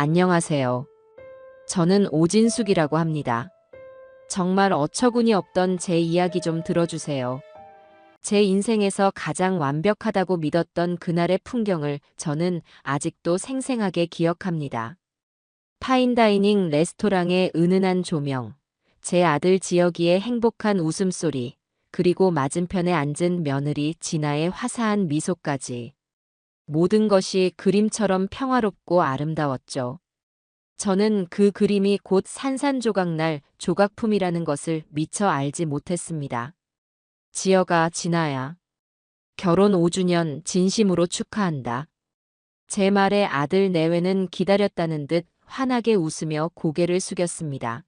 안녕하세요. 저는 오진숙이라고 합니다. 정말 어처구니 없던 제 이야기 좀 들어주세요. 제 인생에서 가장 완벽하다고 믿었던 그날의 풍경을 저는 아직도 생생하게 기억합니다. 파인다이닝 레스토랑의 은은한 조명, 제 아들 지혁이의 행복한 웃음소리, 그리고 맞은편에 앉은 며느리 진아의 화사한 미소까지. 모든 것이 그림처럼 평화롭고 아름다웠죠. 저는 그 그림이 곧 산산조각날 조각품이라는 것을 미처 알지 못했습니다. 지혁아, 진아야. 결혼 5주년 진심으로 축하한다. 제 말에 아들 내외는 기다렸다는 듯 환하게 웃으며 고개를 숙였습니다.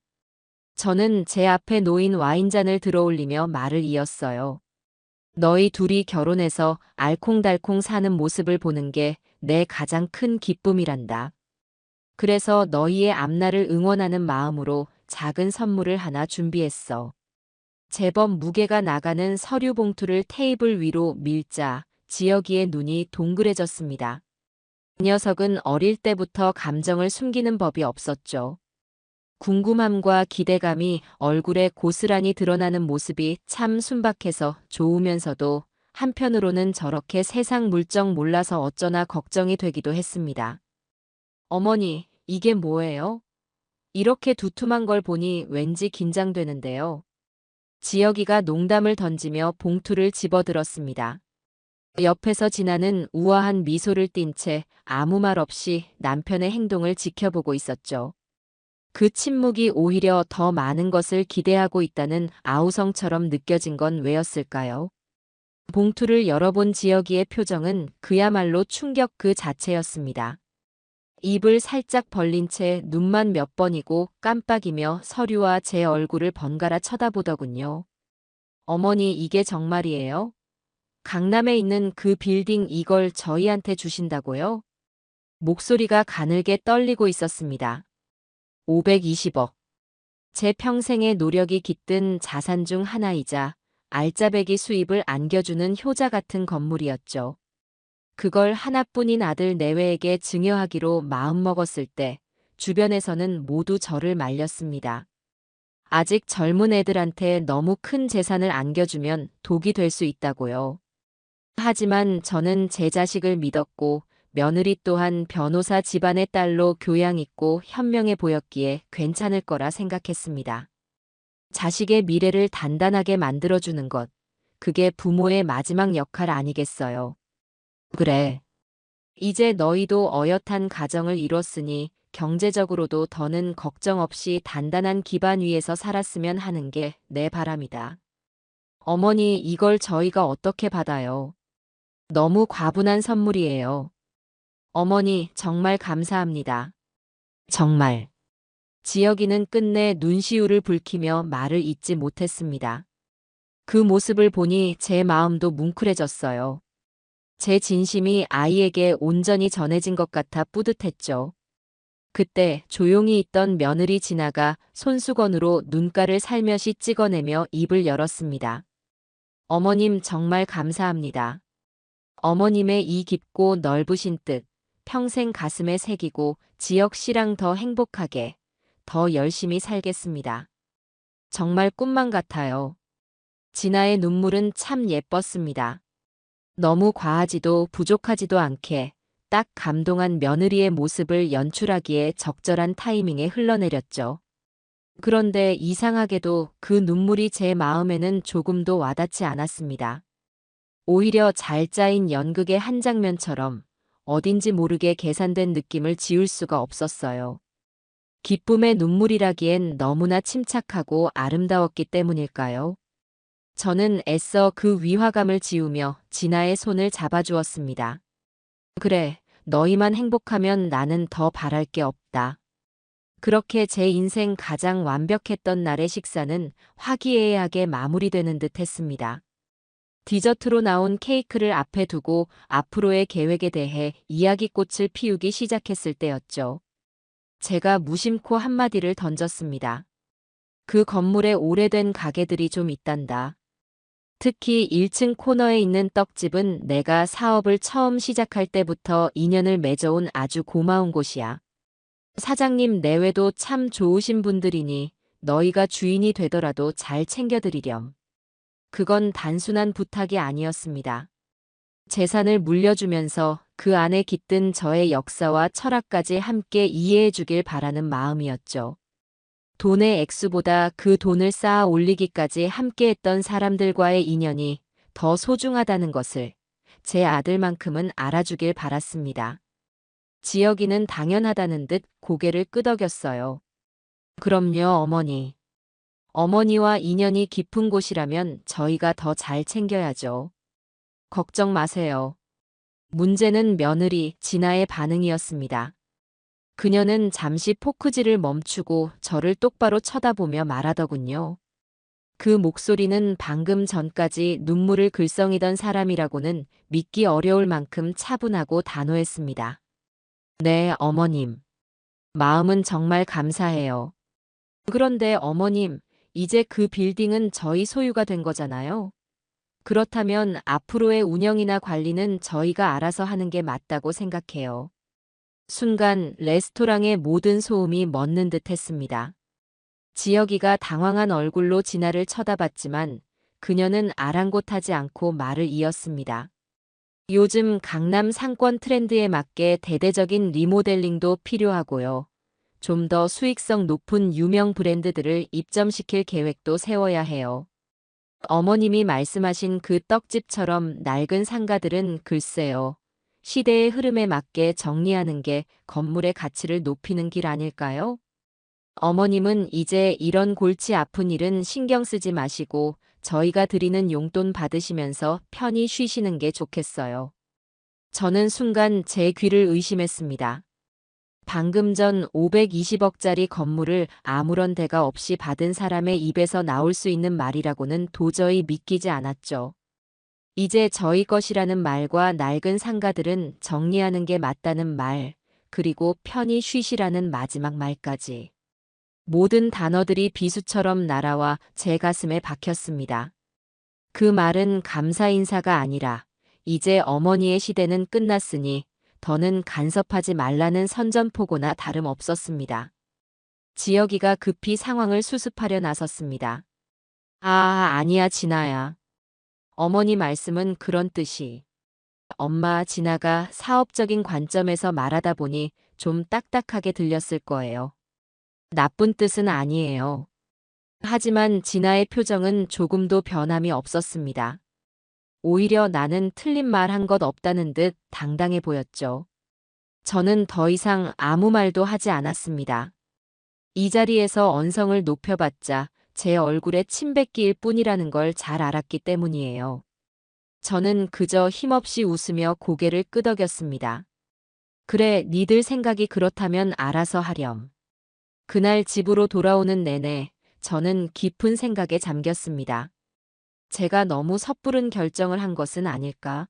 저는 제 앞에 놓인 와인잔을 들어올리며 말을 이었어요. 너희 둘이 결혼해서 알콩달콩 사는 모습을 보는 게 내 가장 큰 기쁨이란다. 그래서 너희의 앞날을 응원하는 마음으로 작은 선물을 하나 준비했어. 제법 무게가 나가는 서류 봉투를 테이블 위로 밀자 지혁이의 눈이 동그래졌습니다. 그 녀석은 어릴 때부터 감정을 숨기는 법이 없었죠. 궁금함과 기대감이 얼굴에 고스란히 드러나는 모습이 참 순박해서 좋으면서도 한편으로는 저렇게 세상 물정 몰라서 어쩌나 걱정이 되기도 했습니다. 어머니, 이게 뭐예요? 이렇게 두툼한 걸 보니 왠지 긴장되는데요. 지혁이가 농담을 던지며 봉투를 집어들었습니다. 옆에서 진아는 우아한 미소를 띤 채 아무 말 없이 남편의 행동을 지켜보고 있었죠. 그 침묵이 오히려 더 많은 것을 기대하고 있다는 아우성처럼 느껴진 건 왜였을까요? 봉투를 열어본 지혁이의 표정은 그야말로 충격 그 자체였습니다. 입을 살짝 벌린 채 눈만 몇 번이고 깜빡이며 서류와 제 얼굴을 번갈아 쳐다보더군요. 어머니, 이게 정말이에요? 강남에 있는 그 빌딩 이걸 저희한테 주신다고요? 목소리가 가늘게 떨리고 있었습니다. 520억. 제 평생의 노력이 깃든 자산 중 하나이자 알짜배기 수입을 안겨주는 효자 같은 건물이었죠. 그걸 하나뿐인 아들 내외에게 증여하기로 마음먹었을 때 주변에서는 모두 저를 말렸습니다. 아직 젊은 애들한테 너무 큰 재산을 안겨주면 독이 될 수 있다고요. 하지만 저는 제 자식을 믿었고 며느리 또한 변호사 집안의 딸로 교양 있고 현명해 보였기에 괜찮을 거라 생각했습니다. 자식의 미래를 단단하게 만들어주는 것, 그게 부모의 마지막 역할 아니겠어요. 그래. 이제 너희도 어엿한 가정을 이뤘으니 경제적으로도 더는 걱정 없이 단단한 기반 위에서 살았으면 하는 게 내 바람이다. 어머니, 이걸 저희가 어떻게 받아요? 너무 과분한 선물이에요. 어머니, 정말 감사합니다. 정말. 지혁이는 끝내 눈시울을 붉히며 말을 잇지 못했습니다. 그 모습을 보니 제 마음도 뭉클해졌어요. 제 진심이 아이에게 온전히 전해진 것 같아 뿌듯했죠. 그때 조용히 있던 며느리 진아가 손수건으로 눈가를 살며시 찍어내며 입을 열었습니다. 어머님, 정말 감사합니다. 어머님의 이 깊고 넓으신 뜻, 평생 가슴에 새기고 지혁 씨랑 더 행복하게, 더 열심히 살겠습니다. 정말 꿈만 같아요. 진아의 눈물은 참 예뻤습니다. 너무 과하지도 부족하지도 않게 딱 감동한 며느리의 모습을 연출하기에 적절한 타이밍에 흘러내렸죠. 그런데 이상하게도 그 눈물이 제 마음에는 조금도 와닿지 않았습니다. 오히려 잘 짜인 연극의 한 장면처럼 어딘지 모르게 계산된 느낌을 지울 수가 없었어요. 기쁨의 눈물이라기엔 너무나 침착하고 아름다웠기 때문일까요? 저는 애써 그 위화감을 지우며 진아의 손을 잡아주었습니다. 그래, 너희만 행복하면 나는 더 바랄 게 없다. 그렇게 제 인생 가장 완벽했던 날의 식사는 화기애애하게 마무리되는 듯 했습니다. 디저트로 나온 케이크를 앞에 두고 앞으로의 계획에 대해 이야기꽃을 피우기 시작했을 때였죠. 제가 무심코 한마디를 던졌습니다. 그 건물에 오래된 가게들이 좀 있단다. 특히 1층 코너에 있는 떡집은 내가 사업을 처음 시작할 때부터 인연을 맺어온 아주 고마운 곳이야. 사장님 내외도 참 좋으신 분들이니 너희가 주인이 되더라도 잘 챙겨드리렴. 그건 단순한 부탁이 아니었습니다. 재산을 물려주면서 그 안에 깃든 저의 역사와 철학까지 함께 이해해 주길 바라는 마음이었죠. 돈의 액수보다 그 돈을 쌓아 올리기까지 함께했던 사람들과의 인연이 더 소중하다는 것을 제 아들만큼은 알아주길 바랐습니다. 지혁이는 당연하다는 듯 고개를 끄덕였어요. 그럼요, 어머니. 어머니와 인연이 깊은 곳이라면 저희가 더 잘 챙겨야죠. 걱정 마세요. 문제는 며느리 진아의 반응이었습니다. 그녀는 잠시 포크질을 멈추고 저를 똑바로 쳐다보며 말하더군요. 그 목소리는 방금 전까지 눈물을 글썽이던 사람이라고는 믿기 어려울 만큼 차분하고 단호했습니다. 네, 어머님. 마음은 정말 감사해요. 그런데 어머님, 이제 그 빌딩은 저희 소유가 된 거잖아요. 그렇다면 앞으로의 운영이나 관리는 저희가 알아서 하는 게 맞다고 생각해요. 순간 레스토랑의 모든 소음이 멎는 듯 했습니다. 지혁이가 당황한 얼굴로 진아를 쳐다봤지만 그녀는 아랑곳하지 않고 말을 이었습니다. 요즘 강남 상권 트렌드에 맞게 대대적인 리모델링도 필요하고요. 좀 더 수익성 높은 유명 브랜드들을 입점시킬 계획도 세워야 해요. 어머님이 말씀하신 그 떡집처럼 낡은 상가들은 글쎄요. 시대의 흐름에 맞게 정리하는 게 건물의 가치를 높이는 길 아닐까요? 어머님은 이제 이런 골치 아픈 일은 신경 쓰지 마시고 저희가 드리는 용돈 받으시면서 편히 쉬시는 게 좋겠어요. 저는 순간 제 귀를 의심했습니다. 방금 전 520억짜리 건물을 아무런 대가 없이 받은 사람의 입에서 나올 수 있는 말이라고는 도저히 믿기지 않았죠. 이제 저희 것이라는 말과 낡은 상가들은 정리하는 게 맞다는 말, 그리고 편히 쉬시라는 마지막 말까지. 모든 단어들이 비수처럼 날아와 제 가슴에 박혔습니다. 그 말은 감사 인사가 아니라 이제 어머니의 시대는 끝났으니 더는 간섭하지 말라는 선전포고나 다름없었습니다. 지혁이가 급히 상황을 수습하려 나섰습니다. 아니야, 진아야. 어머니 말씀은 그런 뜻이. 엄마, 진아가 사업적인 관점에서 말하다 보니 좀 딱딱하게 들렸을 거예요. 나쁜 뜻은 아니에요. 하지만 진아의 표정은 조금도 변함이 없었습니다. 오히려 나는 틀린 말 한 것 없다는 듯 당당해 보였죠. 저는 더 이상 아무 말도 하지 않았습니다. 이 자리에서 언성을 높여봤자 제 얼굴에 침 뱉기일 뿐이라는 걸 잘 알았기 때문이에요. 저는 그저 힘없이 웃으며 고개를 끄덕였습니다. 그래, 니들 생각이 그렇다면 알아서 하렴. 그날 집으로 돌아오는 내내 저는 깊은 생각에 잠겼습니다. 제가 너무 섣부른 결정을 한 것은 아닐까?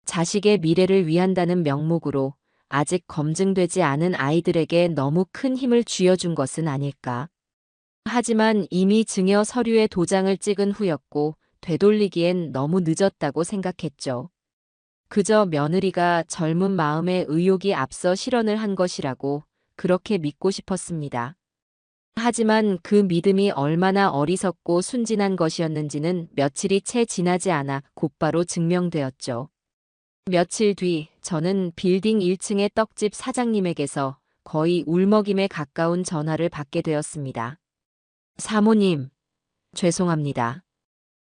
자식의 미래를 위한다는 명목으로 아직 검증되지 않은 아이들에게 너무 큰 힘을 쥐어준 것은 아닐까? 하지만 이미 증여 서류에 도장을 찍은 후였고 되돌리기엔 너무 늦었다고 생각했죠. 그저 며느리가 젊은 마음에 의욕이 앞서 실언을 한 것이라고 그렇게 믿고 싶었습니다. 하지만 그 믿음이 얼마나 어리석고 순진한 것이었는지는 며칠이 채 지나지 않아 곧바로 증명되었죠. 며칠 뒤 저는 빌딩 1층의 떡집 사장님에게서 거의 울먹임에 가까운 전화를 받게 되었습니다. 사모님, 죄송합니다.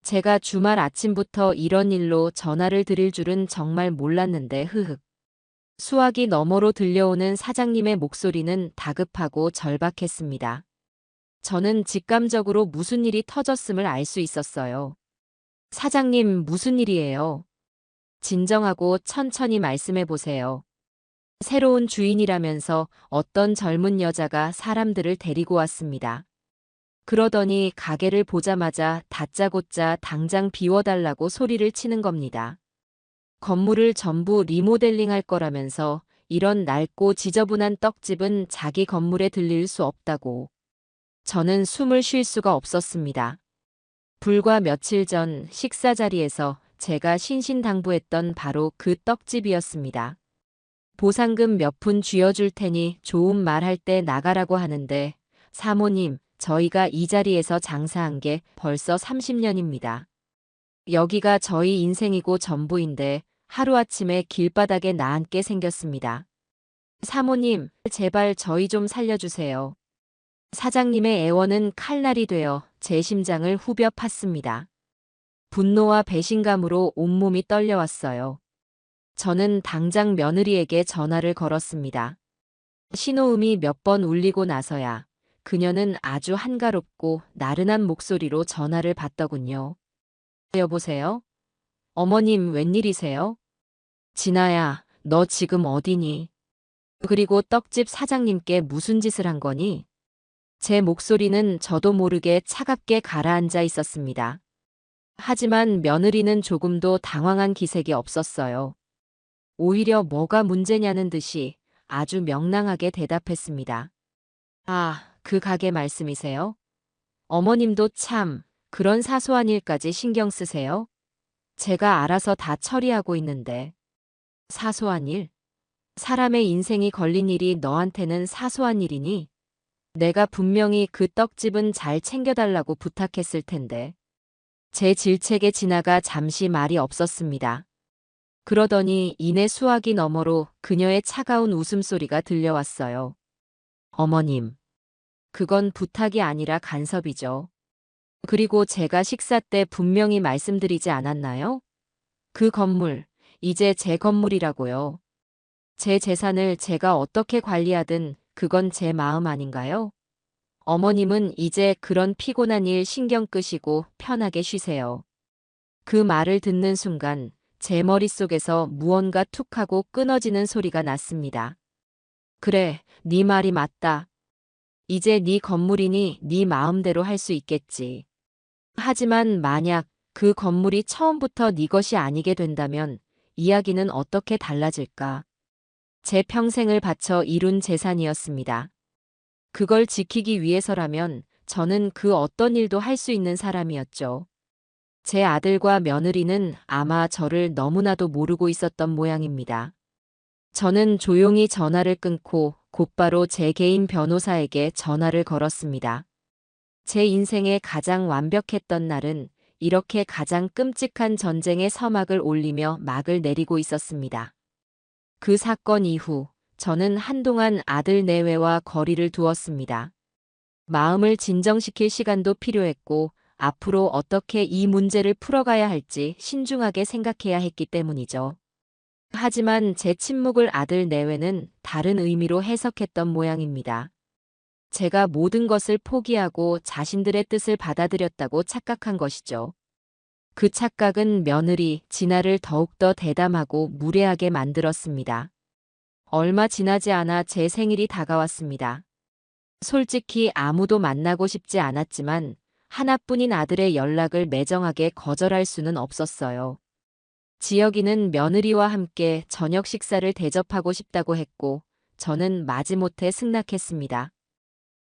제가 주말 아침부터 이런 일로 전화를 드릴 줄은 정말 몰랐는데 흐흑. 수화기 너머로 들려오는 사장님의 목소리는 다급하고 절박했습니다. 저는 직감적으로 무슨 일이 터졌음을 알 수 있었어요. 사장님, 무슨 일이에요? 진정하고 천천히 말씀해 보세요. 새로운 주인이라면서 어떤 젊은 여자가 사람들을 데리고 왔습니다. 그러더니 가게를 보자마자 다짜고짜 당장 비워달라고 소리를 치는 겁니다. 건물을 전부 리모델링할 거라면서 이런 낡고 지저분한 떡집은 자기 건물에 들릴 수 없다고. 저는 숨을 쉴 수가 없었습니다. 불과 며칠 전 식사 자리에서 제가 신신당부했던 바로 그 떡집이었습니다. 보상금 몇 푼 쥐어줄 테니 좋은 말 할 때 나가라고 하는데 사모님, 저희가 이 자리에서 장사한 게 벌써 30년입니다. 여기가 저희 인생이고 전부인데 하루아침에 길바닥에 나앉게 생겼습니다. 사모님, 제발 저희 좀 살려주세요. 사장님의 애원은 칼날이 되어 제 심장을 후벼 팠습니다. 분노와 배신감으로 온몸이 떨려왔어요. 저는 당장 며느리에게 전화를 걸었습니다. 신호음이 몇 번 울리고 나서야 그녀는 아주 한가롭고 나른한 목소리로 전화를 받더군요. 여보세요? 어머님 웬일이세요? 진아야, 너 지금 어디니? 그리고 떡집 사장님께 무슨 짓을 한 거니? 제 목소리는 저도 모르게 차갑게 가라앉아 있었습니다. 하지만 며느리는 조금도 당황한 기색이 없었어요. 오히려 뭐가 문제냐는 듯이 아주 명랑하게 대답했습니다. 아, 그 가게 말씀이세요? 어머님도 참 그런 사소한 일까지 신경 쓰세요? 제가 알아서 다 처리하고 있는데. 사소한 일? 사람의 인생이 걸린 일이 너한테는 사소한 일이니? 내가 분명히 그 떡집은 잘 챙겨달라고 부탁했을 텐데. 제 질책에 진아가 잠시 말이 없었습니다. 그러더니 이내 수화기 너머로 그녀의 차가운 웃음소리가 들려왔어요. 어머님, 그건 부탁이 아니라 간섭이죠. 그리고 제가 식사 때 분명히 말씀드리지 않았나요? 그 건물, 이제 제 건물이라고요. 제 재산을 제가 어떻게 관리하든 그건 제 마음 아닌가요? 어머님은 이제 그런 피곤한 일 신경 끄시고 편하게 쉬세요. 그 말을 듣는 순간 제 머릿속에서 무언가 툭 하고 끊어지는 소리가 났습니다. 그래, 네 말이 맞다. 이제 네 건물이니 네 마음대로 할 수 있겠지. 하지만 만약 그 건물이 처음부터 네 것이 아니게 된다면 이야기는 어떻게 달라질까? 제 평생을 바쳐 이룬 재산이었습니다. 그걸 지키기 위해서라면 저는 그 어떤 일도 할 수 있는 사람이었죠. 제 아들과 며느리는 아마 저를 너무나도 모르고 있었던 모양입니다. 저는 조용히 전화를 끊고 곧바로 제 개인 변호사에게 전화를 걸었습니다. 제 인생의 가장 완벽했던 날은 이렇게 가장 끔찍한 전쟁의 서막을 올리며 막을 내리고 있었습니다. 그 사건 이후 저는 한동안 아들 내외와 거리를 두었습니다. 마음을 진정시킬 시간도 필요했고 앞으로 어떻게 이 문제를 풀어가야 할지 신중하게 생각해야 했기 때문이죠. 하지만 제 침묵을 아들 내외는 다른 의미로 해석했던 모양입니다. 제가 모든 것을 포기하고 자신들의 뜻을 받아들였다고 착각한 것이죠. 그 착각은 며느리 진아를 더욱더 대담하고 무례하게 만들었습니다. 얼마 지나지 않아 제 생일이 다가왔습니다. 솔직히 아무도 만나고 싶지 않았지만 하나뿐인 아들의 연락을 매정하게 거절할 수는 없었어요. 지혁이는 며느리와 함께 저녁 식사를 대접하고 싶다고 했고 저는 마지못해 승낙했습니다.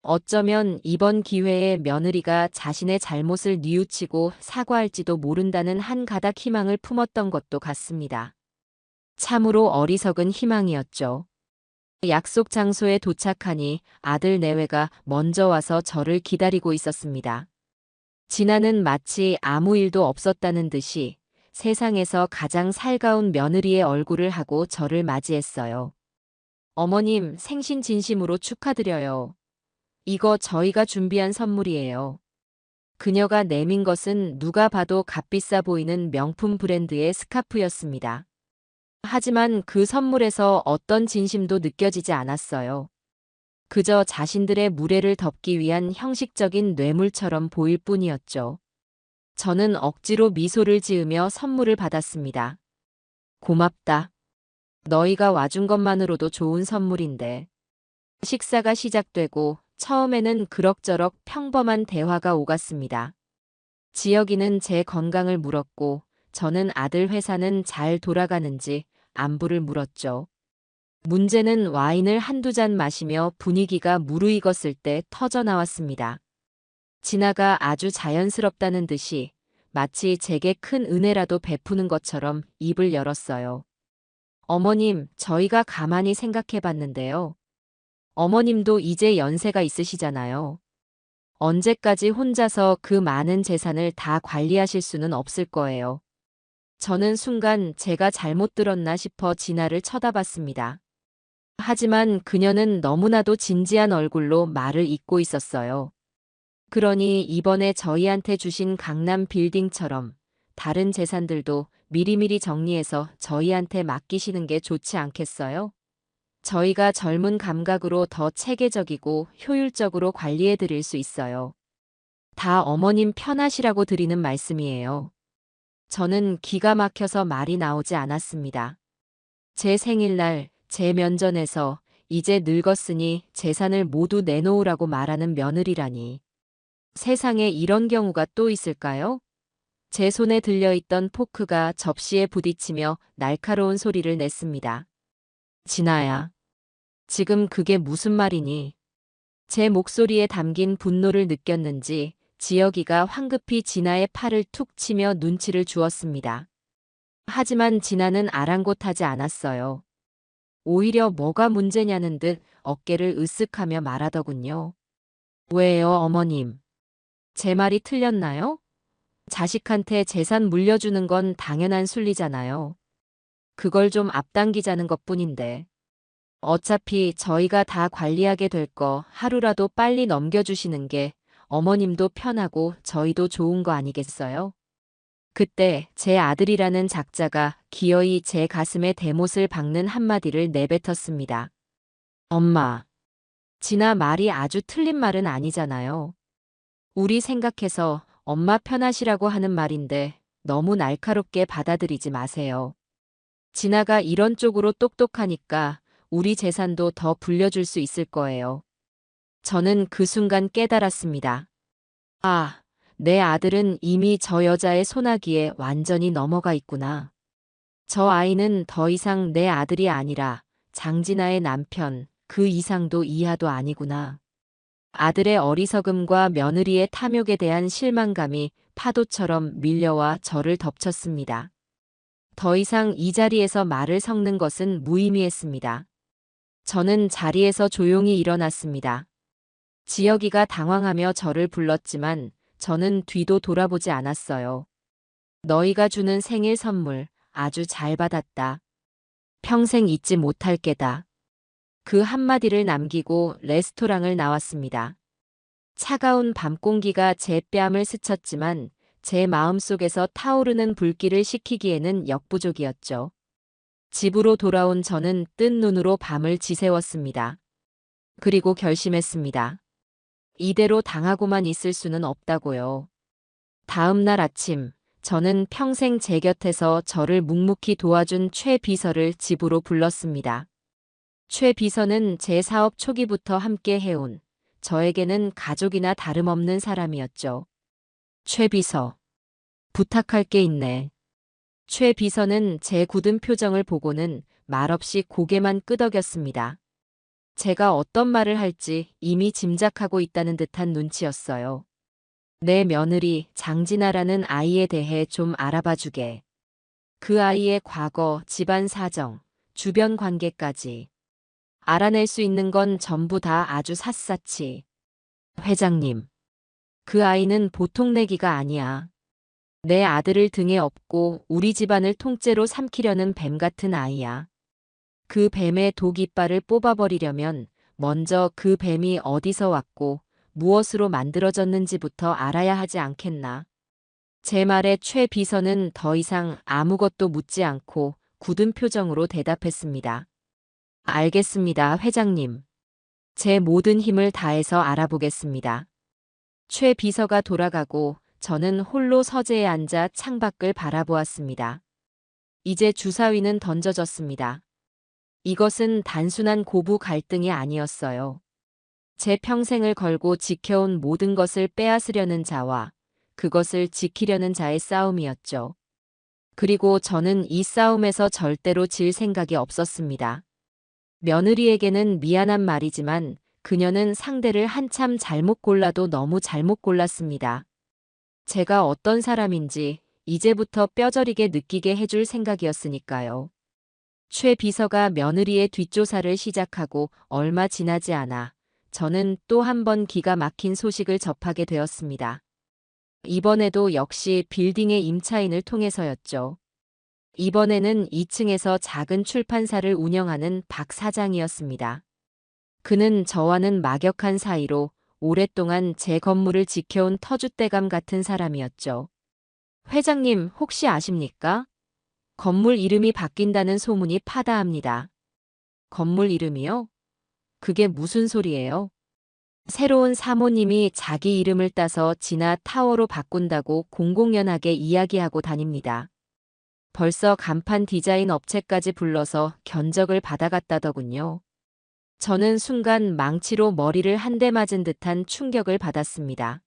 어쩌면 이번 기회에 며느리가 자신의 잘못을 뉘우치고 사과할지도 모른다는 한 가닥 희망을 품었던 것도 같습니다. 참으로 어리석은 희망이었죠. 약속 장소에 도착하니 아들 내외가 먼저 와서 저를 기다리고 있었습니다. 진아는 마치 아무 일도 없었다는 듯이 세상에서 가장 살가운 며느리의 얼굴을 하고 저를 맞이했어요. 어머님, 생신 진심으로 축하드려요. 이거 저희가 준비한 선물이에요. 그녀가 내민 것은 누가 봐도 값비싸 보이는 명품 브랜드의 스카프였습니다. 하지만 그 선물에서 어떤 진심도 느껴지지 않았어요. 그저 자신들의 무례를 덮기 위한 형식적인 뇌물처럼 보일 뿐이었죠. 저는 억지로 미소를 지으며 선물을 받았습니다. 고맙다. 너희가 와준 것만으로도 좋은 선물인데. 식사가 시작되고 처음에는 그럭저럭 평범한 대화가 오갔습니다. 지혁이는 제 건강을 물었고 저는 아들 회사는 잘 돌아가는지 안부를 물었죠. 문제는 와인을 한두 잔 마시며 분위기가 무르익었을 때 터져나왔습니다. 진아가 아주 자연스럽다는 듯이 마치 제게 큰 은혜라도 베푸는 것처럼 입을 열었어요. 어머님, 저희가 가만히 생각해 봤는데요. 어머님도 이제 연세가 있으시잖아요. 언제까지 혼자서 그 많은 재산을 다 관리하실 수는 없을 거예요. 저는 순간 제가 잘못 들었나 싶어 진아를 쳐다봤습니다. 하지만 그녀는 너무나도 진지한 얼굴로 말을 잇고 있었어요. 그러니 이번에 저희한테 주신 강남 빌딩처럼 다른 재산들도 미리미리 정리해서 저희한테 맡기시는 게 좋지 않겠어요? 저희가 젊은 감각으로 더 체계적이고 효율적으로 관리해 드릴 수 있어요. 다 어머님 편하시라고 드리는 말씀이에요. 저는 기가 막혀서 말이 나오지 않았습니다. 제 생일날, 제 면전에서 이제 늙었으니 재산을 모두 내놓으라고 말하는 며느리라니. 세상에 이런 경우가 또 있을까요? 제 손에 들려있던 포크가 접시에 부딪히며 날카로운 소리를 냈습니다. 진아야, 지금 그게 무슨 말이니? 제 목소리에 담긴 분노를 느꼈는지 지혁이가 황급히 진아의 팔을 툭 치며 눈치를 주었습니다. 하지만 진아는 아랑곳하지 않았어요. 오히려 뭐가 문제냐는 듯 어깨를 으쓱하며 말하더군요. 왜요, 어머님? 제 말이 틀렸나요? 자식한테 재산 물려주는 건 당연한 순리잖아요. 그걸 좀 앞당기자는 것뿐인데. 어차피 저희가 다 관리하게 될 거 하루라도 빨리 넘겨주시는 게 어머님도 편하고 저희도 좋은 거 아니겠어요? 그때 제 아들이라는 작자가 기어이 제 가슴에 대못을 박는 한마디를 내뱉었습니다. 엄마, 진아 말이 아주 틀린 말은 아니잖아요. 우리 생각해서 엄마 편하시라고 하는 말인데 너무 날카롭게 받아들이지 마세요. 진아가 이런 쪽으로 똑똑하니까 우리 재산도 더 불려줄 수 있을 거예요. 저는 그 순간 깨달았습니다. 아, 내 아들은 이미 저 여자의 손아귀에 완전히 넘어가 있구나. 저 아이는 더 이상 내 아들이 아니라 장진아의 남편, 그 이상도 이하도 아니구나. 아들의 어리석음과 며느리의 탐욕에 대한 실망감이 파도처럼 밀려와 저를 덮쳤습니다. 더 이상 이 자리에서 말을 섞는 것은 무의미했습니다. 저는 자리에서 조용히 일어났습니다. 지혁이가 당황하며 저를 불렀지만 저는 뒤도 돌아보지 않았어요. 너희가 주는 생일 선물 아주 잘 받았다. 평생 잊지 못할 게다. 그 한마디를 남기고 레스토랑을 나왔습니다. 차가운 밤 공기가 제 뺨을 스쳤지만 제 마음속에서 타오르는 불길을 식히기에는 역부족이었죠. 집으로 돌아온 저는 뜬 눈으로 밤을 지새웠습니다. 그리고 결심했습니다. 이대로 당하고만 있을 수는 없다고요. 다음 날 아침, 저는 평생 제 곁에서 저를 묵묵히 도와준 최 비서를 집으로 불렀습니다. 최 비서는 제 사업 초기부터 함께 해온 저에게는 가족이나 다름없는 사람이었죠. 최 비서, 부탁할 게 있네. 최 비서는 제 굳은 표정을 보고는 말없이 고개만 끄덕였습니다. 제가 어떤 말을 할지 이미 짐작하고 있다는 듯한 눈치였어요. 내 며느리 장진아라는 아이에 대해 좀 알아봐 주게. 그 아이의 과거, 집안 사정, 주변 관계까지. 알아낼 수 있는 건 전부 다 아주 샅샅이. 회장님, 그 아이는 보통 내기가 아니야. 내 아들을 등에 업고 우리 집안을 통째로 삼키려는 뱀 같은 아이야. 그 뱀의 독이빨을 뽑아버리려면 먼저 그 뱀이 어디서 왔고 무엇으로 만들어졌는지부터 알아야 하지 않겠나. 제 말에 최 비서는 더 이상 아무것도 묻지 않고 굳은 표정으로 대답했습니다. 알겠습니다, 회장님. 제 모든 힘을 다해서 알아보겠습니다. 최 비서가 돌아가고 저는 홀로 서재에 앉아 창밖을 바라보았습니다. 이제 주사위는 던져졌습니다. 이것은 단순한 고부 갈등이 아니었어요. 제 평생을 걸고 지켜온 모든 것을 빼앗으려는 자와 그것을 지키려는 자의 싸움이었죠. 그리고 저는 이 싸움에서 절대로 질 생각이 없었습니다. 며느리에게는 미안한 말이지만 그녀는 상대를 한참 잘못 골라도 너무 잘못 골랐습니다. 제가 어떤 사람인지 이제부터 뼈저리게 느끼게 해줄 생각이었으니까요. 최 비서가 며느리의 뒷조사를 시작하고 얼마 지나지 않아 저는 또 한 번 기가 막힌 소식을 접하게 되었습니다. 이번에도 역시 빌딩의 임차인을 통해서였죠. 이번에는 2층에서 작은 출판사를 운영하는 박 사장이었습니다. 그는 저와는 막역한 사이로 오랫동안 제 건물을 지켜온 터줏대감 같은 사람이었죠. 회장님, 혹시 아십니까? 건물 이름이 바뀐다는 소문이 파다합니다. 건물 이름이요? 그게 무슨 소리예요? 새로운 사모님이 자기 이름을 따서 진아 타워로 바꾼다고 공공연하게 이야기하고 다닙니다. 벌써 간판 디자인 업체까지 불러서 견적을 받아갔다더군요. 저는 순간 망치로 머리를 한 대 맞은 듯한 충격을 받았습니다.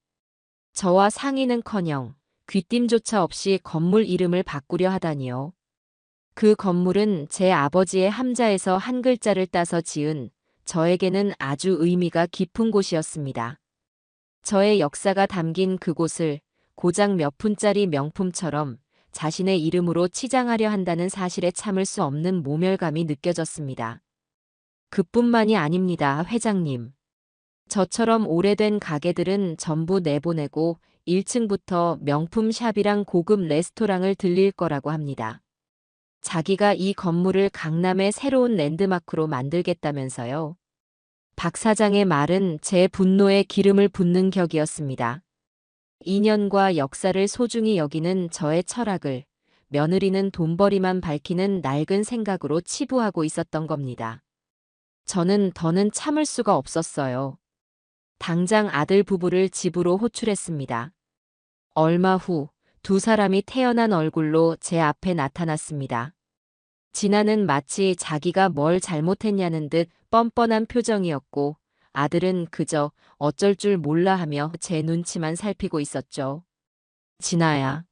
저와 상의는커녕 귀띔조차 없이 건물 이름을 바꾸려 하다니요. 그 건물은 제 아버지의 함자에서 한 글자를 따서 지은 저에게는 아주 의미가 깊은 곳이었습니다. 저의 역사가 담긴 그곳을 고작 몇 푼짜리 명품처럼 자신의 이름으로 치장하려 한다는 사실에 참을 수 없는 모멸감이 느껴졌습니다. 그뿐만이 아닙니다, 회장님. 저처럼 오래된 가게들은 전부 내보내고 1층부터 명품 샵이랑 고급 레스토랑을 들릴 거라고 합니다. 자기가 이 건물을 강남의 새로운 랜드마크로 만들겠다면서요. 박 사장의 말은 제 분노에 기름을 붓는 격이었습니다. 인연과 역사를 소중히 여기는 저의 철학을 며느리는 돈벌이만 밝히는 낡은 생각으로 치부하고 있었던 겁니다. 저는 더는 참을 수가 없었어요. 당장 아들 부부를 집으로 호출했습니다. 얼마 후 두 사람이 태연한 얼굴로 제 앞에 나타났습니다. 진아는 마치 자기가 뭘 잘못했냐는 듯 뻔뻔한 표정이었고 아들은 그저 어쩔 줄 몰라 하며 제 눈치만 살피고 있었죠. 진아야.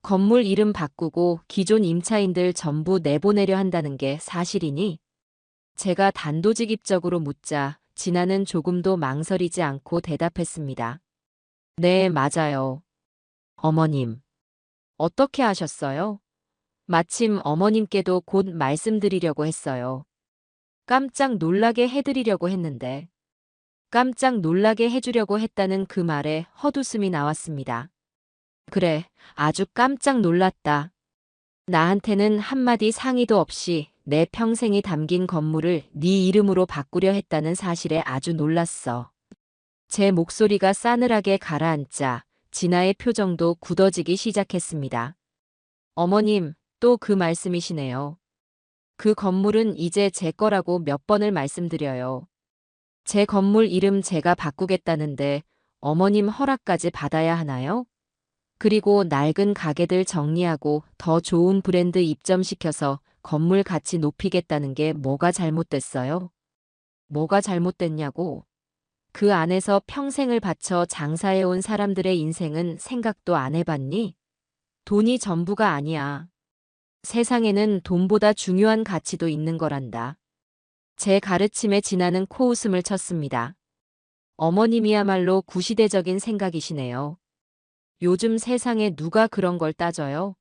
건물 이름 바꾸고 기존 임차인들 전부 내보내려 한다는 게 사실이니? 제가 단도직입적으로 묻자 진아는 조금도 망설이지 않고 대답했습니다. 네, 맞아요. 어머님. 어떻게 아셨어요? 마침 어머님께도 곧 말씀드리려고 했어요. 깜짝 놀라게 해드리려고 했는데. 깜짝 놀라게 해주려고 했다는 그 말에 헛웃음이 나왔습니다. 그래, 아주 깜짝 놀랐다. 나한테는 한마디 상의도 없이 내 평생이 담긴 건물을 네 이름으로 바꾸려 했다는 사실에 아주 놀랐어. 제 목소리가 싸늘하게 가라앉자 진아의 표정도 굳어지기 시작했습니다. 어머님, 또 그 말씀이시네요. 그 건물은 이제 제 거라고 몇 번을 말씀드려요. 제 건물 이름 제가 바꾸겠다는데 어머님 허락까지 받아야 하나요? 그리고 낡은 가게들 정리하고 더 좋은 브랜드 입점시켜서 건물 가치 높이겠다는 게 뭐가 잘못됐어요? 뭐가 잘못됐냐고? 그 안에서 평생을 바쳐 장사해온 사람들의 인생은 생각도 안 해봤니? 돈이 전부가 아니야. 세상에는 돈보다 중요한 가치도 있는 거란다. 제 가르침에 진아는 코웃음을 쳤습니다. 어머님이야말로 구시대적인 생각이시네요. 요즘 세상에 누가 그런 걸 따져요?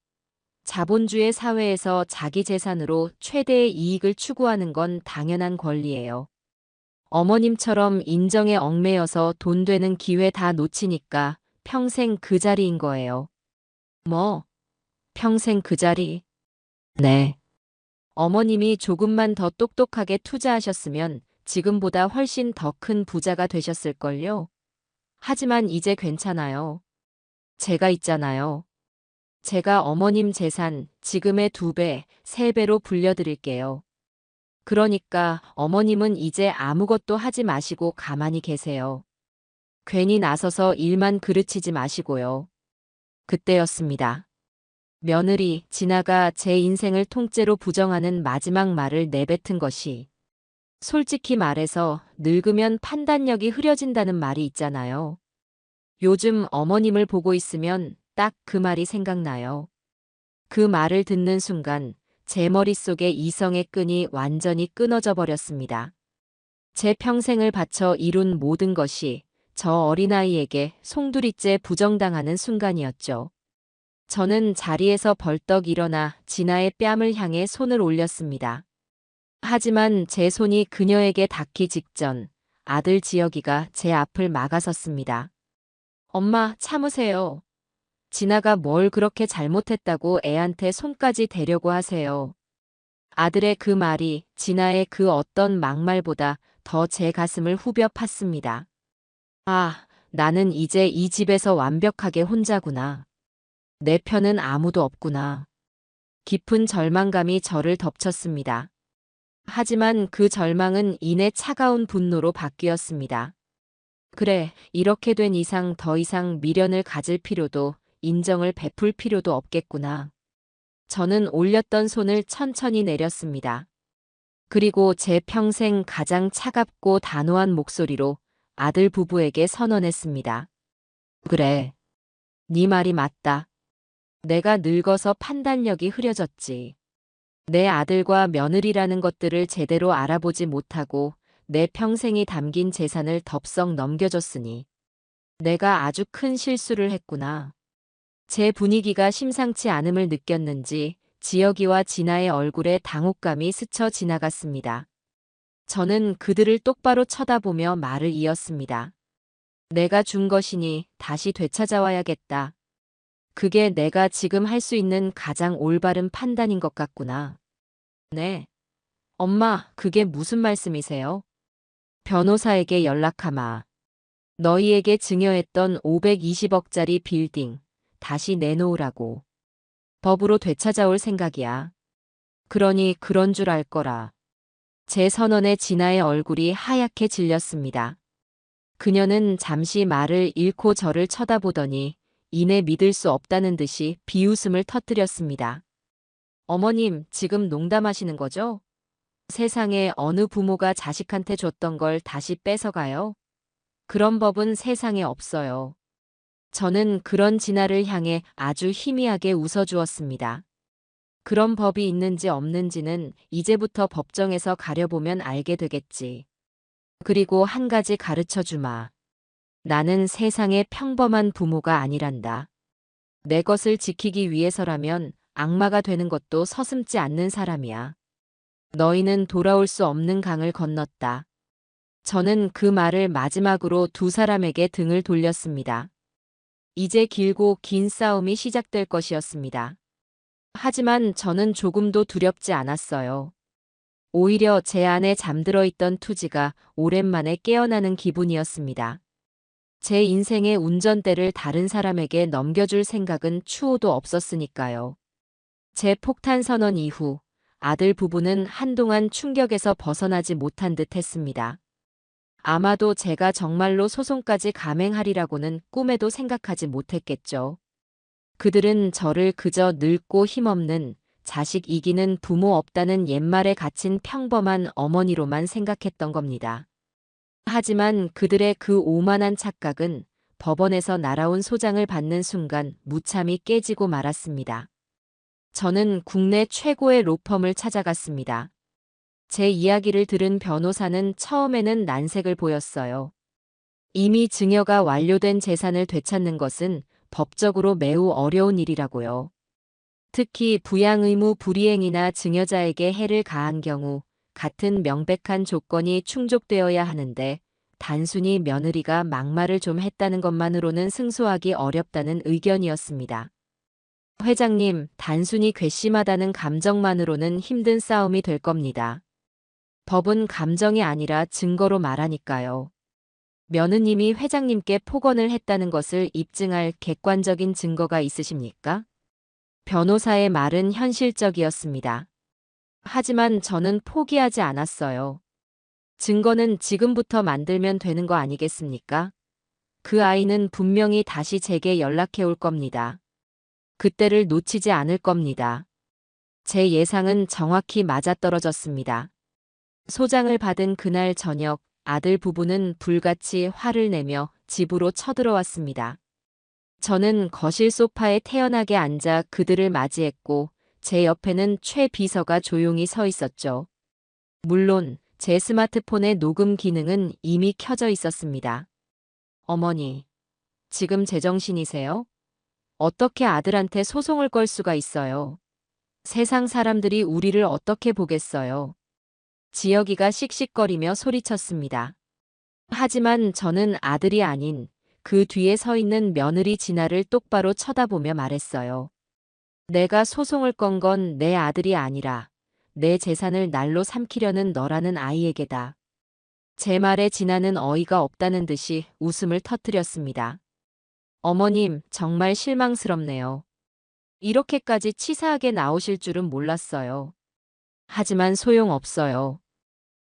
자본주의 사회에서 자기 재산으로 최대의 이익을 추구하는 건 당연한 권리예요. 어머님처럼 인정에 얽매여서 돈 되는 기회 다 놓치니까 평생 그 자리인 거예요. 뭐? 평생 그 자리? 네. 어머님이 조금만 더 똑똑하게 투자하셨으면 지금보다 훨씬 더 큰 부자가 되셨을걸요. 하지만 이제 괜찮아요. 제가 있잖아요. 제가 어머님 재산 지금의 2배, 3배로 불려드릴게요. 그러니까 어머님은 이제 아무것도 하지 마시고 가만히 계세요. 괜히 나서서 일만 그르치지 마시고요. 그때였습니다. 며느리 진아가 제 인생을 통째로 부정하는 마지막 말을 내뱉은 것이 솔직히 말해서 늙으면 판단력이 흐려진다는 말이 있잖아요. 요즘 어머님을 보고 있으면 딱 그 말이 생각나요. 그 말을 듣는 순간 제 머릿속에 이성의 끈이 완전히 끊어져 버렸습니다. 제 평생을 바쳐 이룬 모든 것이 저 어린아이에게 송두리째 부정당하는 순간이었죠. 저는 자리에서 벌떡 일어나 진아의 뺨을 향해 손을 올렸습니다. 하지만 제 손이 그녀에게 닿기 직전 아들 지혁이가 제 앞을 막아섰습니다. 엄마, 참으세요. 진아가 뭘 그렇게 잘못했다고 애한테 손까지 대려고 하세요. 아들의 그 말이 진아의 그 어떤 막말보다 더 제 가슴을 후벼 팠습니다. 아, 나는 이제 이 집에서 완벽하게 혼자구나. 내 편은 아무도 없구나. 깊은 절망감이 저를 덮쳤습니다. 하지만 그 절망은 이내 차가운 분노로 바뀌었습니다. 그래, 이렇게 된 이상 더 이상 미련을 가질 필요도 인정을 베풀 필요도 없겠구나. 저는 올렸던 손을 천천히 내렸습니다. 그리고 제 평생 가장 차갑고 단호한 목소리로 아들 부부에게 선언했습니다. 그래, 네 말이 맞다. 내가 늙어서 판단력이 흐려졌지. 내 아들과 며느리라는 것들을 제대로 알아보지 못하고 내 평생이 담긴 재산을 덥석 넘겨줬으니 내가 아주 큰 실수를 했구나. 제 분위기가 심상치 않음을 느꼈는지 지혁이와 진아의 얼굴에 당혹감이 스쳐 지나갔습니다. 저는 그들을 똑바로 쳐다보며 말을 이었습니다. 내가 준 것이니 다시 되찾아와야겠다. 그게 내가 지금 할 수 있는 가장 올바른 판단인 것 같구나. 네. 엄마, 그게 무슨 말씀이세요? 변호사에게 연락하마. 너희에게 증여했던 520억짜리 빌딩 다시 내놓으라고. 법으로 되찾아올 생각이야. 그러니 그런 줄 알 거라. 제 선언에 진아의 얼굴이 하얗게 질렸습니다. 그녀는 잠시 말을 잃고 저를 쳐다보더니 이내 믿을 수 없다는 듯이 비웃음을 터뜨렸습니다. 어머님, 지금 농담하시는 거죠? 세상에 어느 부모가 자식한테 줬던 걸 다시 뺏어가요? 그런 법은 세상에 없어요. 저는 그런 진아를 향해 아주 희미하게 웃어주었습니다. 그런 법이 있는지 없는지는 이제부터 법정에서 가려보면 알게 되겠지. 그리고 한 가지 가르쳐 주마. 나는 세상의 평범한 부모가 아니란다. 내 것을 지키기 위해서라면 악마가 되는 것도 서슴지 않는 사람이야. 너희는 돌아올 수 없는 강을 건넜다. 저는 그 말을 마지막으로 두 사람에게 등을 돌렸습니다. 이제 길고 긴 싸움이 시작될 것이었습니다. 하지만 저는 조금도 두렵지 않았어요. 오히려 제 안에 잠들어 있던 투지가 오랜만에 깨어나는 기분이었습니다. 제 인생의 운전대를 다른 사람에게 넘겨줄 생각은 추호도 없었으니까요. 제 폭탄 선언 이후 아들 부부는 한동안 충격에서 벗어나지 못한 듯 했습니다. 아마도 제가 정말로 소송까지 감행하리라고는 꿈에도 생각하지 못했겠죠. 그들은 저를 그저 늙고 힘없는 자식 이기는 부모 없다는 옛말에 갇힌 평범한 어머니로만 생각했던 겁니다. 하지만 그들의 그 오만한 착각은 법원에서 날아온 소장을 받는 순간 무참히 깨지고 말았습니다. 저는 국내 최고의 로펌을 찾아갔습니다. 제 이야기를 들은 변호사는 처음에는 난색을 보였어요. 이미 증여가 완료된 재산을 되찾는 것은 법적으로 매우 어려운 일이라고요. 특히 부양 의무 불이행이나 증여자에게 해를 가한 경우 같은 명백한 조건이 충족되어야 하는데 단순히 며느리가 막말을 좀 했다는 것만으로는 승소하기 어렵다는 의견이었습니다. 회장님, 단순히 괘씸하다는 감정만으로는 힘든 싸움이 될 겁니다. 법은 감정이 아니라 증거로 말하니까요. 며느님이 회장님께 폭언을 했다는 것을 입증할 객관적인 증거가 있으십니까? 변호사의 말은 현실적이었습니다. 하지만 저는 포기하지 않았어요. 증거는 지금부터 만들면 되는 거 아니겠습니까? 그 아이는 분명히 다시 제게 연락해 올 겁니다. 그때를 놓치지 않을 겁니다. 제 예상은 정확히 맞아떨어졌습니다. 소장을 받은 그날 저녁 아들 부부는 불같이 화를 내며 집으로 쳐들어왔습니다. 저는 거실 소파에 태연하게 앉아 그들을 맞이했고 제 옆에는 최 비서가 조용히 서 있었죠. 물론 제 스마트폰의 녹음 기능은 이미 켜져 있었습니다. 어머니, 지금 제정신이세요? 어떻게 아들한테 소송을 걸 수가 있어요? 세상 사람들이 우리를 어떻게 보겠어요? 지혁이가 씩씩거리며 소리쳤습니다. 하지만 저는 아들이 아닌 그 뒤에 서 있는 며느리 진아를 똑바로 쳐다보며 말했어요. 내가 소송을 건 건 내 아들이 아니라 내 재산을 날로 삼키려는 너라는 아이에게다. 제 말에 진아는 어이가 없다는 듯이 웃음을 터뜨렸습니다. 어머님, 정말 실망스럽네요. 이렇게까지 치사하게 나오실 줄은 몰랐어요. 하지만 소용없어요.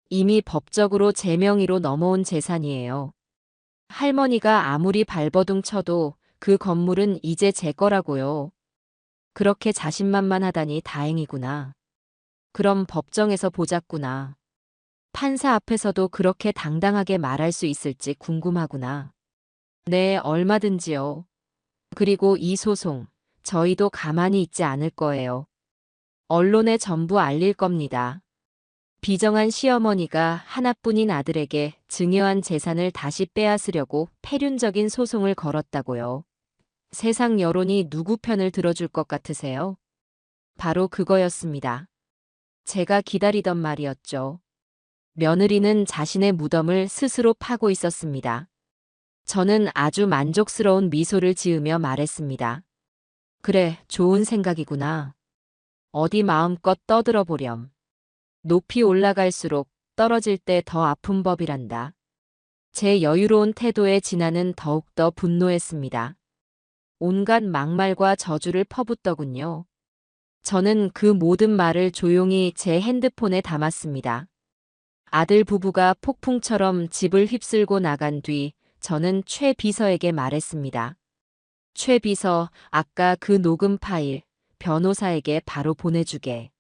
이미 법적으로 제 명의로 넘어온 재산이에요. 할머니가 아무리 발버둥 쳐도 그 건물은 이제 제 거라고요. 그렇게 자신만만하다니 다행이구나. 그럼 법정에서 보자꾸나. 판사 앞에서도 그렇게 당당하게 말할 수 있을지 궁금하구나. 네, 얼마든지요. 그리고 이 소송, 저희도 가만히 있지 않을 거예요. 언론에 전부 알릴 겁니다. 비정한 시어머니가 하나뿐인 아들에게 증여한 재산을 다시 빼앗으려고 패륜적인 소송을 걸었다고요. 세상 여론이 누구 편을 들어줄 것 같으세요? 바로 그거였습니다. 제가 기다리던 말이었죠. 며느리는 자신의 무덤을 스스로 파고 있었습니다. 저는 아주 만족스러운 미소를 지으며 말했습니다. 그래, 좋은 생각이구나. 어디 마음껏 떠들어 보렴. 높이 올라갈수록 떨어질 때 더 아픈 법이란다. 제 여유로운 태도에 진아는 더욱더 분노했습니다. 온갖 막말과 저주를 퍼붓더군요. 저는 그 모든 말을 조용히 제 핸드폰에 담았습니다. 아들 부부가 폭풍처럼 집을 휩쓸고 나간 뒤 저는 최 비서에게 말했습니다. 최 비서, 아까 그 녹음 파일 변호사에게 바로 보내주게.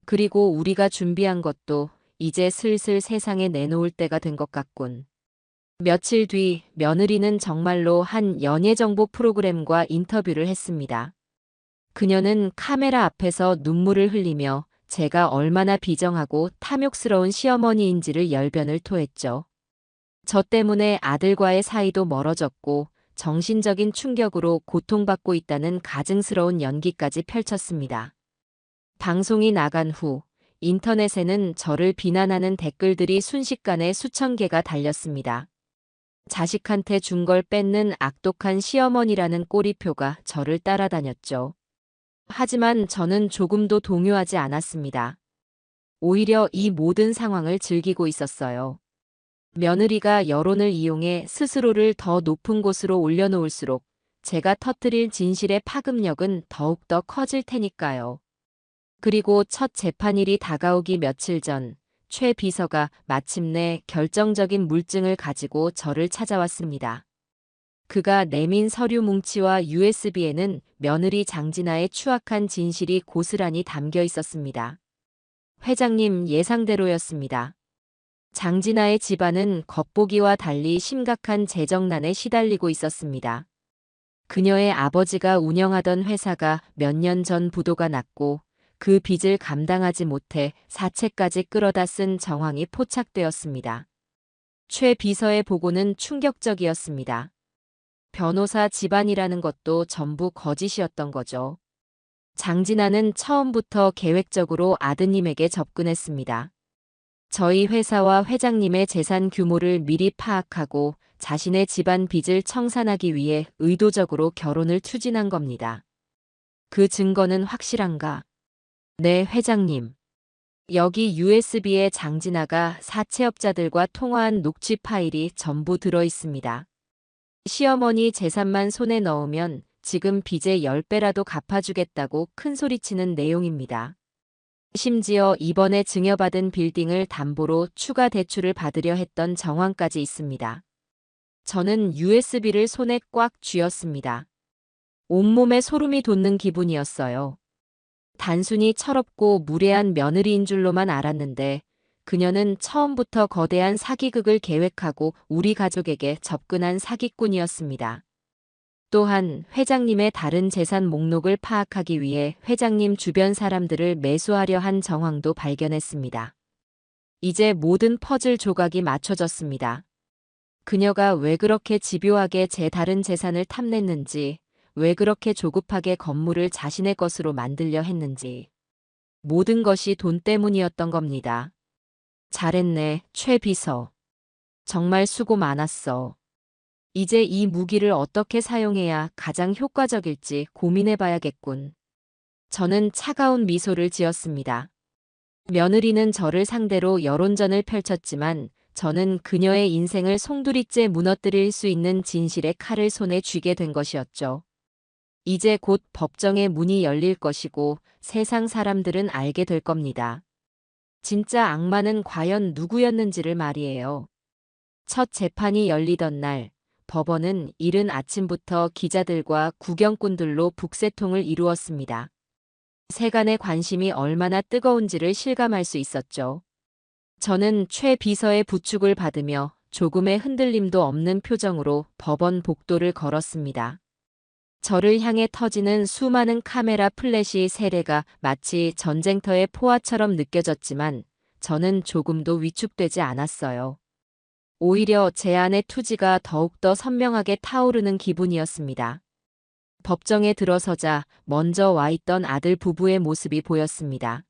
그리고 우리가 준비한 것도 이제 슬슬 세상에 내놓을 때가 된 것 같군. 며칠 뒤 며느리는 정말로 한 연예정보 프로그램과 인터뷰를 했습니다. 그녀는 카메라 앞에서 눈물을 흘리며 제가 얼마나 비정하고 탐욕스러운 시어머니인지를 열변을 토했죠. 저 때문에 아들과의 사이도 멀어졌고 정신적인 충격으로 고통받고 있다는 가증스러운 연기까지 펼쳤습니다. 방송이 나간 후 인터넷에는 저를 비난하는 댓글들이 순식간에 수천 개가 달렸습니다. 자식한테 준 걸 뺏는 악독한 시어머니라는 꼬리표가 저를 따라다녔죠. 하지만 저는 조금도 동요하지 않았습니다. 오히려 이 모든 상황을 즐기고 있었어요. 며느리가 여론을 이용해 스스로를 더 높은 곳으로 올려놓을수록 제가 터뜨릴 진실의 파급력은 더욱더 커질 테니까요. 그리고 첫 재판일이 다가오기 며칠 전 최 비서가 마침내 결정적인 물증을 가지고 저를 찾아왔습니다. 그가 내민 서류 뭉치와 USB에는 며느리 장진아의 추악한 진실이 고스란히 담겨 있었습니다. 회장님, 예상대로였습니다. 장진아의 집안은 겉보기와 달리 심각한 재정난에 시달리고 있었습니다. 그녀의 아버지가 운영하던 회사가 몇 년 전 부도가 났고 그 빚을 감당하지 못해 사채까지 끌어다 쓴 정황이 포착되었습니다. 최 비서의 보고는 충격적이었습니다. 변호사 집안이라는 것도 전부 거짓이었던 거죠. 장진아는 처음부터 계획적으로 아드님에게 접근했습니다. 저희 회사와 회장님의 재산 규모를 미리 파악하고 자신의 집안 빚을 청산하기 위해 의도적으로 결혼을 추진한 겁니다. 그 증거는 확실한가? 네, 회장님. 여기 USB에 장진아가 사채업자들과 통화한 녹취 파일이 전부 들어 있습니다. 시어머니 재산만 손에 넣으면 지금 빚의 10배라도 갚아주겠다고 큰소리치는 내용입니다. 심지어 이번에 증여받은 빌딩을 담보로 추가 대출을 받으려 했던 정황까지 있습니다. 저는 USB를 손에 꽉 쥐었습니다. 온몸에 소름이 돋는 기분이었어요. 단순히 철없고 무례한 며느리인 줄로만 알았는데 그녀는 처음부터 거대한 사기극을 계획하고 우리 가족에게 접근한 사기꾼이었습니다. 또한 회장님의 다른 재산 목록을 파악하기 위해 회장님 주변 사람들을 매수하려 한 정황도 발견했습니다. 이제 모든 퍼즐 조각이 맞춰졌습니다. 그녀가 왜 그렇게 집요하게 제 다른 재산을 탐냈는지, 왜 그렇게 조급하게 건물을 자신의 것으로 만들려 했는지. 모든 것이 돈 때문이었던 겁니다. 잘했네, 최 비서. 정말 수고 많았어. 이제 이 무기를 어떻게 사용해야 가장 효과적일지 고민해봐야겠군. 저는 차가운 미소를 지었습니다. 며느리는 저를 상대로 여론전을 펼쳤지만 저는 그녀의 인생을 송두리째 무너뜨릴 수 있는 진실의 칼을 손에 쥐게 된 것이었죠. 이제 곧 법정의 문이 열릴 것이고 세상 사람들은 알게 될 겁니다. 진짜 악마는 과연 누구였는지를 말이에요. 첫 재판이 열리던 날, 법원은 이른 아침부터 기자들과 구경꾼들로 북새통을 이루었습니다. 세간의 관심이 얼마나 뜨거운지를 실감할 수 있었죠. 저는 최 비서의 부축을 받으며 조금의 흔들림도 없는 표정으로 법원 복도를 걸었습니다. 저를 향해 터지는 수많은 카메라 플래시 세례가 마치 전쟁터의 포화처럼 느껴졌지만 저는 조금도 위축되지 않았어요. 오히려 제 안의 투지가 더욱더 선명하게 타오르는 기분이었습니다. 법정에 들어서자 먼저 와 있던 아들 부부의 모습이 보였습니다.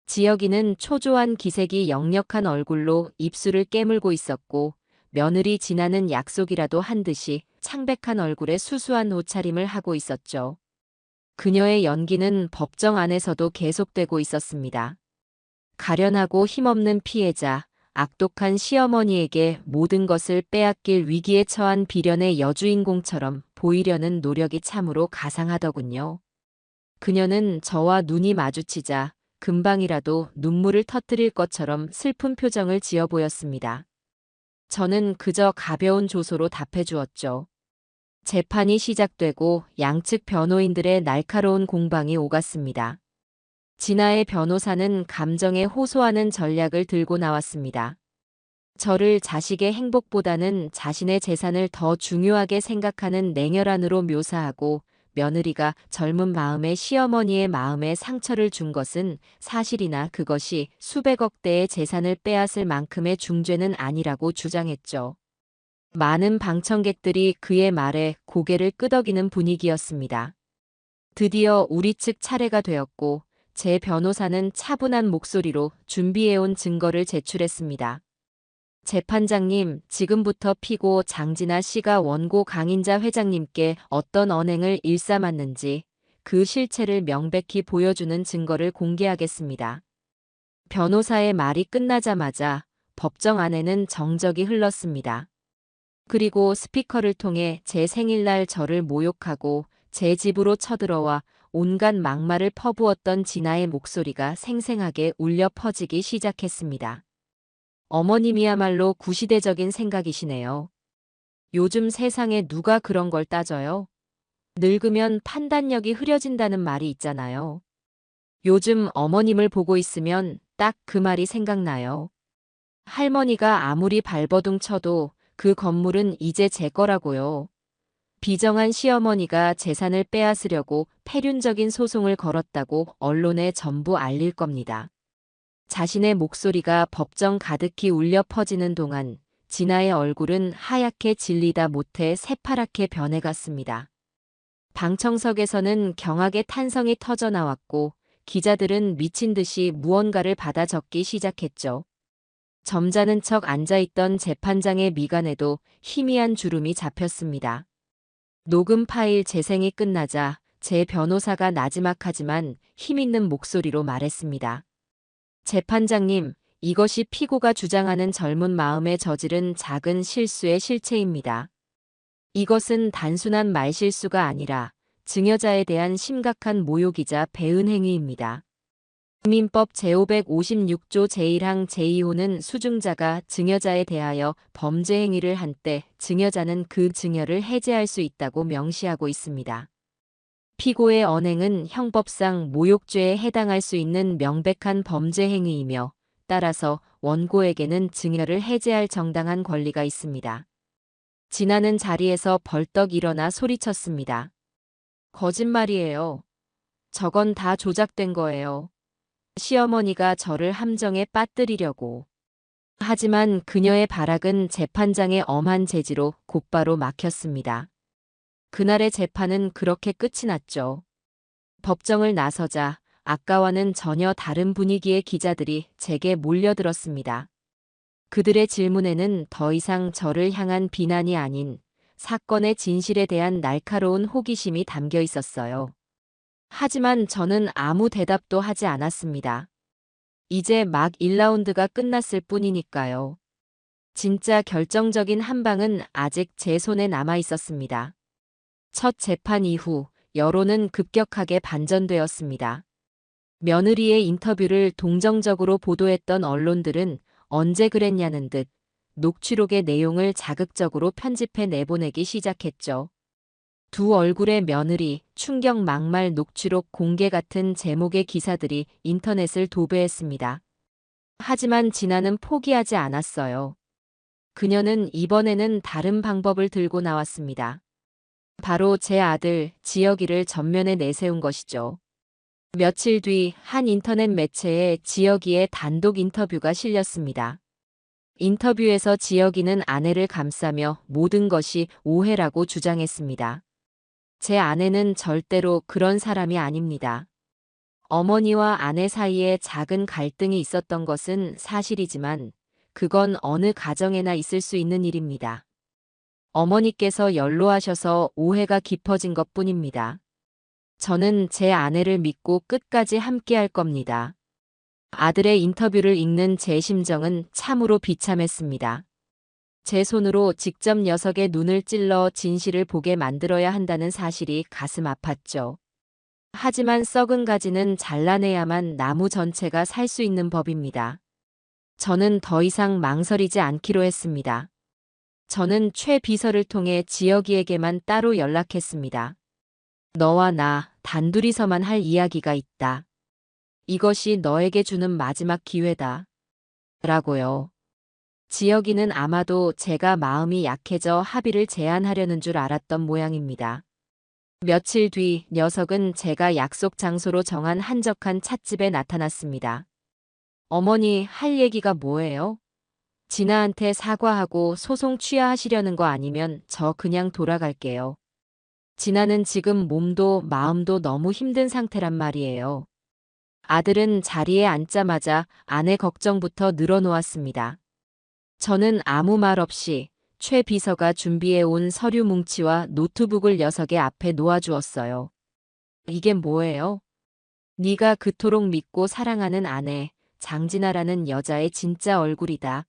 지혁이는 초조한 기색이 역력한 얼굴로 입술을 깨물고 있었고 며느리 진아는 약속이라도 한 듯이 창백한 얼굴에 수수한 옷차림을 하고 있었죠. 그녀의 연기는 법정 안에서도 계속되고 있었습니다. 가련하고 힘없는 피해자, 악독한 시어머니에게 모든 것을 빼앗길 위기에 처한 비련의 여주인공처럼 보이려는 노력이 참으로 가상하더군요. 그녀는 저와 눈이 마주치자 금방이라도 눈물을 터뜨릴 것처럼 슬픈 표정을 지어 보였습니다. 저는 그저 가벼운 조소로 답해 주었죠. 재판이 시작되고 양측 변호인들의 날카로운 공방이 오갔습니다. 진아의 변호사는 감정에 호소하는 전략을 들고 나왔습니다. 저를 자식의 행복보다는 자신의 재산을 더 중요하게 생각하는 냉혈한으로 묘사하고 며느리가 젊은 마음에 시어머니의 마음에 상처를 준 것은 사실이나 그것이 수백억 대의 재산을 빼앗을 만큼의 중죄는 아니라고 주장했죠. 많은 방청객들이 그의 말에 고개를 끄덕이는 분위기였습니다. 드디어 우리 측 차례가 되었고 제 변호사는 차분한 목소리로 준비해온 증거를 제출했습니다. 재판장님, 지금부터 피고 장진아 씨가 원고 강인자 회장님께 어떤 언행을 일삼았는지 그 실체를 명백히 보여주는 증거를 공개하겠습니다. 변호사의 말이 끝나자마자 법정 안에는 정적이 흘렀습니다. 그리고 스피커를 통해 제 생일날 저를 모욕하고 제 집으로 쳐들어와 온갖 막말을 퍼부었던 진아의 목소리가 생생하게 울려 퍼지기 시작했습니다. 어머님이야말로 구시대적인 생각이시네요. 요즘 세상에 누가 그런 걸 따져요? 늙으면 판단력이 흐려진다는 말이 있잖아요. 요즘 어머님을 보고 있으면 딱 그 말이 생각나요. 할머니가 아무리 발버둥 쳐도 그 건물은 이제 제 거라고요. 비정한 시어머니가 재산을 빼앗으려고 패륜적인 소송을 걸었다고 언론에 전부 알릴 겁니다. 자신의 목소리가 법정 가득히 울려 퍼지는 동안 진아의 얼굴은 하얗게 질리다 못해 새파랗게 변해갔습니다. 방청석에서는 경악의 탄성이 터져나왔고 기자들은 미친 듯이 무언가를 받아 적기 시작했죠. 점잖은 척 앉아있던 재판장의 미간에도 희미한 주름이 잡혔습니다. 녹음 파일 재생이 끝나자 제 변호사가 나지막하지만 힘있는 목소리로 말했습니다. 재판장님, 이것이 피고가 주장하는 젊은 마음에 저지른 작은 실수의 실체입니다. 이것은 단순한 말실수가 아니라 증여자에 대한 심각한 모욕이자 배은 행위입니다. 국민법 제556조 제1항 제2호는 수증자가 증여자에 대하여 범죄 행위를 한 때 증여자는 그 증여를 해제할 수 있다고 명시하고 있습니다. 피고의 언행은 형법상 모욕죄에 해당할 수 있는 명백한 범죄 행위이며 따라서 원고에게는 증여를 해제할 정당한 권리가 있습니다. 진아는 자리에서 벌떡 일어나 소리쳤습니다. 거짓말이에요. 저건 다 조작된 거예요. 시어머니가 저를 함정에 빠뜨리려고. 하지만 그녀의 발악은 재판장의 엄한 제지로 곧바로 막혔습니다. 그날의 재판은 그렇게 끝이 났죠. 법정을 나서자 아까와는 전혀 다른 분위기의 기자들이 제게 몰려들었습니다. 그들의 질문에는 더 이상 저를 향한 비난이 아닌 사건의 진실에 대한 날카로운 호기심이 담겨 있었어요. 하지만 저는 아무 대답도 하지 않았습니다. 이제 막 1라운드가 끝났을 뿐이니까요. 진짜 결정적인 한 방은 아직 제 손에 남아 있었습니다. 첫 재판 이후 여론은 급격하게 반전되었습니다. 며느리의 인터뷰를 동정적으로 보도했던 언론들은 언제 그랬냐는 듯 녹취록의 내용을 자극적으로 편집해 내보내기 시작했죠. 두 얼굴의 며느리, 충격 막말 녹취록 공개 같은 제목의 기사들이 인터넷을 도배했습니다. 하지만 진아는 포기하지 않았어요. 그녀는 이번에는 다른 방법을 들고 나왔습니다. 바로 제 아들 지혁이를 전면에 내세운 것이죠. 며칠 뒤 한 인터넷 매체에 지혁이의 단독 인터뷰가 실렸습니다. 인터뷰에서 지혁이는 아내를 감싸며 모든 것이 오해라고 주장했습니다. 제 아내는 절대로 그런 사람이 아닙니다. 어머니와 아내 사이에 작은 갈등이 있었던 것은 사실이지만 그건 어느 가정에나 있을 수 있는 일입니다. 어머니께서 연로하셔서 오해가 깊어진 것뿐입니다. 저는 제 아내를 믿고 끝까지 함께할 겁니다. 아들의 인터뷰를 읽는 제 심정은 참으로 비참했습니다. 제 손으로 직접 녀석의 눈을 찔러 진실을 보게 만들어야 한다는 사실이 가슴 아팠죠. 하지만 썩은 가지는 잘라내야만 나무 전체가 살 수 있는 법입니다. 저는 더 이상 망설이지 않기로 했습니다. 저는 최 비서를 통해 지혁이에게만 따로 연락했습니다. 너와 나 단둘이서만 할 이야기가 있다. 이것이 너에게 주는 마지막 기회다. 라고요. 지혁이는 아마도 제가 마음이 약해져 합의를 제안하려는 줄 알았던 모양입니다. 며칠 뒤 녀석은 제가 약속 장소로 정한 한적한 찻집에 나타났습니다. 어머니, 할 얘기가 뭐예요? 진아한테 사과하고 소송 취하하시려는 거 아니면 저 그냥 돌아갈게요. 진아는 지금 몸도 마음도 너무 힘든 상태란 말이에요. 아들은 자리에 앉자마자 아내 걱정부터 늘어놓았습니다. 저는 아무 말 없이 최 비서가 준비해온 서류 뭉치와 노트북을 녀석의 앞에 놓아주었어요. 이게 뭐예요? 네가 그토록 믿고 사랑하는 아내, 장진아라는 여자의 진짜 얼굴이다.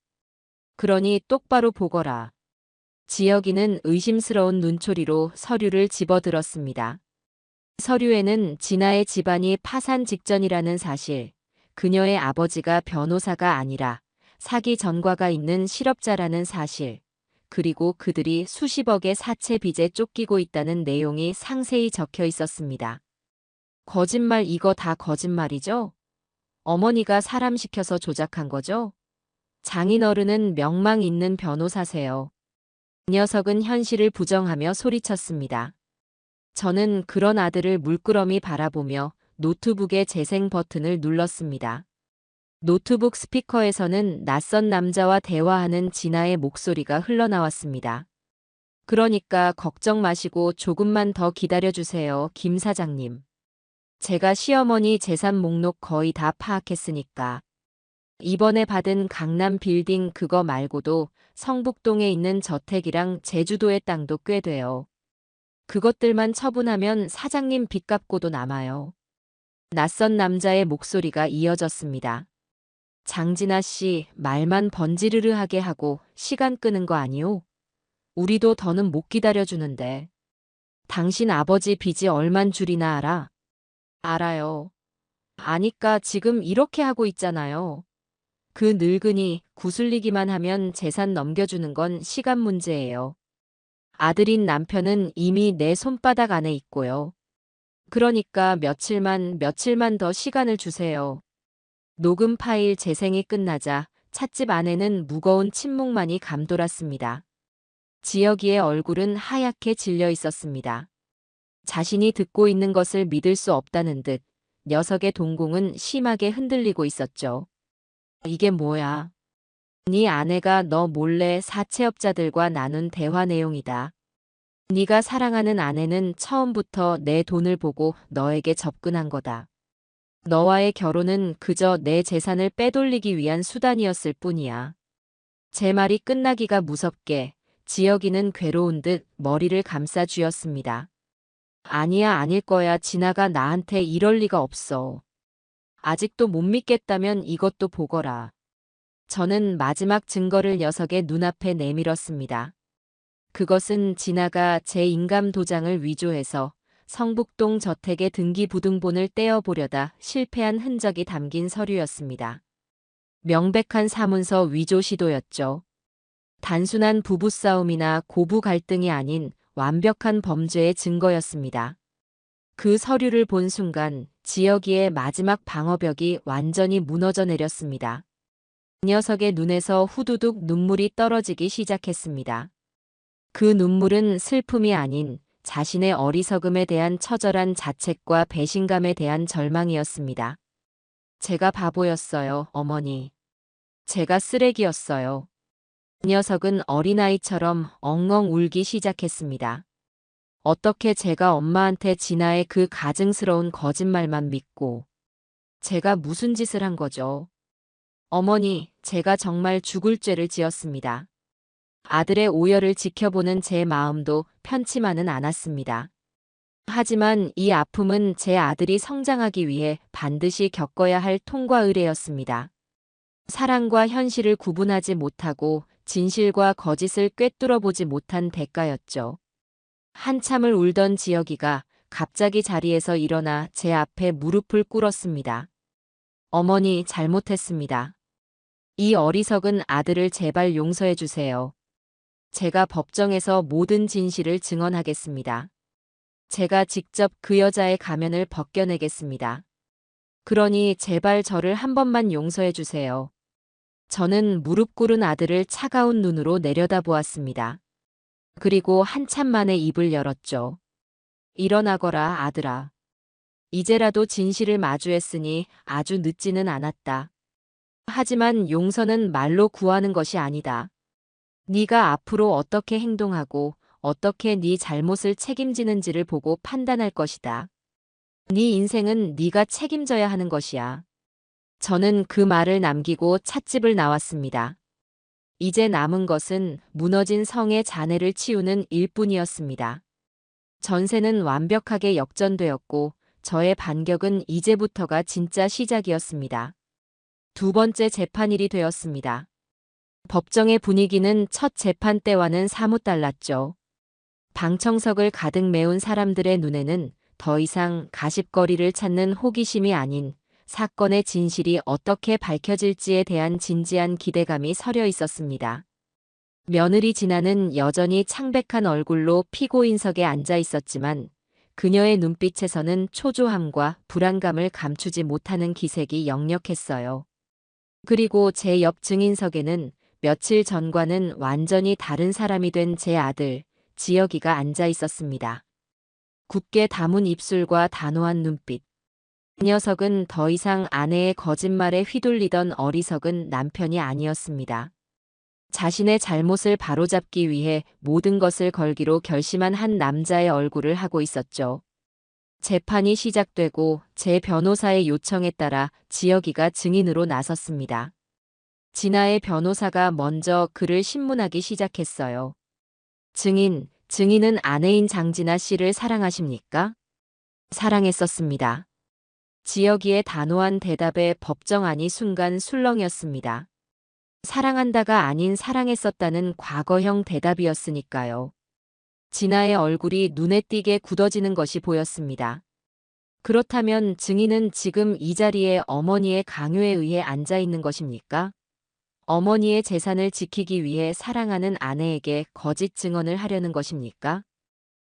그러니 똑바로 보거라. 지혁이는 의심스러운 눈초리로 서류를 집어들었습니다. 서류에는 진아의 집안이 파산 직전이라는 사실, 그녀의 아버지가 변호사가 아니라 사기 전과가 있는 실업자라는 사실, 그리고 그들이 수십억의 사채 빚에 쫓기고 있다는 내용이 상세히 적혀 있었습니다. 거짓말, 이거 다 거짓말이죠? 어머니가 사람 시켜서 조작한 거죠? 장인어른은 명망 있는 변호사세요. 녀석은 현실을 부정하며 소리쳤습니다. 저는 그런 아들을 물끄러미 바라보며 노트북의 재생 버튼을 눌렀습니다. 노트북 스피커에서는 낯선 남자와 대화하는 진아의 목소리가 흘러나왔습니다. 그러니까 걱정 마시고 조금만 더 기다려주세요, 김 사장님. 제가 시어머니 재산 목록 거의 다 파악했으니까. 이번에 받은 강남 빌딩 그거 말고도 성북동에 있는 저택이랑 제주도의 땅도 꽤 돼요. 그것들만 처분하면 사장님 빚 갚고도 남아요. 낯선 남자의 목소리가 이어졌습니다. 장진아 씨, 말만 번지르르하게 하고 시간 끄는 거 아니오? 우리도 더는 못 기다려주는데. 당신 아버지 빚이 얼만 줄이나 알아? 알아요. 아니까 지금 이렇게 하고 있잖아요. 그 늙은이 구슬리기만 하면 재산 넘겨주는 건 시간 문제예요. 아들인 남편은 이미 내 손바닥 안에 있고요. 그러니까 며칠만 더 시간을 주세요. 녹음 파일 재생이 끝나자 찻집 안에는 무거운 침묵만이 감돌았습니다. 지혁이의 얼굴은 하얗게 질려 있었습니다. 자신이 듣고 있는 것을 믿을 수 없다는 듯 녀석의 동공은 심하게 흔들리고 있었죠. 이게 뭐야? 네 아내가 너 몰래 사채업자들과 나눈 대화 내용이다. 네가 사랑하는 아내는 처음부터 내 돈을 보고 너에게 접근한 거다. 너와의 결혼은 그저 내 재산을 빼돌리기 위한 수단이었을 뿐이야. 제 말이 끝나기가 무섭게 지혁이는 괴로운 듯 머리를 감싸 쥐었습니다. 아니야, 아닐 거야. 진아가 나한테 이럴 리가 없어. 아직도 못 믿겠다면 이것도 보거라. 저는 마지막 증거를 녀석의 눈앞에 내밀었습니다. 그것은 진아가 제 인감 도장을 위조해서 성북동 저택의 등기부등본을 떼어보려다 실패한 흔적이 담긴 서류였습니다. 명백한 사문서 위조 시도였죠. 단순한 부부싸움이나 고부 갈등이 아닌 완벽한 범죄의 증거였습니다. 그 서류를 본 순간 지혁이의 마지막 방어벽이 완전히 무너져 내렸습니다. 그 녀석의 눈에서 후두둑 눈물이 떨어지기 시작했습니다. 그 눈물은 슬픔이 아닌 자신의 어리석음에 대한 처절한 자책과 배신감에 대한 절망이었습니다. 제가 바보였어요, 어머니. 제가 쓰레기였어요. 그 녀석은 어린아이처럼 엉엉 울기 시작했습니다. 어떻게 제가 엄마한테 진아의 그 가증스러운 거짓말만 믿고 제가 무슨 짓을 한 거죠? 어머니, 제가 정말 죽을 죄를 지었습니다. 아들의 오열을 지켜보는 제 마음도 편치만은 않았습니다. 하지만 이 아픔은 제 아들이 성장하기 위해 반드시 겪어야 할 통과 의례였습니다. 사랑과 현실을 구분하지 못하고 진실과 거짓을 꿰뚫어 보지 못한 대가였죠. 한참을 울던 지혁이가 갑자기 자리에서 일어나 제 앞에 무릎을 꿇었습니다. 어머니, 잘못했습니다. 이 어리석은 아들을 제발 용서해 주세요. 제가 법정에서 모든 진실을 증언하겠습니다. 제가 직접 그 여자의 가면을 벗겨내겠습니다. 그러니 제발 저를 한 번만 용서해 주세요. 저는 무릎 꿇은 아들을 차가운 눈으로 내려다보았습니다. 그리고 한참 만에 입을 열었죠. 일어나거라, 아들아. 이제라도 진실을 마주했으니 아주 늦지는 않았다. 하지만 용서는 말로 구하는 것이 아니다. 네가 앞으로 어떻게 행동하고 어떻게 네 잘못을 책임지는지를 보고 판단할 것이다. 네 인생은 네가 책임져야 하는 것이야. 저는 그 말을 남기고 찻집을 나왔습니다. 이제 남은 것은 무너진 성의 잔해를 치우는 일뿐이었습니다. 전세는 완벽하게 역전되었고 저의 반격은 이제부터가 진짜 시작이었습니다. 두 번째 재판일이 되었습니다. 법정의 분위기는 첫 재판 때와는 사뭇 달랐죠. 방청석을 가득 메운 사람들의 눈에는 더 이상 가십거리를 찾는 호기심이 아닌 사건의 진실이 어떻게 밝혀질지에 대한 진지한 기대감이 서려 있었습니다. 며느리 진아는 여전히 창백한 얼굴로 피고인석에 앉아 있었지만 그녀의 눈빛에서는 초조함과 불안감을 감추지 못하는 기색이 역력했어요. 그리고 제 옆 증인석에는 며칠 전과는 완전히 다른 사람이 된 제 아들, 지혁이가 앉아 있었습니다. 굳게 담은 입술과 단호한 눈빛. 그 녀석은 더 이상 아내의 거짓말에 휘둘리던 어리석은 남편이 아니었습니다. 자신의 잘못을 바로잡기 위해 모든 것을 걸기로 결심한 한 남자의 얼굴을 하고 있었죠. 재판이 시작되고 제 변호사의 요청에 따라 지혁이가 증인으로 나섰습니다. 진아의 변호사가 먼저 그를 신문하기 시작했어요. 증인은 아내인 장진아 씨를 사랑하십니까? 사랑했었습니다. 지혁이의 단호한 대답에 법정안이 순간 술렁였습니다. 사랑한다가 아닌 사랑했었다는 과거형 대답이었으니까요. 진아의 얼굴이 눈에 띄게 굳어지는 것이 보였습니다. 그렇다면 증인은 지금 이 자리에 어머니의 강요에 의해 앉아 있는 것입니까? 어머니의 재산을 지키기 위해 사랑하는 아내에게 거짓 증언을 하려는 것입니까?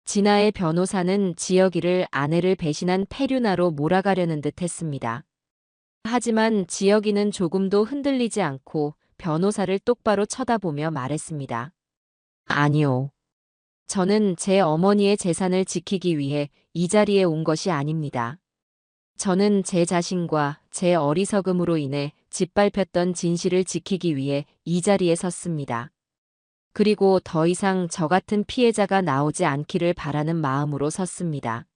진아의 변호사는 지혁이를 아내를 배신한 페류나로 몰아가려는 듯 했습니다. 하지만 지혁이는 조금도 흔들리지 않고 변호사를 똑바로 쳐다보며 말했습니다. 아니요. 저는 제 어머니의 재산을 지키기 위해 이 자리에 온 것이 아닙니다. 저는 제 자신과 제 어리석음으로 인해 짓밟혔던 진실을 지키기 위해 이 자리에 섰습니다. 그리고 더 이상 저 같은 피해자가 나오지 않기를 바라는 마음으로 섰습니다.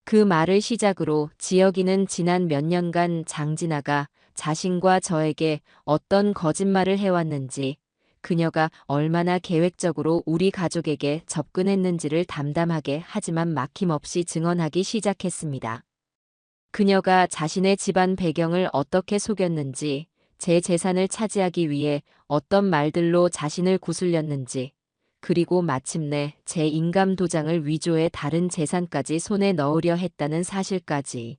그 말을 시작으로 지혁이는 지난 몇 년간 장진아가 자신과 저에게 어떤 거짓말을 해왔는지, 그녀가 얼마나 계획적으로 우리 가족에게 접근했는지를 담담하게 하지만 막힘없이 증언하기 시작했습니다. 그녀가 자신의 집안 배경을 어떻게 속였는지, 제 재산을 차지하기 위해 어떤 말들로 자신을 구슬렸는지, 그리고 마침내 제 인감 도장을 위조해 다른 재산까지 손에 넣으려 했다는 사실까지.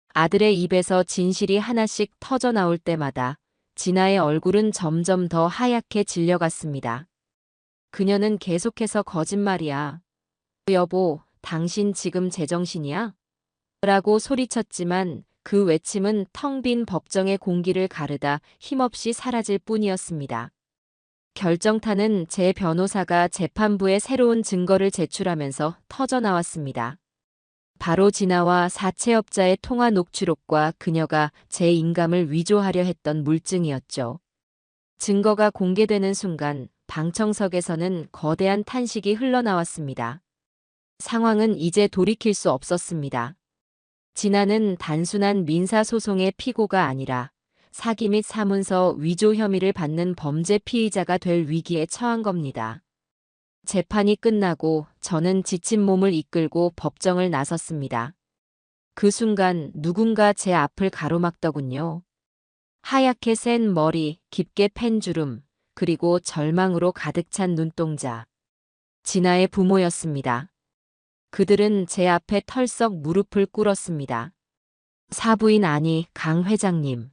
아들의 입에서 진실이 하나씩 터져 나올 때마다 진아의 얼굴은 점점 더 하얗게 질려갔습니다. 그녀는 계속해서 거짓말이야. 여보, 당신 지금 제정신이야? 라고 소리쳤지만 그 외침은 텅 빈 법정의 공기를 가르다 힘없이 사라질 뿐이었습니다. 결정타는 제 변호사가 재판부에 새로운 증거를 제출하면서 터져 나왔습니다. 바로 진아와 사채업자의 통화 녹취록과 그녀가 제 인감을 위조하려 했던 물증이었죠. 증거가 공개되는 순간 방청석에서는 거대한 탄식이 흘러나왔습니다. 상황은 이제 돌이킬 수 없었습니다. 진아는 단순한 민사소송의 피고가 아니라 사기 및 사문서 위조 혐의를 받는 범죄 피의자가 될 위기에 처한 겁니다. 재판이 끝나고 저는 지친 몸을 이끌고 법정을 나섰습니다. 그 순간 누군가 제 앞을 가로막더군요. 하얗게 센 머리, 깊게 팬 주름, 그리고 절망으로 가득 찬 눈동자. 진아의 부모였습니다. 그들은 제 앞에 털썩 무릎을 꿇었습니다. 사부인 아니, 강 회장님.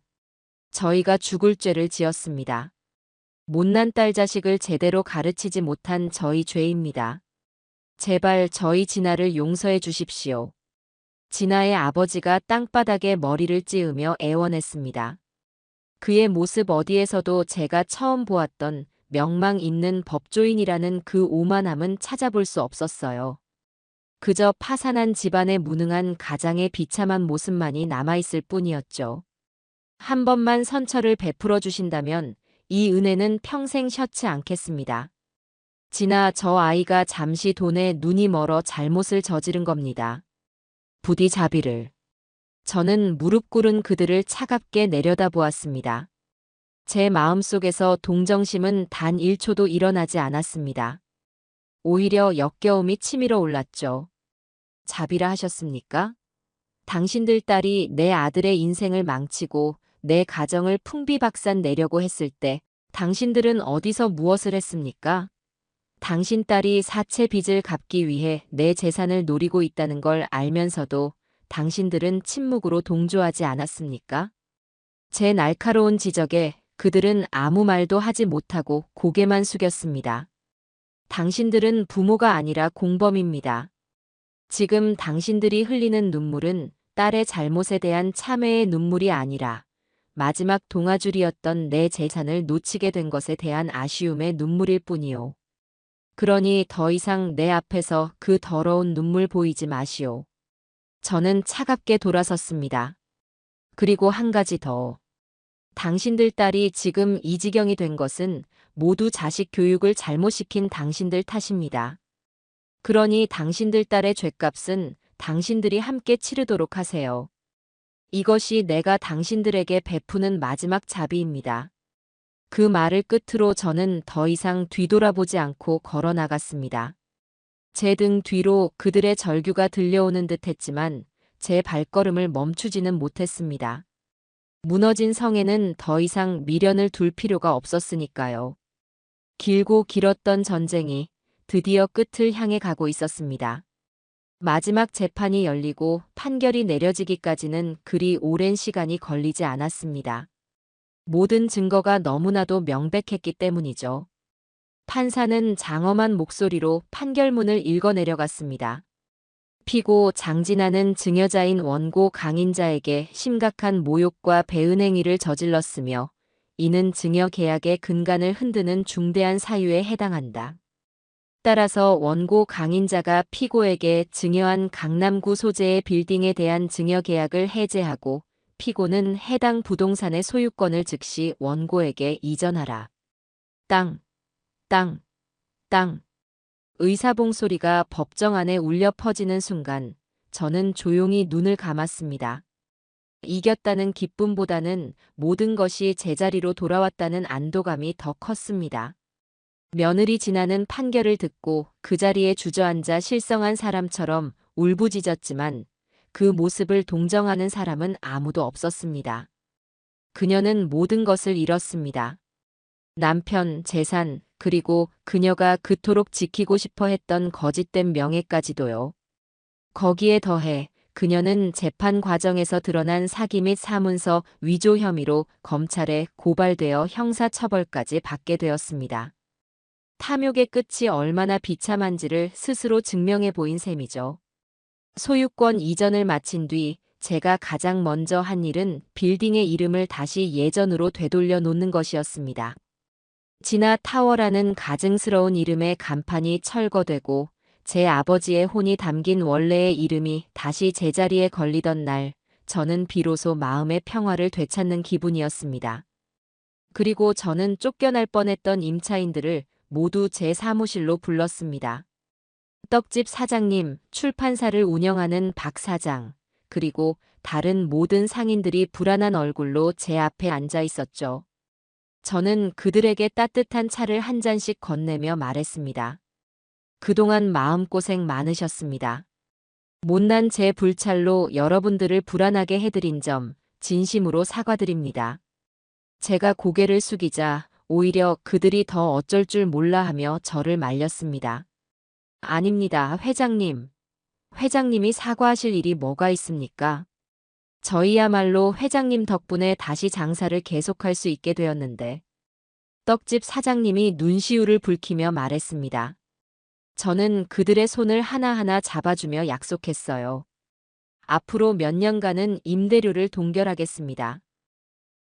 저희가 죽을 죄를 지었습니다. 못난 딸 자식을 제대로 가르치지 못한 저희 죄입니다. 제발 저희 진아를 용서해 주십시오. 진아의 아버지가 땅바닥에 머리를 찌으며 애원했습니다. 그의 모습 어디에서도 제가 처음 보았던 명망 있는 법조인이라는 그 오만함은 찾아볼 수 없었어요. 그저 파산한 집안의 무능한 가장의 비참한 모습만이 남아있을 뿐이었죠. 한 번만 선처를 베풀어 주신다면 이 은혜는 평생 쉬지 않겠습니다. 진아, 저 아이가 잠시 돈에 눈이 멀어 잘못을 저지른 겁니다. 부디 자비를. 저는 무릎 꿇은 그들을 차갑게 내려다보았습니다. 제 마음속에서 동정심은 단 1초도 일어나지 않았습니다. 오히려 역겨움이 치밀어 올랐죠. 자비라 하셨습니까? 당신들 딸이 내 아들의 인생을 망치고 내 가정을 풍비박산 내려고 했을 때 당신들은 어디서 무엇을 했습니까? 당신 딸이 사채 빚을 갚기 위해 내 재산을 노리고 있다는 걸 알면서도 당신들은 침묵으로 동조하지 않았습니까? 제 날카로운 지적에 그들은 아무 말도 하지 못하고 고개만 숙였습니다. 당신들은 부모가 아니라 공범입니다. 지금 당신들이 흘리는 눈물은 딸의 잘못에 대한 참회의 눈물이 아니라 마지막 동아줄이었던 내 재산을 놓치게 된 것에 대한 아쉬움의 눈물일 뿐이요. 그러니 더 이상 내 앞에서 그 더러운 눈물 보이지 마시오. 저는 차갑게 돌아섰습니다. 그리고 한 가지 더. 당신들 딸이 지금 이 지경이 된 것은 모두 자식 교육을 잘못 시킨 당신들 탓입니다. 그러니 당신들 딸의 죗값은 당신들이 함께 치르도록 하세요. 이것이 내가 당신들에게 베푸는 마지막 자비입니다. 그 말을 끝으로 저는 더 이상 뒤돌아보지 않고 걸어 나갔습니다. 제 등 뒤로 그들의 절규가 들려오는 듯 했지만 제 발걸음을 멈추지는 못했습니다. 무너진 성에는 더 이상 미련을 둘 필요가 없었으니까요. 길고 길었던 전쟁이 드디어 끝을 향해 가고 있었습니다. 마지막 재판이 열리고 판결이 내려지기까지는 그리 오랜 시간이 걸리지 않았습니다. 모든 증거가 너무나도 명백했기 때문이죠. 판사는 장엄한 목소리로 판결문을 읽어내려갔습니다. 피고 장진아는 증여자인 원고 강인자에게 심각한 모욕과 배은행위를 저질렀으며 이는 증여 계약의 근간을 흔드는 중대한 사유에 해당한다. 따라서 원고 강인자가 피고에게 증여한 강남구 소재의 빌딩에 대한 증여 계약을 해제하고 피고는 해당 부동산의 소유권을 즉시 원고에게 이전하라. 땅. 땅, 땅. 의사봉 소리가 법정 안에 울려 퍼지는 순간 저는 조용히 눈을 감았습니다. 이겼다는 기쁨보다는 모든 것이 제자리로 돌아왔다는 안도감이 더 컸습니다. 며느리 지나는 판결을 듣고 그 자리에 주저앉아 실성한 사람처럼 울부짖었지만 그 모습을 동정하는 사람은 아무도 없었습니다. 그녀는 모든 것을 잃었습니다. 남편, 재산, 그리고 그녀가 그토록 지키고 싶어 했던 거짓된 명예까지도요. 거기에 더해 그녀는 재판 과정에서 드러난 사기 및 사문서 위조 혐의로 검찰에 고발되어 형사처벌까지 받게 되었습니다. 탐욕의 끝이 얼마나 비참한지를 스스로 증명해 보인 셈이죠. 소유권 이전을 마친 뒤 제가 가장 먼저 한 일은 빌딩의 이름을 다시 예전으로 되돌려 놓는 것이었습니다. 지나 타워라는 가증스러운 이름의 간판이 철거되고 제 아버지의 혼이 담긴 원래의 이름이 다시 제자리에 걸리던 날, 저는 비로소 마음의 평화를 되찾는 기분이었습니다. 그리고 저는 쫓겨날 뻔했던 임차인들을 모두 제 사무실로 불렀습니다. 떡집 사장님, 출판사를 운영하는 박 사장, 그리고 다른 모든 상인들이 불안한 얼굴로 제 앞에 앉아 있었죠. 저는 그들에게 따뜻한 차를 한 잔씩 건네며 말했습니다. 그동안 마음고생 많으셨습니다. 못난 제 불찰로 여러분들을 불안하게 해드린 점 진심으로 사과드립니다. 제가 고개를 숙이자 오히려 그들이 더 어쩔 줄 몰라 하며 저를 말렸습니다. 아닙니다, 회장님. 회장님이 사과하실 일이 뭐가 있습니까? 저희야말로 회장님 덕분에 다시 장사를 계속할 수 있게 되었는데. 떡집 사장님이 눈시울을 붉히며 말했습니다. 저는 그들의 손을 하나하나 잡아주며 약속했어요. 앞으로 몇 년간은 임대료를 동결하겠습니다.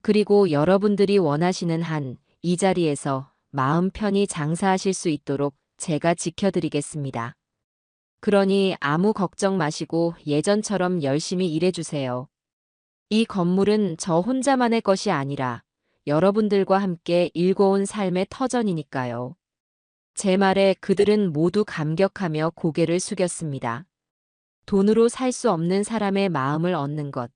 그리고 여러분들이 원하시는 한 이 자리에서 마음 편히 장사하실 수 있도록 제가 지켜드리겠습니다. 그러니 아무 걱정 마시고 예전처럼 열심히 일해주세요. 이 건물은 저 혼자만의 것이 아니라 여러분들과 함께 일궈온 삶의 터전이니까요. 제 말에 그들은 모두 감격하며 고개를 숙였습니다. 돈으로 살 수 없는 사람의 마음을 얻는 것,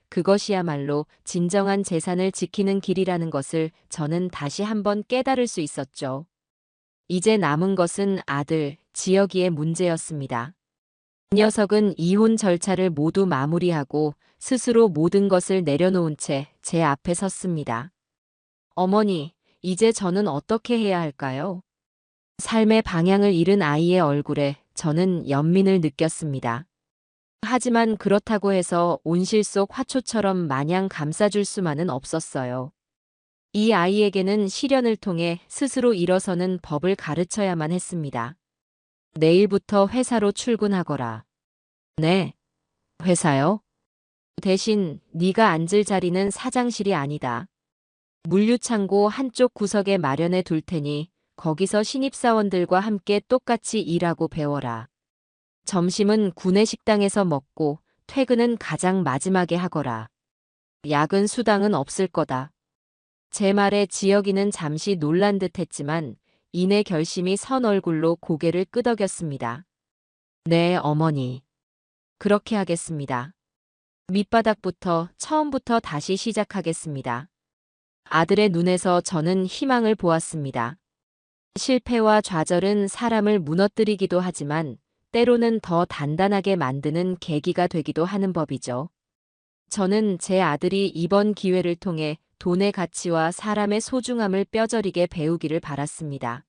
그것이야말로 진정한 재산을 지키는 길이라는 것을 저는 다시 한번 깨달을 수 있었죠. 이제 남은 것은 아들, 지혁이의 문제였습니다. 이 녀석은 이혼 절차를 모두 마무리하고 스스로 모든 것을 내려놓은 채 제 앞에 섰습니다. 어머니, 이제 저는 어떻게 해야 할까요? 삶의 방향을 잃은 아이의 얼굴에 저는 연민을 느꼈습니다. 하지만 그렇다고 해서 온실 속 화초처럼 마냥 감싸줄 수만은 없었어요. 이 아이에게는 시련을 통해 스스로 일어서는 법을 가르쳐야만 했습니다. 내일부터 회사로 출근하거라. 네, 회사요? 대신 네가 앉을 자리는 사장실이 아니다. 물류창고 한쪽 구석에 마련해 둘 테니 거기서 신입사원들과 함께 똑같이 일하고 배워라. 점심은 구내 식당에서 먹고 퇴근은 가장 마지막에 하거라. 야근 수당은 없을 거다. 제 말에 지혁이는 잠시 놀란 듯 했지만 이내 결심이 선 얼굴로 고개를 끄덕였습니다. 네, 어머니. 그렇게 하겠습니다. 밑바닥부터 처음부터 다시 시작하겠습니다. 아들의 눈에서 저는 희망을 보았습니다. 실패와 좌절은 사람을 무너뜨리기도 하지만 때로는 더 단단하게 만드는 계기가 되기도 하는 법이죠. 저는 제 아들이 이번 기회를 통해 돈의 가치와 사람의 소중함을 뼈저리게 배우기를 바랐습니다.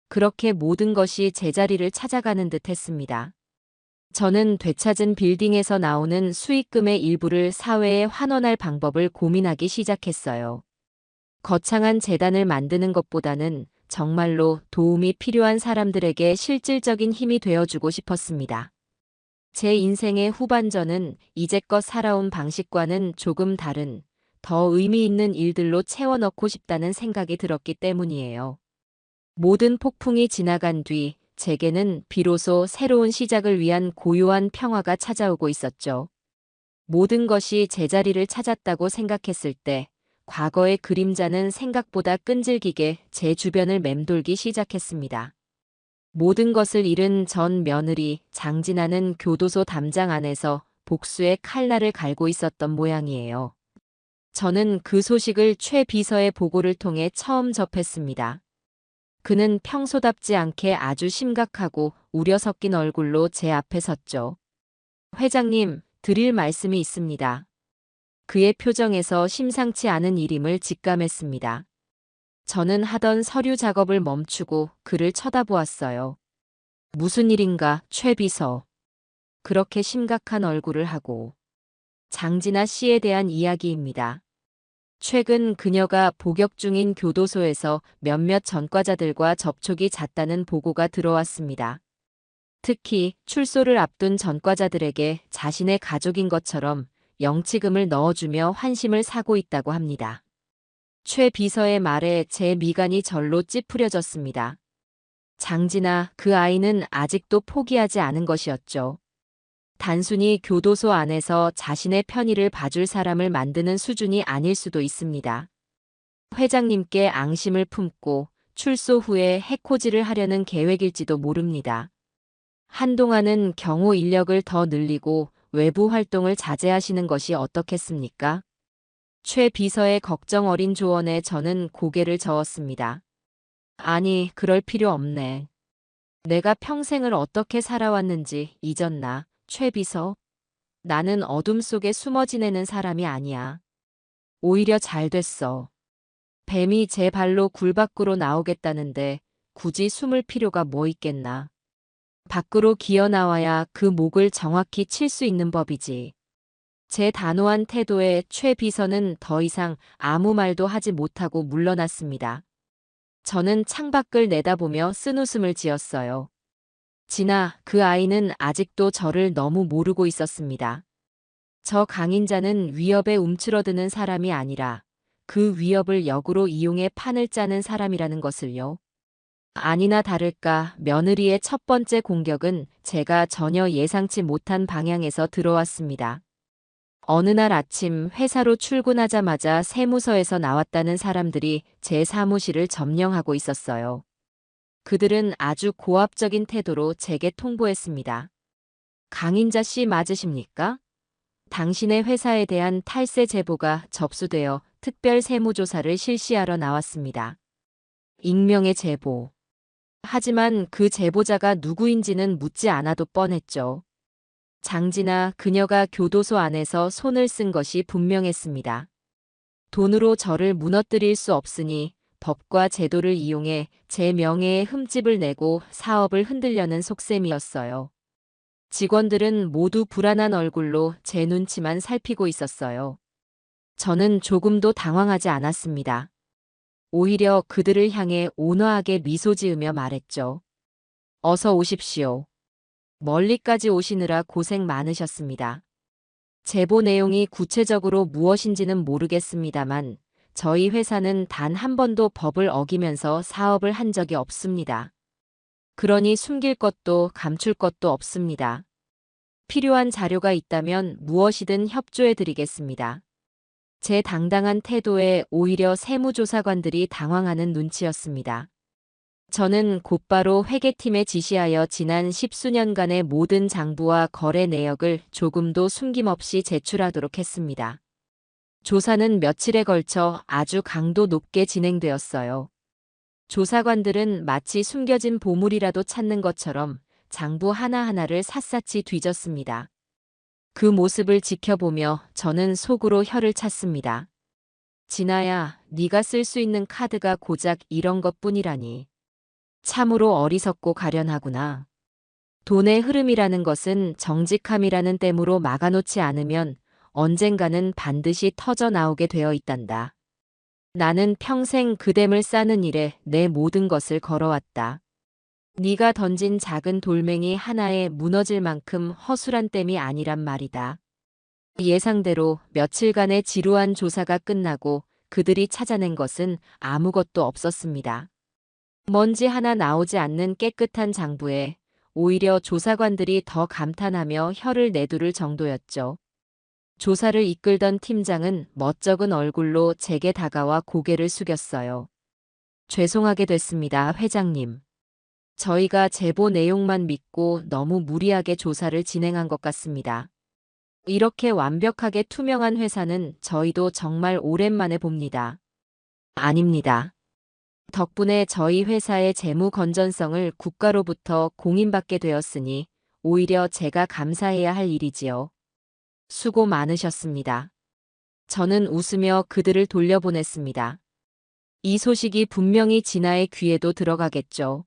그렇게 모든 것이 제자리를 찾아가는 듯 했습니다. 저는 되찾은 빌딩에서 나오는 수익금의 일부를 사회에 환원할 방법을 고민하기 시작했어요. 거창한 재단을 만드는 것보다는 정말로 도움이 필요한 사람들에게 실질적인 힘이 되어주고 싶었습니다. 제 인생의 후반전은 이제껏 살아온 방식과는 조금 다른, 더 의미 있는 일들로 채워넣고 싶다는 생각이 들었기 때문이에요. 모든 폭풍이 지나간 뒤 제게는 비로소 새로운 시작을 위한 고요한 평화가 찾아오고 있었죠. 모든 것이 제자리를 찾았다고 생각했을 때 과거의 그림자는 생각보다 끈질기게 제 주변을 맴돌기 시작했습니다. 모든 것을 잃은 전 며느리 장진아는 교도소 담장 안에서 복수의 칼날을 갈고 있었던 모양이에요. 저는 그 소식을 최 비서의 보고를 통해 처음 접했습니다. 그는 평소답지 않게 아주 심각하고 우려 섞인 얼굴로 제 앞에 섰죠. 회장님, 드릴 말씀이 있습니다. 그의 표정에서 심상치 않은 일임을 직감했습니다. 저는 하던 서류 작업을 멈추고 그를 쳐다보았어요. 무슨 일인가, 최 비서. 그렇게 심각한 얼굴을 하고. 장진아 씨에 대한 이야기입니다. 최근 그녀가 복역 중인 교도소에서 몇몇 전과자들과 접촉이 잦다는 보고가 들어왔습니다. 특히 출소를 앞둔 전과자들에게 자신의 가족인 것처럼 영치금을 넣어주며 환심을 사고 있다고 합니다. 최 비서의 말에 제 미간이 절로 찌푸려졌습니다. 장진아, 그 아이는 아직도 포기하지 않은 것이었죠. 단순히 교도소 안에서 자신의 편의를 봐줄 사람을 만드는 수준이 아닐 수도 있습니다. 회장님께 앙심을 품고 출소 후에 해코지를 하려는 계획일지도 모릅니다. 한동안은 경호 인력을 더 늘리고 외부 활동을 자제하시는 것이 어떻겠습니까? 최 비서의 걱정 어린 조언에 저는 고개를 저었습니다. 아니, 그럴 필요 없네. 내가 평생을 어떻게 살아왔는지 잊었나, 최 비서? 나는 어둠 속에 숨어 지내는 사람이 아니야. 오히려 잘 됐어. 뱀이 제 발로 굴 밖으로 나오겠다는데 굳이 숨을 필요가 뭐 있겠나. 밖으로 기어 나와야 그 목을 정확히 칠 수 있는 법이지. 제 단호한 태도에 최 비서는 더 이상 아무 말도 하지 못하고 물러났습니다. 저는 창밖을 내다보며 쓴웃음을 지었어요. 진아, 그 아이는 아직도 저를 너무 모르고 있었습니다. 저 강인자는 위협에 움츠러드는 사람이 아니라 그 위협을 역으로 이용해 판을 짜는 사람이라는 것을요. 아니나 다를까 며느리의 첫 번째 공격은 제가 전혀 예상치 못한 방향에서 들어왔습니다. 어느 날 아침 회사로 출근하자마자 세무서에서 나왔다는 사람들이 제 사무실을 점령하고 있었어요. 그들은 아주 고압적인 태도로 제게 통보했습니다. 강인자 씨 맞으십니까? 당신의 회사에 대한 탈세 제보가 접수되어 특별 세무조사를 실시하러 나왔습니다. 익명의 제보. 하지만 그 제보자가 누구인지는 묻지 않아도 뻔했죠. 장진아, 그녀가 교도소 안에서 손을 쓴 것이 분명했습니다. 돈으로 저를 무너뜨릴 수 없으니 법과 제도를 이용해 제 명예에 흠집을 내고 사업을 흔들려는 속셈이었어요. 직원들은 모두 불안한 얼굴로 제 눈치만 살피고 있었어요. 저는 조금도 당황하지 않았습니다. 오히려 그들을 향해 온화하게 미소 지으며 말했죠. 어서 오십시오. 멀리까지 오시느라 고생 많으셨습니다. 제보 내용이 구체적으로 무엇인지는 모르겠습니다만 저희 회사는 단 한 번도 법을 어기면서 사업을 한 적이 없습니다. 그러니 숨길 것도 감출 것도 없습니다. 필요한 자료가 있다면 무엇이든 협조해 드리겠습니다. 제 당당한 태도에 오히려 세무조사관들이 당황하는 눈치였습니다. 저는 곧바로 회계팀에 지시하여 지난 10수년간의 모든 장부와 거래 내역을 조금도 숨김없이 제출하도록 했습니다. 조사는 며칠에 걸쳐 아주 강도 높게 진행되었어요. 조사관들은 마치 숨겨진 보물이라도 찾는 것처럼 장부 하나하나를 샅샅이 뒤졌습니다. 그 모습을 지켜보며 저는 속으로 혀를 찼습니다. 진아야, 네가 쓸 수 있는 카드가 고작 이런 것뿐이라니. 참으로 어리석고 가련하구나. 돈의 흐름이라는 것은 정직함이라는 댐으로 막아놓지 않으면 언젠가는 반드시 터져 나오게 되어 있단다. 나는 평생 그 댐을 싸는 일에 내 모든 것을 걸어왔다. 네가 던진 작은 돌멩이 하나에 무너질 만큼 허술한 댐이 아니란 말이다. 예상대로 며칠간의 지루한 조사가 끝나고 그들이 찾아낸 것은 아무것도 없었습니다. 먼지 하나 나오지 않는 깨끗한 장부에 오히려 조사관들이 더 감탄하며 혀를 내두를 정도였죠. 조사를 이끌던 팀장은 멋쩍은 얼굴로 제게 다가와 고개를 숙였어요. 죄송하게 됐습니다, 회장님. 저희가 제보 내용만 믿고 너무 무리하게 조사를 진행한 것 같습니다. 이렇게 완벽하게 투명한 회사는 저희도 정말 오랜만에 봅니다. 아닙니다. 덕분에 저희 회사의 재무 건전성을 국가로부터 공인받게 되었으니 오히려 제가 감사해야 할 일이지요. 수고 많으셨습니다. 저는 웃으며 그들을 돌려보냈습니다. 이 소식이 분명히 진아의 귀에도 들어가겠죠.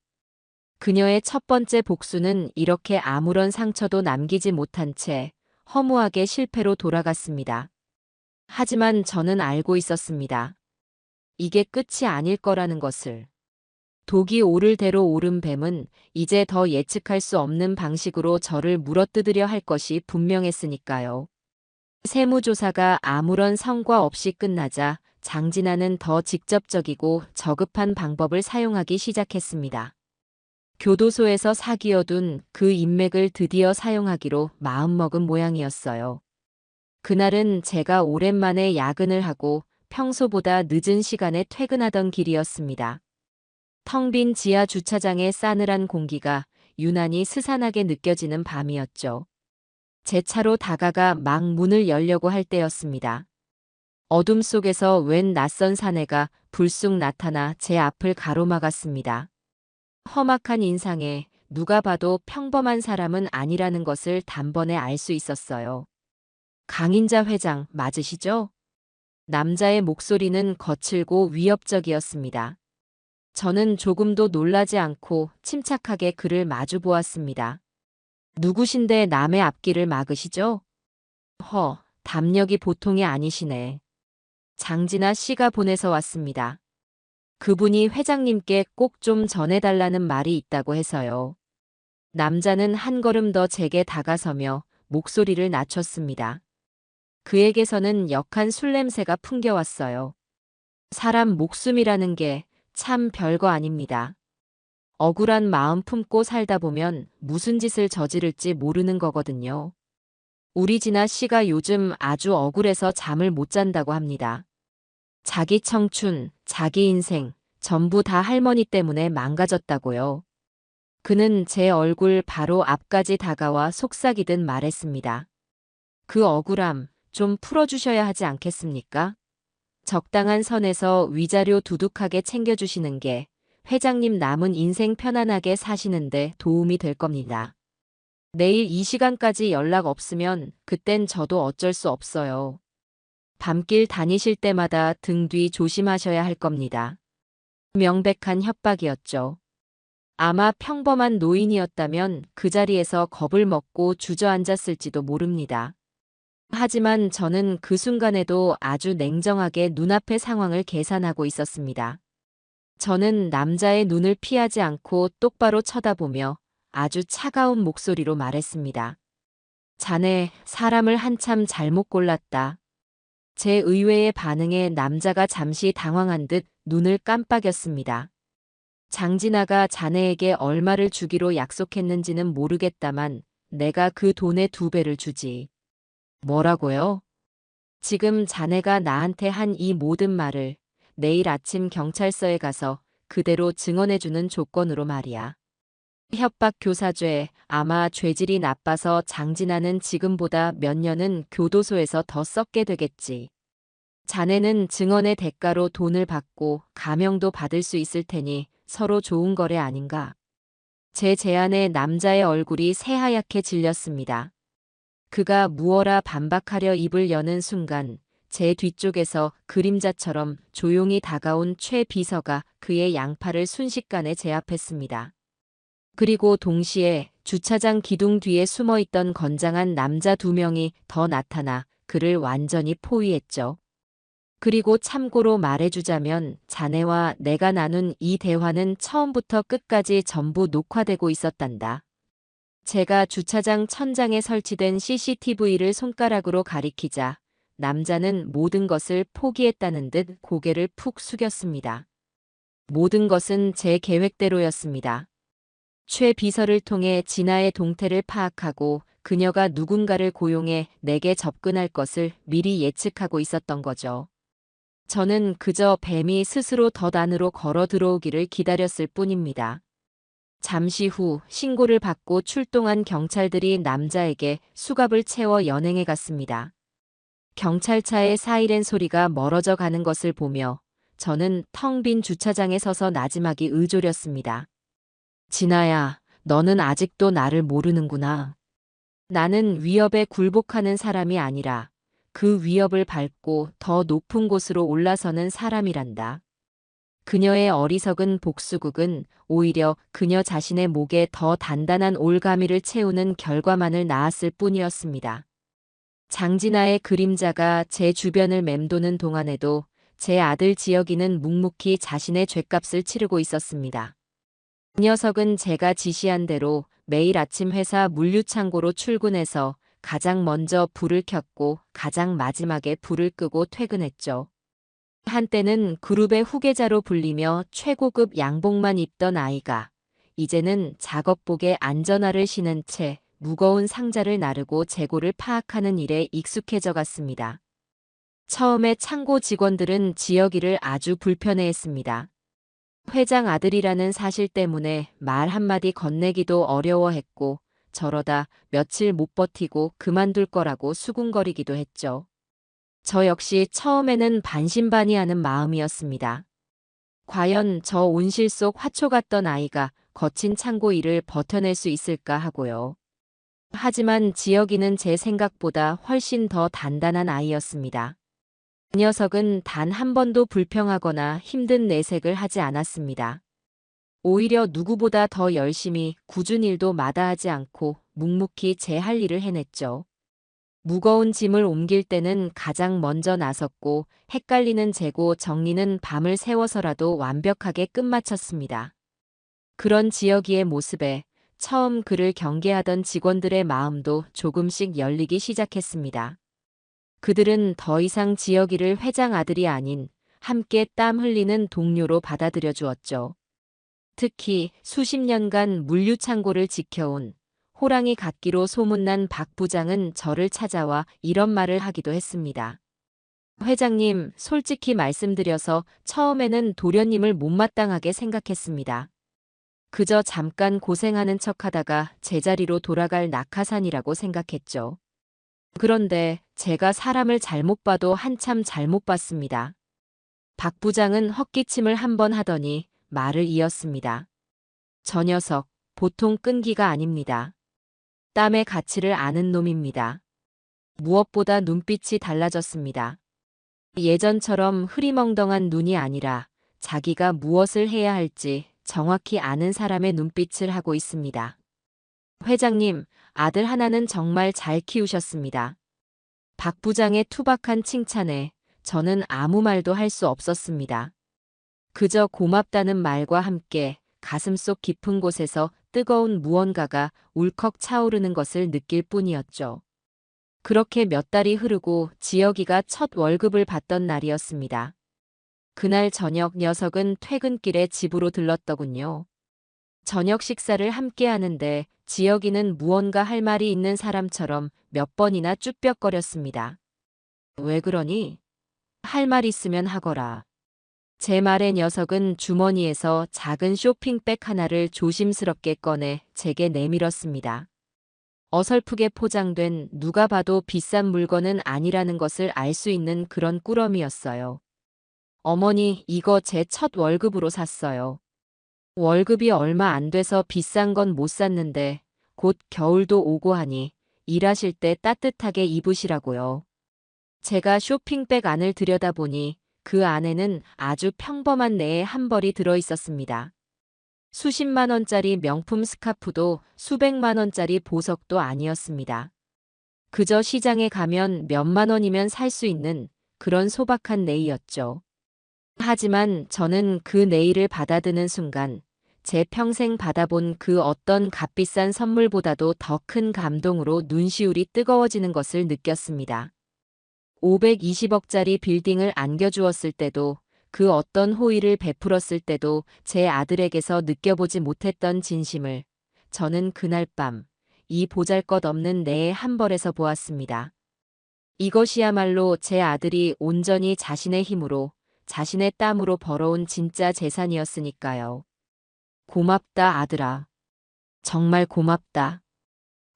그녀의 첫 번째 복수는 이렇게 아무런 상처도 남기지 못한 채 허무하게 실패로 돌아갔습니다. 하지만 저는 알고 있었습니다. 이게 끝이 아닐 거라는 것을. 독이 오를 대로 오른 뱀은 이제 더 예측할 수 없는 방식으로 저를 물어뜯으려 할 것이 분명했으니까요. 세무조사가 아무런 성과 없이 끝나자 장진아는 더 직접적이고 저급한 방법을 사용하기 시작했습니다. 교도소에서 사기어둔 그 인맥을 드디어 사용하기로 마음먹은 모양이었어요. 그날은 제가 오랜만에 야근을 하고 평소보다 늦은 시간에 퇴근하던 길이었습니다. 텅 빈 지하 주차장의 싸늘한 공기가 유난히 스산하게 느껴지는 밤이었죠. 제 차로 다가가 막 문을 열려고 할 때였습니다. 어둠 속에서 웬 낯선 사내가 불쑥 나타나 제 앞을 가로막았습니다. 험악한 인상에 누가 봐도 평범한 사람은 아니라는 것을 단번에 알 수 있었어요. 강인자 회장 맞으시죠? 남자의 목소리는 거칠고 위협적이었습니다. 저는 조금도 놀라지 않고 침착하게 그를 마주 보았습니다. 누구신데 남의 앞길을 막으시죠? 담력이 보통이 아니시네. 장진아 씨가 보내서 왔습니다. 그분이 회장님께 꼭 좀 전해달라는 말이 있다고 해서요. 남자는 한 걸음 더 제게 다가서며 목소리를 낮췄습니다. 그에게서는 역한 술 냄새가 풍겨왔어요. 사람 목숨이라는 게 참 별거 아닙니다. 억울한 마음 품고 살다 보면 무슨 짓을 저지를지 모르는 거거든요. 우리 진아 씨가 요즘 아주 억울해서 잠을 못 잔다고 합니다. 자기 청춘, 자기 인생, 전부 다 할머니 때문에 망가졌다고요. 그는 제 얼굴 바로 앞까지 다가와 속삭이듯 말했습니다. 그 억울함 좀 풀어주셔야 하지 않겠습니까? 적당한 선에서 위자료 두둑하게 챙겨주시는 게 회장님 남은 인생 편안하게 사시는데 도움이 될 겁니다. 내일 이 시간까지 연락 없으면 그땐 저도 어쩔 수 없어요. 밤길 다니실 때마다 등 뒤 조심하셔야 할 겁니다. 명백한 협박이었죠. 아마 평범한 노인이었다면 그 자리에서 겁을 먹고 주저앉았을지도 모릅니다. 하지만 저는 그 순간에도 아주 냉정하게 눈앞의 상황을 계산하고 있었습니다. 저는 남자의 눈을 피하지 않고 똑바로 쳐다보며 아주 차가운 목소리로 말했습니다. 자네, 사람을 한참 잘못 골랐다. 제 의외의 반응에 남자가 잠시 당황한 듯 눈을 깜빡였습니다. 장진아가 자네에게 얼마를 주기로 약속했는지는 모르겠다만 내가 그 돈의 2배를 주지. 뭐라고요? 지금 자네가 나한테 한 이 모든 말을 내일 아침 경찰서에 가서 그대로 증언해주는 조건으로 말이야. 협박 교사죄, 아마 죄질이 나빠서 장진아는 지금보다 몇 년은 교도소에서 더 썩게 되겠지. 자네는 증언의 대가로 돈을 받고 감형도 받을 수 있을 테니 서로 좋은 거래 아닌가. 제 제안에 남자의 얼굴이 새하얗게 질렸습니다. 그가 무어라 반박하려 입을 여는 순간 제 뒤쪽에서 그림자처럼 조용히 다가온 최 비서가 그의 양팔을 순식간에 제압했습니다. 그리고 동시에 주차장 기둥 뒤에 숨어있던 건장한 남자 2명이 더 나타나 그를 완전히 포위했죠. 그리고 참고로 말해주자면 자네와 내가 나눈 이 대화는 처음부터 끝까지 전부 녹화되고 있었단다. 제가 주차장 천장에 설치된 CCTV를 손가락으로 가리키자 남자는 모든 것을 포기했다는 듯 고개를 푹 숙였습니다. 모든 것은 제 계획대로였습니다. 최 비서를 통해 진아의 동태를 파악하고 그녀가 누군가를 고용해 내게 접근할 것을 미리 예측하고 있었던 거죠. 저는 그저 뱀이 스스로 덫 안으로 걸어 들어오기를 기다렸을 뿐입니다. 잠시 후 신고를 받고 출동한 경찰들이 남자에게 수갑을 채워 연행해 갔습니다. 경찰차의 사이렌 소리가 멀어져 가는 것을 보며 저는 텅 빈 주차장에 서서 나지막이 의졸였습니다. 진아야, 너는 아직도 나를 모르는구나. 나는 위협에 굴복하는 사람이 아니라 그 위협을 밟고 더 높은 곳으로 올라서는 사람이란다. 그녀의 어리석은 복수극은 오히려 그녀 자신의 목에 더 단단한 올가미를 채우는 결과만을 낳았을 뿐이었습니다. 장진아의 그림자가 제 주변을 맴도는 동안에도 제 아들 지혁이는 묵묵히 자신의 죗값을 치르고 있었습니다. 그 녀석은 제가 지시한 대로 매일 아침 회사 물류창고로 출근해서 가장 먼저 불을 켰고 가장 마지막에 불을 끄고 퇴근했죠. 한때는 그룹의 후계자로 불리며 최고급 양복만 입던 아이가 이제는 작업복에 안전화를 신은 채 무거운 상자를 나르고 재고를 파악하는 일에 익숙해져 갔습니다. 처음에 창고 직원들은 지혁이를 아주 불편해했습니다. 회장 아들이라는 사실 때문에 말 한마디 건네기도 어려워했고 저러다 며칠 못 버티고 그만둘 거라고 수군거리기도 했죠. 저 역시 처음에는 반신반의하는 마음이었습니다. 과연 저 온실 속 화초 같던 아이가 거친 창고 일을 버텨낼 수 있을까 하고요. 하지만 지혁이는 제 생각보다 훨씬 더 단단한 아이였습니다. 그 녀석은 단 한 번도 불평하거나 힘든 내색을 하지 않았습니다. 오히려 누구보다 더 열심히 굳은 일도 마다하지 않고 묵묵히 제 할 일을 해냈죠. 무거운 짐을 옮길 때는 가장 먼저 나섰고 헷갈리는 재고 정리는 밤을 새워서라도 완벽하게 끝마쳤습니다. 그런 지혁이의 모습에 처음 그를 경계하던 직원들의 마음도 조금씩 열리기 시작했습니다. 그들은 더 이상 지혁이를 회장 아들이 아닌 함께 땀 흘리는 동료로 받아들여 주었죠. 특히 수십 년간 물류창고를 지켜온 호랑이 같기로 소문난 박 부장은 저를 찾아와 이런 말을 하기도 했습니다. 회장님, 솔직히 말씀드려서 처음에는 도련님을 못마땅하게 생각했습니다. 그저 잠깐 고생하는 척하다가 제자리로 돌아갈 낙하산이라고 생각했죠. 그런데 제가 사람을 잘못 봐도 한참 잘못 봤습니다. 박 부장은 헛기침을 한 번 하더니 말을 이었습니다. 저 녀석, 보통 끈기가 아닙니다. 땀의 가치를 아는 놈입니다. 무엇보다 눈빛이 달라졌습니다. 예전처럼 흐리멍덩한 눈이 아니라 자기가 무엇을 해야 할지 정확히 아는 사람의 눈빛을 하고 있습니다. 회장님, 아들 하나는 정말 잘 키우셨습니다. 박 부장의 투박한 칭찬에 저는 아무 말도 할 수 없었습니다. 그저 고맙다는 말과 함께 가슴속 깊은 곳에서 뜨거운 무언가가 울컥 차오르는 것을 느낄 뿐이었죠. 그렇게 몇 달이 흐르고 지혁이가 첫 월급을 받던 날이었습니다. 그날 저녁 녀석은 퇴근길에 집으로 들렀더군요. 저녁 식사를 함께 하는데 지혁이는 무언가 할 말이 있는 사람처럼 몇 번이나 쭈뼛거렸습니다. 왜 그러니? 할 말 있으면 하거라. 제 말에 녀석은 주머니에서 작은 쇼핑백 하나를 조심스럽게 꺼내 제게 내밀었습니다. 어설프게 포장된 누가 봐도 비싼 물건은 아니라는 것을 알 수 있는 그런 꾸러미였어요. 어머니, 이거 제 첫 월급으로 샀어요. 월급이 얼마 안 돼서 비싼 건 못 샀는데 곧 겨울도 오고 하니 일하실 때 따뜻하게 입으시라고요. 제가 쇼핑백 안을 들여다보니 그 안에는 아주 평범한 내의 한 벌이 들어 있었습니다. 수십만 원짜리 명품 스카프도 수백만 원짜리 보석도 아니었습니다. 그저 시장에 가면 몇만 원이면 살 수 있는 그런 소박한 네이였죠. 하지만 저는 그 네일을 받아드는 순간 제 평생 받아본 그 어떤 값비싼 선물보다도 더 큰 감동으로 눈시울이 뜨거워지는 것을 느꼈습니다. 520억짜리 빌딩을 안겨주었을 때도 그 어떤 호의를 베풀었을 때도 제 아들에게서 느껴보지 못했던 진심을 저는 그날 밤 이 보잘것없는 내의 함벌에서 보았습니다. 이것이야말로 제 아들이 온전히 자신의 힘으로, 자신의 땀으로 벌어온 진짜 재산이었으니까요. 고맙다, 아들아. 정말 고맙다.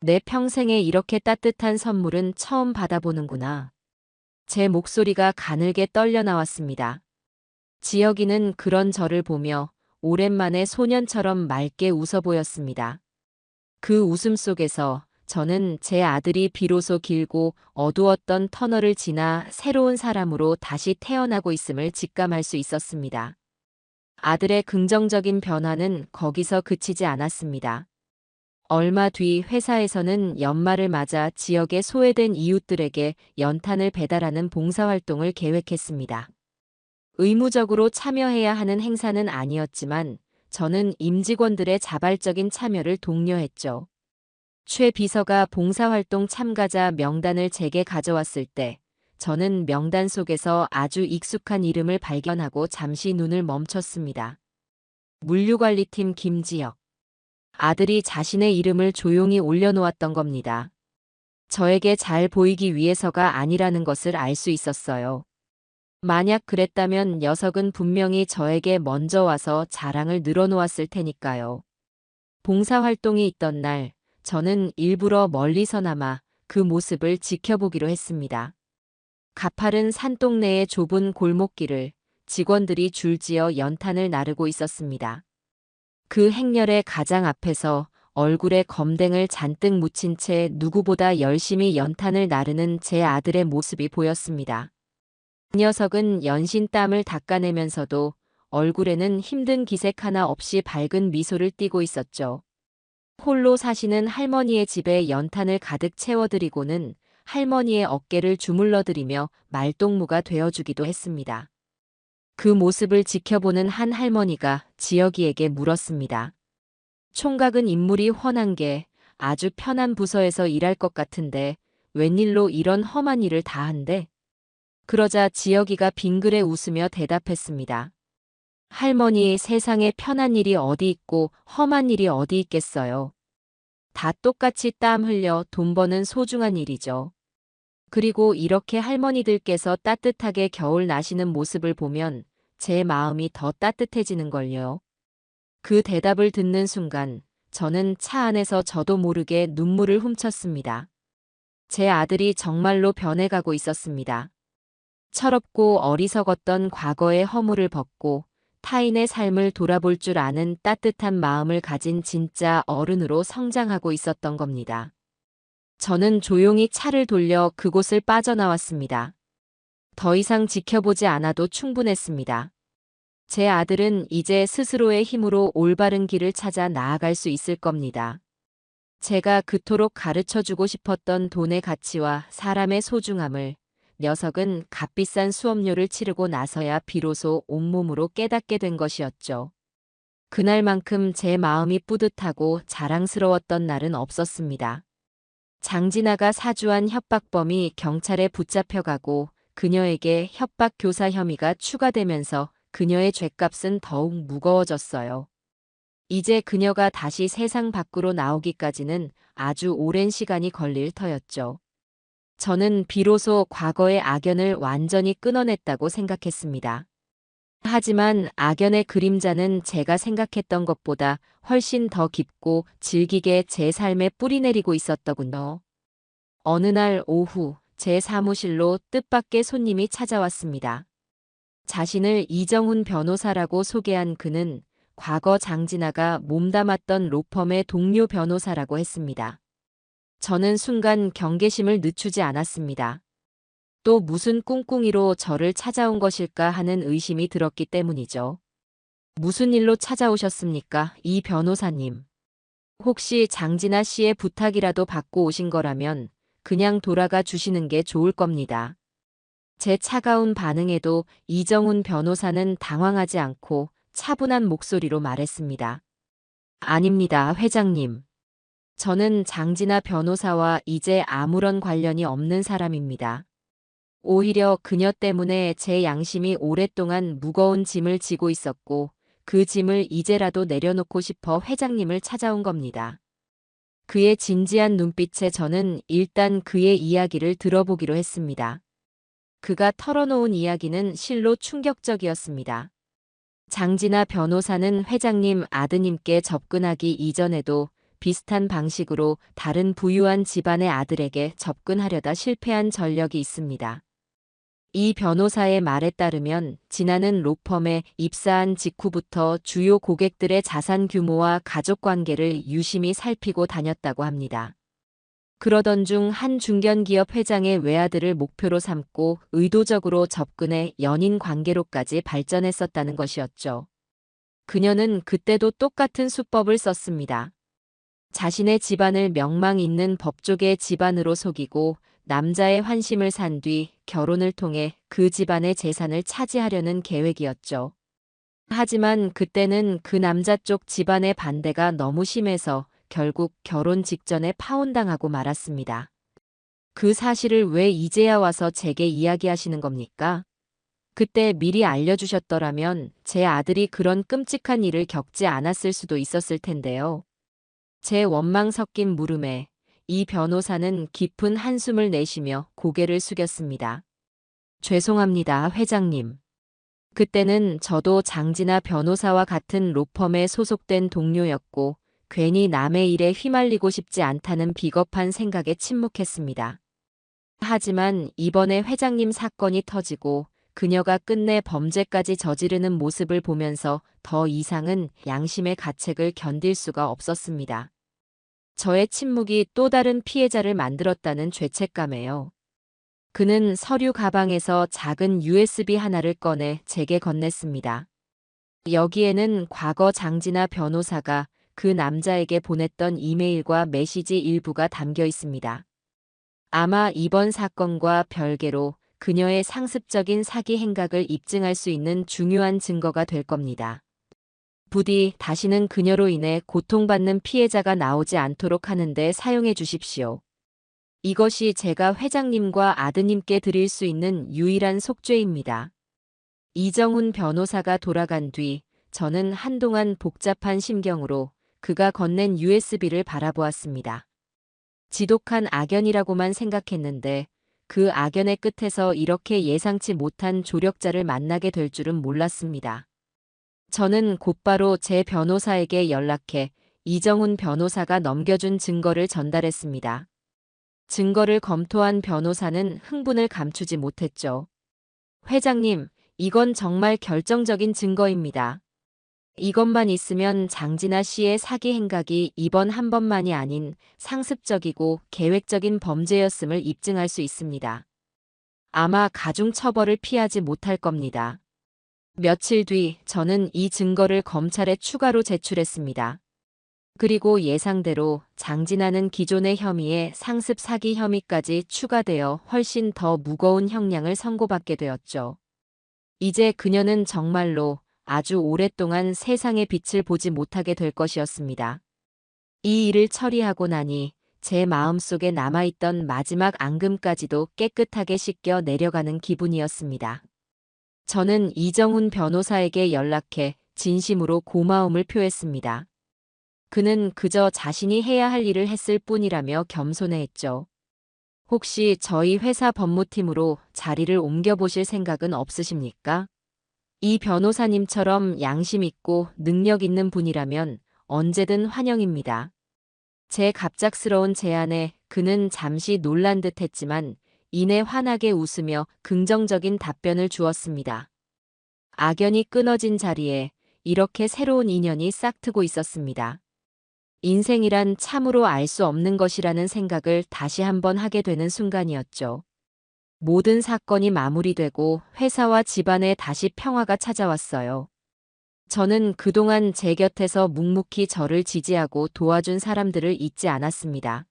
내 평생에 이렇게 따뜻한 선물은 처음 받아보는구나. 제 목소리가 가늘게 떨려 나왔습니다. 지혁이는 그런 저를 보며 오랜만에 소년처럼 맑게 웃어 보였습니다. 그 웃음 속에서 저는 제 아들이 비로소 길고 어두웠던 터널을 지나 새로운 사람으로 다시 태어나고 있음을 직감할 수 있었습니다. 아들의 긍정적인 변화는 거기서 그치지 않았습니다. 얼마 뒤 회사에서는 연말을 맞아 지역의 소외된 이웃들에게 연탄을 배달하는 봉사활동을 계획했습니다. 의무적으로 참여해야 하는 행사는 아니었지만 저는 임직원들의 자발적인 참여를 독려했죠. 최 비서가 봉사활동 참가자 명단을 제게 가져왔을 때 저는 명단 속에서 아주 익숙한 이름을 발견하고 잠시 눈을 멈췄습니다. 물류관리팀 김지혁. 아들이 자신의 이름을 조용히 올려놓았던 겁니다. 저에게 잘 보이기 위해서가 아니라는 것을 알 수 있었어요. 만약 그랬다면 녀석은 분명히 저에게 먼저 와서 자랑을 늘어놓았을 테니까요. 봉사활동이 있던 날, 저는 일부러 멀리서나마 그 모습을 지켜보기로 했습니다. 가파른 산동네의 좁은 골목길을 직원들이 줄지어 연탄을 나르고 있었습니다. 그 행렬의 가장 앞에서 얼굴에 검댕을 잔뜩 묻힌 채 누구보다 열심히 연탄을 나르는 제 아들의 모습이 보였습니다. 그 녀석은 연신 땀을 닦아내면서도 얼굴에는 힘든 기색 하나 없이 밝은 미소를 띠고 있었죠. 홀로 사시는 할머니의 집에 연탄을 가득 채워드리고는 할머니의 어깨를 주물러드리며 말동무가 되어주기도 했습니다. 그 모습을 지켜보는 한 할머니가 지혁이에게 물었습니다. 총각은 인물이 훤한 게 아주 편한 부서에서 일할 것 같은데 웬일로 이런 험한 일을 다 한대? 그러자 지혁이가 빙그레 웃으며 대답했습니다. 할머니, 세상에 편한 일이 어디 있고 험한 일이 어디 있겠어요. 다 똑같이 땀 흘려 돈 버는 소중한 일이죠. 그리고 이렇게 할머니들께서 따뜻하게 겨울 나시는 모습을 보면 제 마음이 더 따뜻해지는걸요. 그 대답을 듣는 순간 저는 차 안에서 저도 모르게 눈물을 훔쳤습니다. 제 아들이 정말로 변해가고 있었습니다. 철없고 어리석었던 과거의 허물을 벗고 타인의 삶을 돌아볼 줄 아는 따뜻한 마음을 가진 진짜 어른으로 성장하고 있었던 겁니다. 저는 조용히 차를 돌려 그곳을 빠져나왔습니다. 더 이상 지켜보지 않아도 충분했습니다. 제 아들은 이제 스스로의 힘으로 올바른 길을 찾아 나아갈 수 있을 겁니다. 제가 그토록 가르쳐주고 싶었던 돈의 가치와 사람의 소중함을 녀석은 값비싼 수업료를 치르고 나서야 비로소 온몸으로 깨닫게 된 것이었죠. 그날만큼 제 마음이 뿌듯하고 자랑스러웠던 날은 없었습니다. 장진아가 사주한 협박범이 경찰에 붙잡혀가고 그녀에게 협박 교사 혐의가 추가되면서 그녀의 죗값은 더욱 무거워졌어요. 이제 그녀가 다시 세상 밖으로 나오기까지는 아주 오랜 시간이 걸릴 터였죠. 저는 비로소 과거의 악연을 완전히 끊어냈다고 생각했습니다. 하지만 악연의 그림자는 제가 생각했던 것보다 훨씬 더 깊고 질기게 제 삶에 뿌리내리고 있었더군요. 어느 날 오후 제 사무실로 뜻밖의 손님이 찾아왔습니다. 자신을 이정훈 변호사라고 소개한 그는 과거 장진아가 몸담았던 로펌의 동료 변호사라고 했습니다. 저는 순간 경계심을 늦추지 않았습니다. 또 무슨 꿍꿍이로 저를 찾아온 것일까 하는 의심이 들었기 때문이죠. 무슨 일로 찾아오셨습니까, 이 변호사님? 혹시 장진아 씨의 부탁이라도 받고 오신 거라면 그냥 돌아가 주시는 게 좋을 겁니다. 제 차가운 반응에도 이정훈 변호사는 당황하지 않고 차분한 목소리로 말했습니다. 아닙니다, 회장님. 저는 장진아 변호사와 이제 아무런 관련이 없는 사람입니다. 오히려 그녀 때문에 제 양심이 오랫동안 무거운 짐을 지고 있었고 그 짐을 이제라도 내려놓고 싶어 회장님을 찾아온 겁니다. 그의 진지한 눈빛에 저는 일단 그의 이야기를 들어보기로 했습니다. 그가 털어놓은 이야기는 실로 충격적이었습니다. 장진아 변호사는 회장님 아드님께 접근하기 이전에도 비슷한 방식으로 다른 부유한 집안의 아들에게 접근하려다 실패한 전력이 있습니다. 이 변호사의 말에 따르면 진아는 로펌에 입사한 직후부터 주요 고객들의 자산 규모와 가족 관계를 유심히 살피고 다녔다고 합니다. 그러던 중 한 중견기업 회장의 외아들을 목표로 삼고 의도적으로 접근해 연인 관계로까지 발전했었다는 것이었죠. 그녀는 그때도 똑같은 수법을 썼습니다. 자신의 집안을 명망 있는 법조계 집안으로 속이고 남자의 환심을 산 뒤 결혼을 통해 그 집안의 재산을 차지하려는 계획이었죠. 하지만 그때는 그 남자 쪽 집안의 반대가 너무 심해서 결국 결혼 직전에 파혼당하고 말았습니다. 그 사실을 왜 이제야 와서 제게 이야기하시는 겁니까? 그때 미리 알려주셨더라면 제 아들이 그런 끔찍한 일을 겪지 않았을 수도 있었을 텐데요. 제 원망 섞인 물음에 이 변호사는 깊은 한숨을 내쉬며 고개를 숙였습니다. 죄송합니다, 회장님. 그때는 저도 장진아 변호사와 같은 로펌에 소속된 동료였고 괜히 남의 일에 휘말리고 싶지 않다는 비겁한 생각에 침묵했습니다. 하지만 이번에 회장님 사건이 터지고 그녀가 끝내 범죄까지 저지르는 모습을 보면서 더 이상은 양심의 가책을 견딜 수가 없었습니다. 저의 침묵이 또 다른 피해자를 만들었다는 죄책감에요. 그는 서류 가방에서 작은 USB 하나를 꺼내 제게 건넸습니다. 여기에는 과거 장진아 변호사가 그 남자에게 보냈던 이메일과 메시지 일부가 담겨 있습니다. 아마 이번 사건과 별개로 그녀의 상습적인 사기 행각을 입증할 수 있는 중요한 증거가 될 겁니다. 부디 다시는 그녀로 인해 고통받는 피해자가 나오지 않도록 하는데 사용해 주십시오. 이것이 제가 회장님과 아드님께 드릴 수 있는 유일한 속죄입니다. 이정훈 변호사가 돌아간 뒤 저는 한동안 복잡한 심경으로 그가 건넨 USB를 바라보았습니다. 지독한 악연이라고만 생각했는데 그 악연의 끝에서 이렇게 예상치 못한 조력자를 만나게 될 줄은 몰랐습니다. 저는 곧바로 제 변호사에게 연락해 이정훈 변호사가 넘겨준 증거를 전달했습니다. 증거를 검토한 변호사는 흥분을 감추지 못했죠. 회장님, 이건 정말 결정적인 증거입니다. 이것만 있으면 장진아 씨의 사기 행각이 이번 한 번만이 아닌 상습적이고 계획적인 범죄였음을 입증할 수 있습니다. 아마 가중 처벌을 피하지 못할 겁니다. 며칠 뒤 저는 이 증거를 검찰에 추가로 제출했습니다. 그리고 예상대로 장진아는 기존의 혐의에 상습 사기 혐의까지 추가되어 훨씬 더 무거운 형량을 선고받게 되었죠. 이제 그녀는 정말로 아주 오랫동안 세상의 빛을 보지 못하게 될 것이었습니다. 이 일을 처리하고 나니 제 마음속에 남아있던 마지막 앙금까지도 깨끗하게 씻겨 내려가는 기분이었습니다. 저는 이정훈 변호사에게 연락해 진심으로 고마움을 표했습니다. 그는 그저 자신이 해야 할 일을 했을 뿐이라며 겸손해했죠. 혹시 저희 회사 법무팀으로 자리를 옮겨보실 생각은 없으십니까? 이 변호사님처럼 양심 있고 능력 있는 분이라면 언제든 환영입니다. 제 갑작스러운 제안에 그는 잠시 놀란 듯 했지만 이내 환하게 웃으며 긍정적인 답변을 주었습니다. 악연이 끊어진 자리에 이렇게 새로운 인연이 싹트고 있었습니다. 인생이란 참으로 알 수 없는 것이라는 생각을 다시 한번 하게 되는 순간이었죠. 모든 사건이 마무리되고 회사와 집안에 다시 평화가 찾아왔어요. 저는 그동안 제 곁에서 묵묵히 저를 지지하고 도와준 사람들을 잊지 않았습니다.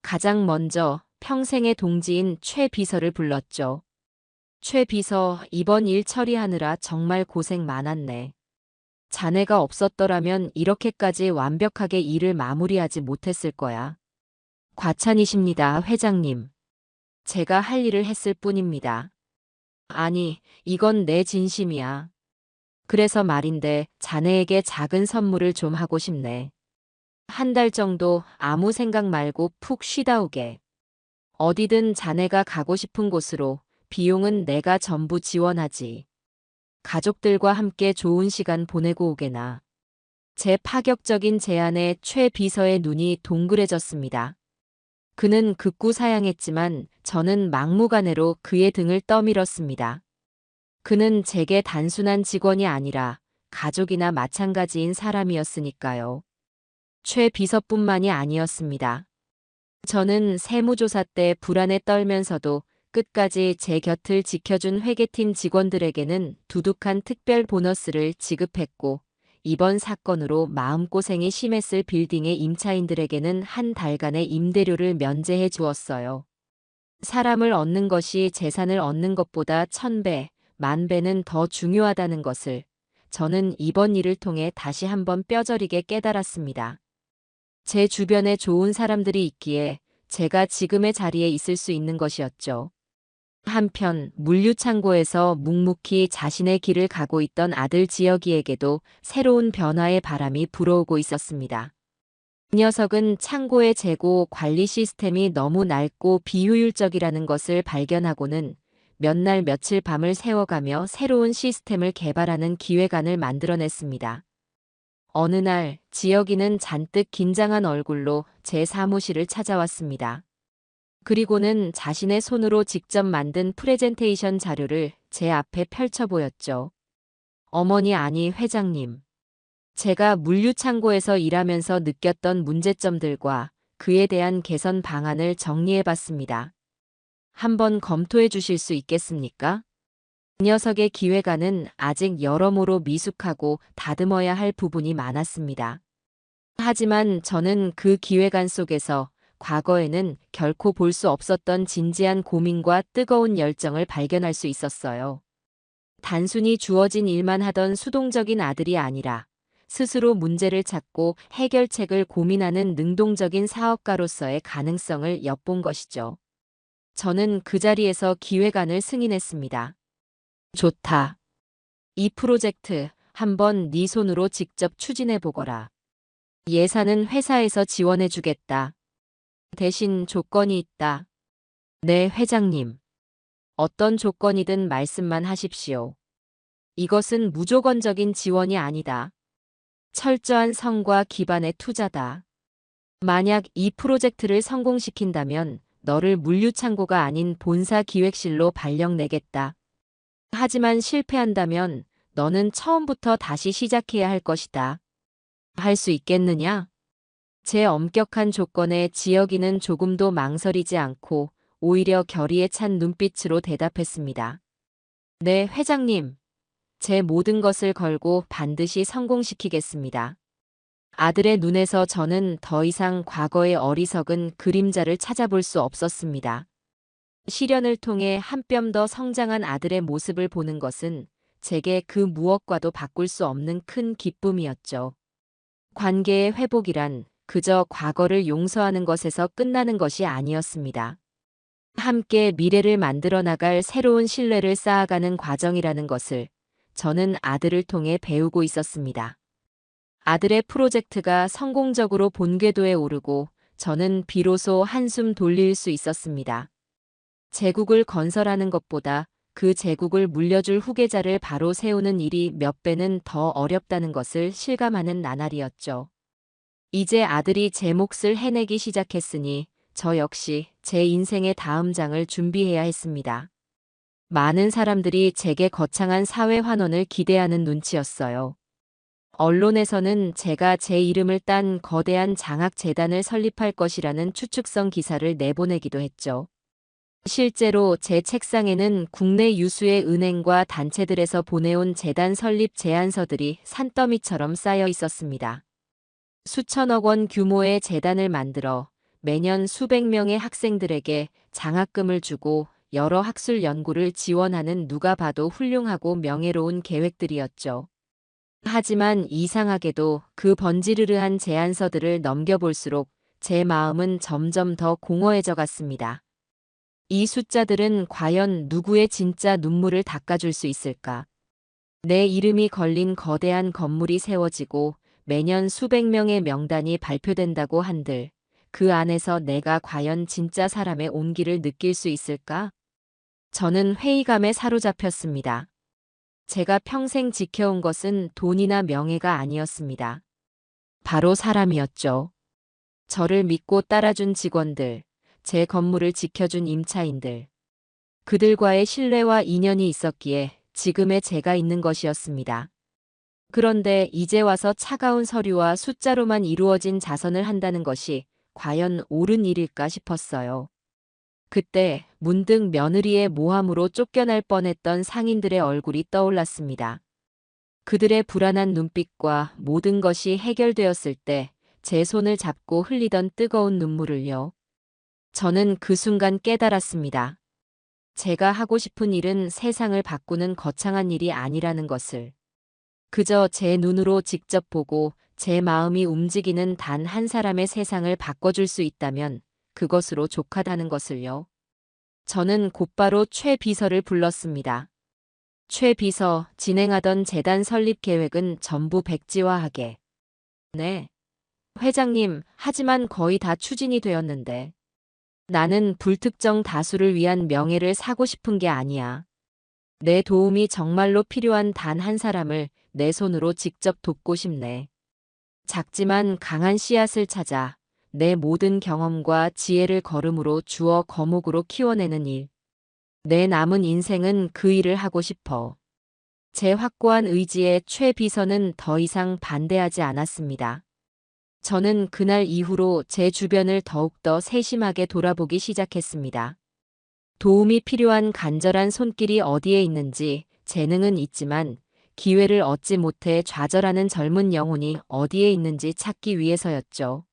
가장 먼저 평생의 동지인 최 비서를 불렀죠. 최 비서, 이번 일 처리하느라 정말 고생 많았네. 자네가 없었더라면 이렇게까지 완벽하게 일을 마무리하지 못했을 거야. 과찬이십니다, 회장님. 제가 할 일을 했을 뿐입니다. 아니, 이건 내 진심이야. 그래서 말인데 자네에게 작은 선물을 좀 하고 싶네. 한 달 정도 아무 생각 말고 푹 쉬다 오게. 어디든 자네가 가고 싶은 곳으로. 비용은 내가 전부 지원하지. 가족들과 함께 좋은 시간 보내고 오게나. 제 파격적인 제안에 최 비서의 눈이 동그래졌습니다. 그는 극구 사양했지만 저는 막무가내로 그의 등을 떠밀었습니다. 그는 제게 단순한 직원이 아니라 가족이나 마찬가지인 사람이었으니까요. 최 비서뿐만이 아니었습니다. 저는 세무조사 때 불안에 떨면서도 끝까지 제 곁을 지켜준 회계팀 직원들에게는 두둑한 특별 보너스를 지급했고, 이번 사건으로 마음고생이 심했을 빌딩의 임차인들에게는 한 달간의 임대료를 면제해 주었어요. 사람을 얻는 것이 재산을 얻는 것보다 1000배, 10,000배는 더 중요하다는 것을 저는 이번 일을 통해 다시 한번 뼈저리게 깨달았습니다. 제 주변에 좋은 사람들이 있기에 제가 지금의 자리에 있을 수 있는 것이었죠. 한편 물류창고에서 묵묵히 자신의 길을 가고 있던 아들 지혁이에게도 새로운 변화의 바람이 불어오고 있었습니다. 이 녀석은 창고의 재고 관리 시스템이 너무 낡고 비효율적이라는 것을 발견하고는 몇 날 며칠 밤을 새워가며 새로운 시스템을 개발하는 기획안을 만들어냈습니다. 어느 날 지혁이는 잔뜩 긴장한 얼굴로 제 사무실을 찾아왔습니다. 그리고는 자신의 손으로 직접 만든 프레젠테이션 자료를 제 앞에 펼쳐 보였죠. 어머니 아니 회장님. 제가 물류창고에서 일하면서 느꼈던 문제점들과 그에 대한 개선 방안을 정리해 봤습니다. 한번 검토해 주실 수 있겠습니까? 이 녀석의 기획안은 아직 여러모로 미숙하고 다듬어야 할 부분이 많았습니다. 하지만 저는 그 기획안 속에서 과거에는 결코 볼 수 없었던 진지한 고민과 뜨거운 열정을 발견할 수 있었어요. 단순히 주어진 일만 하던 수동적인 아들이 아니라 스스로 문제를 찾고 해결책을 고민하는 능동적인 사업가로서의 가능성을 엿본 것이죠. 저는 그 자리에서 기획안을 승인했습니다. 좋다. 이 프로젝트 한번 네 손으로 직접 추진해 보거라. 예산은 회사에서 지원해 주겠다. 대신 조건이 있다. 네, 회장님. 어떤 조건이든 말씀만 하십시오. 이것은 무조건적인 지원이 아니다. 철저한 성과 기반의 투자다. 만약 이 프로젝트를 성공시킨다면 너를 물류창고가 아닌 본사 기획실로 발령내겠다. 하지만 실패한다면 너는 처음부터 다시 시작해야 할 것이다. 할 수 있겠느냐? 제 엄격한 조건에 지혁이는 조금도 망설이지 않고 오히려 결의에 찬 눈빛으로 대답했습니다. 네, 회장님. 제 모든 것을 걸고 반드시 성공시키겠습니다. 아들의 눈에서 저는 더 이상 과거의 어리석은 그림자를 찾아볼 수 없었습니다. 시련을 통해 한 뼘 더 성장한 아들의 모습을 보는 것은 제게 그 무엇과도 바꿀 수 없는 큰 기쁨이었죠. 관계의 회복이란 그저 과거를 용서하는 것에서 끝나는 것이 아니었습니다. 함께 미래를 만들어 나갈 새로운 신뢰를 쌓아가는 과정이라는 것을 저는 아들을 통해 배우고 있었습니다. 아들의 프로젝트가 성공적으로 본궤도에 오르고 저는 비로소 한숨 돌릴 수 있었습니다. 제국을 건설하는 것보다 그 제국을 물려줄 후계자를 바로 세우는 일이 몇 배는 더 어렵다는 것을 실감하는 나날이었죠. 이제 아들이 제 몫을 해내기 시작했으니 저 역시 제 인생의 다음 장을 준비해야 했습니다. 많은 사람들이 제게 거창한 사회 환원을 기대하는 눈치였어요. 언론에서는 제가 제 이름을 딴 거대한 장학재단을 설립할 것이라는 추측성 기사를 내보내기도 했죠. 실제로 제 책상에는 국내 유수의 은행과 단체들에서 보내온 재단 설립 제안서들이 산더미처럼 쌓여 있었습니다. 수천억 원 규모의 재단을 만들어 매년 수백 명의 학생들에게 장학금을 주고 여러 학술 연구를 지원하는 누가 봐도 훌륭하고 명예로운 계획들이었죠. 하지만 이상하게도 그 번지르르한 제안서들을 넘겨볼수록 제 마음은 점점 더 공허해져 갔습니다. 이 숫자들은 과연 누구의 진짜 눈물을 닦아줄 수 있을까? 내 이름이 걸린 거대한 건물이 세워지고 매년 수백 명의 명단이 발표된다고 한들 그 안에서 내가 과연 진짜 사람의 온기를 느낄 수 있을까? 저는 회의감에 사로잡혔습니다. 제가 평생 지켜온 것은 돈이나 명예가 아니었습니다. 바로 사람이었죠. 저를 믿고 따라준 직원들, 제 건물을 지켜준 임차인들. 그들과의 신뢰와 인연이 있었기에 지금의 제가 있는 것이었습니다. 그런데 이제 와서 차가운 서류와 숫자로만 이루어진 자선을 한다는 것이 과연 옳은 일일까 싶었어요. 그때 문득 며느리의 모함으로 쫓겨날 뻔했던 상인들의 얼굴이 떠올랐습니다. 그들의 불안한 눈빛과 모든 것이 해결되었을 때 제 손을 잡고 흘리던 뜨거운 눈물을요. 저는 그 순간 깨달았습니다. 제가 하고 싶은 일은 세상을 바꾸는 거창한 일이 아니라는 것을. 그저 제 눈으로 직접 보고 제 마음이 움직이는 단 한 사람의 세상을 바꿔줄 수 있다면 그것으로 족하다는 것을요. 저는 곧바로 최 비서를 불렀습니다. 최 비서, 진행하던 재단 설립 계획은 전부 백지화하게. 네. 회장님, 하지만 거의 다 추진이 되었는데. 나는 불특정 다수를 위한 명예를 사고 싶은 게 아니야. 내 도움이 정말로 필요한 단 한 사람을 내 손으로 직접 돕고 싶네. 작지만 강한 씨앗을 찾아 내 모든 경험과 지혜를 걸음으로 주어 거목으로 키워내는 일. 내 남은 인생은 그 일을 하고 싶어. 제 확고한 의지에 최 비서는 더 이상 반대하지 않았습니다. 저는 그날 이후로 제 주변을 더욱더 세심하게 돌아보기 시작했습니다. 도움이 필요한 간절한 손길이 어디에 있는지, 재능은 있지만 기회를 얻지 못해 좌절하는 젊은 영혼이 어디에 있는지 찾기 위해서였죠.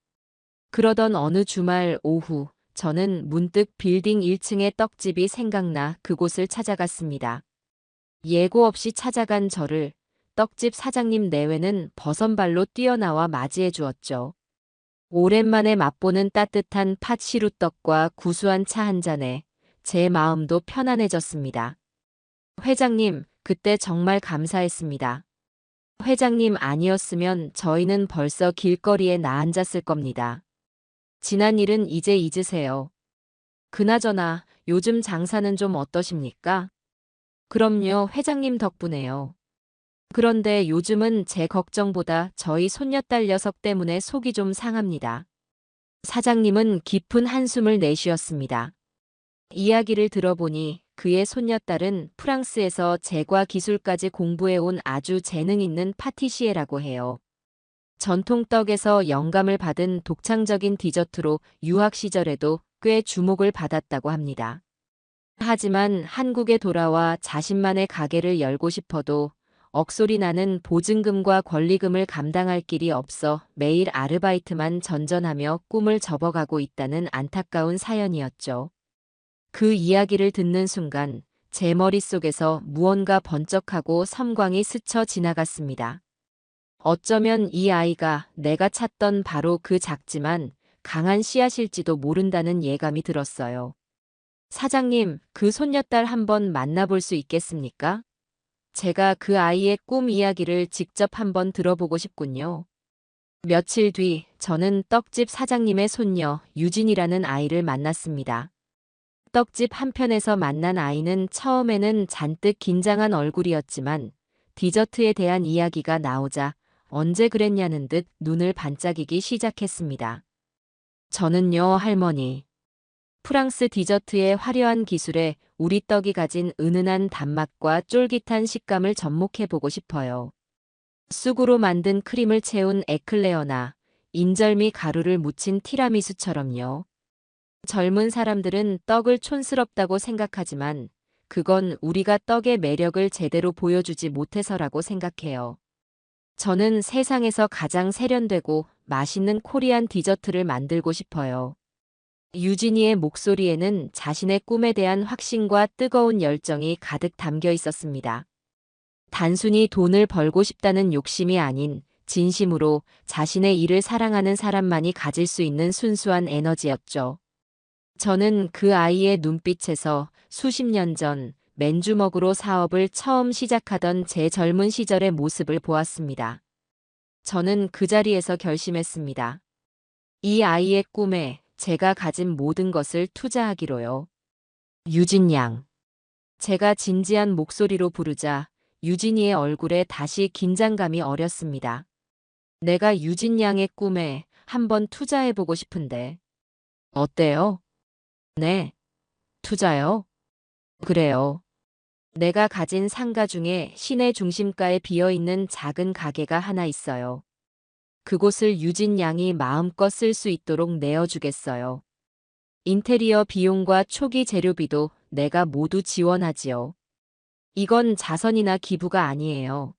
그러던 어느 주말 오후, 저는 문득 빌딩 1층의 떡집이 생각나 그곳을 찾아갔습니다. 예고 없이 찾아간 저를 떡집 사장님 내외는 버선발로 뛰어나와 맞이해 주었죠. 오랜만에 맛보는 따뜻한 팥 시루떡과 구수한 차 한 잔에 제 마음도 편안해졌습니다. 회장님, 그때 정말 감사했습니다. 회장님 아니었으면 저희는 벌써 길거리에 나앉았을 겁니다. 지난 일은 이제 잊으세요. 그나저나 요즘 장사는 좀 어떠십니까? 그럼요, 회장님 덕분에요. 그런데 요즘은 제 걱정보다 저희 손녀딸 녀석 때문에 속이 좀 상합니다. 사장님은 깊은 한숨을 내쉬었습니다. 이야기를 들어보니 그의 손녀딸은 프랑스에서 제과 기술까지 공부해온 아주 재능 있는 파티시에라고 해요. 전통 떡에서 영감을 받은 독창적인 디저트로 유학 시절에도 꽤 주목을 받았다고 합니다. 하지만 한국에 돌아와 자신만의 가게를 열고 싶어도 억소리 나는 보증금과 권리금을 감당할 길이 없어 매일 아르바이트만 전전하며 꿈을 접어가고 있다는 안타까운 사연이었죠. 그 이야기를 듣는 순간 제 머릿속에서 무언가 번쩍하고 섬광이 스쳐 지나갔습니다. 어쩌면 이 아이가 내가 찾던 바로 그 작지만 강한 씨앗일지도 모른다는 예감이 들었어요. 사장님, 그 손녀딸 한번 만나볼 수 있겠습니까? 제가 그 아이의 꿈 이야기를 직접 한번 들어보고 싶군요. 며칠 뒤 저는 떡집 사장님의 손녀 유진이라는 아이를 만났습니다. 떡집 한편에서 만난 아이는 처음에는 잔뜩 긴장한 얼굴이었지만 디저트에 대한 이야기가 나오자 언제 그랬냐는 듯 눈을 반짝이기 시작했습니다. 저는요, 할머니. 프랑스 디저트의 화려한 기술에 우리 떡이 가진 은은한 단맛과 쫄깃한 식감을 접목해보고 싶어요. 쑥으로 만든 크림을 채운 에클레어나 인절미 가루를 묻힌 티라미수처럼요. 젊은 사람들은 떡을 촌스럽다고 생각하지만 그건 우리가 떡의 매력을 제대로 보여주지 못해서라고 생각해요. 저는 세상에서 가장 세련되고 맛있는 코리안 디저트를 만들고 싶어요. 유진이의 목소리에는 자신의 꿈에 대한 확신과 뜨거운 열정이 가득 담겨 있었습니다. 단순히 돈을 벌고 싶다는 욕심이 아닌 진심으로 자신의 일을 사랑하는 사람만이 가질 수 있는 순수한 에너지였죠. 저는 그 아이의 눈빛에서 수십 년 전 맨주먹으로 사업을 처음 시작하던 제 젊은 시절의 모습을 보았습니다. 저는 그 자리에서 결심했습니다. 이 아이의 꿈에 제가 가진 모든 것을 투자하기로요. 유진 양. 제가 진지한 목소리로 부르자 유진이의 얼굴에 다시 긴장감이 어렸습니다. 내가 유진 양의 꿈에 한번 투자해보고 싶은데. 어때요? 네. 투자요? 그래요. 내가 가진 상가 중에 시내 중심가에 비어있는 작은 가게가 하나 있어요. 그곳을 유진 양이 마음껏 쓸 수 있도록 내어주겠어요. 인테리어 비용과 초기 재료비도 내가 모두 지원하지요. 이건 자선이나 기부가 아니에요.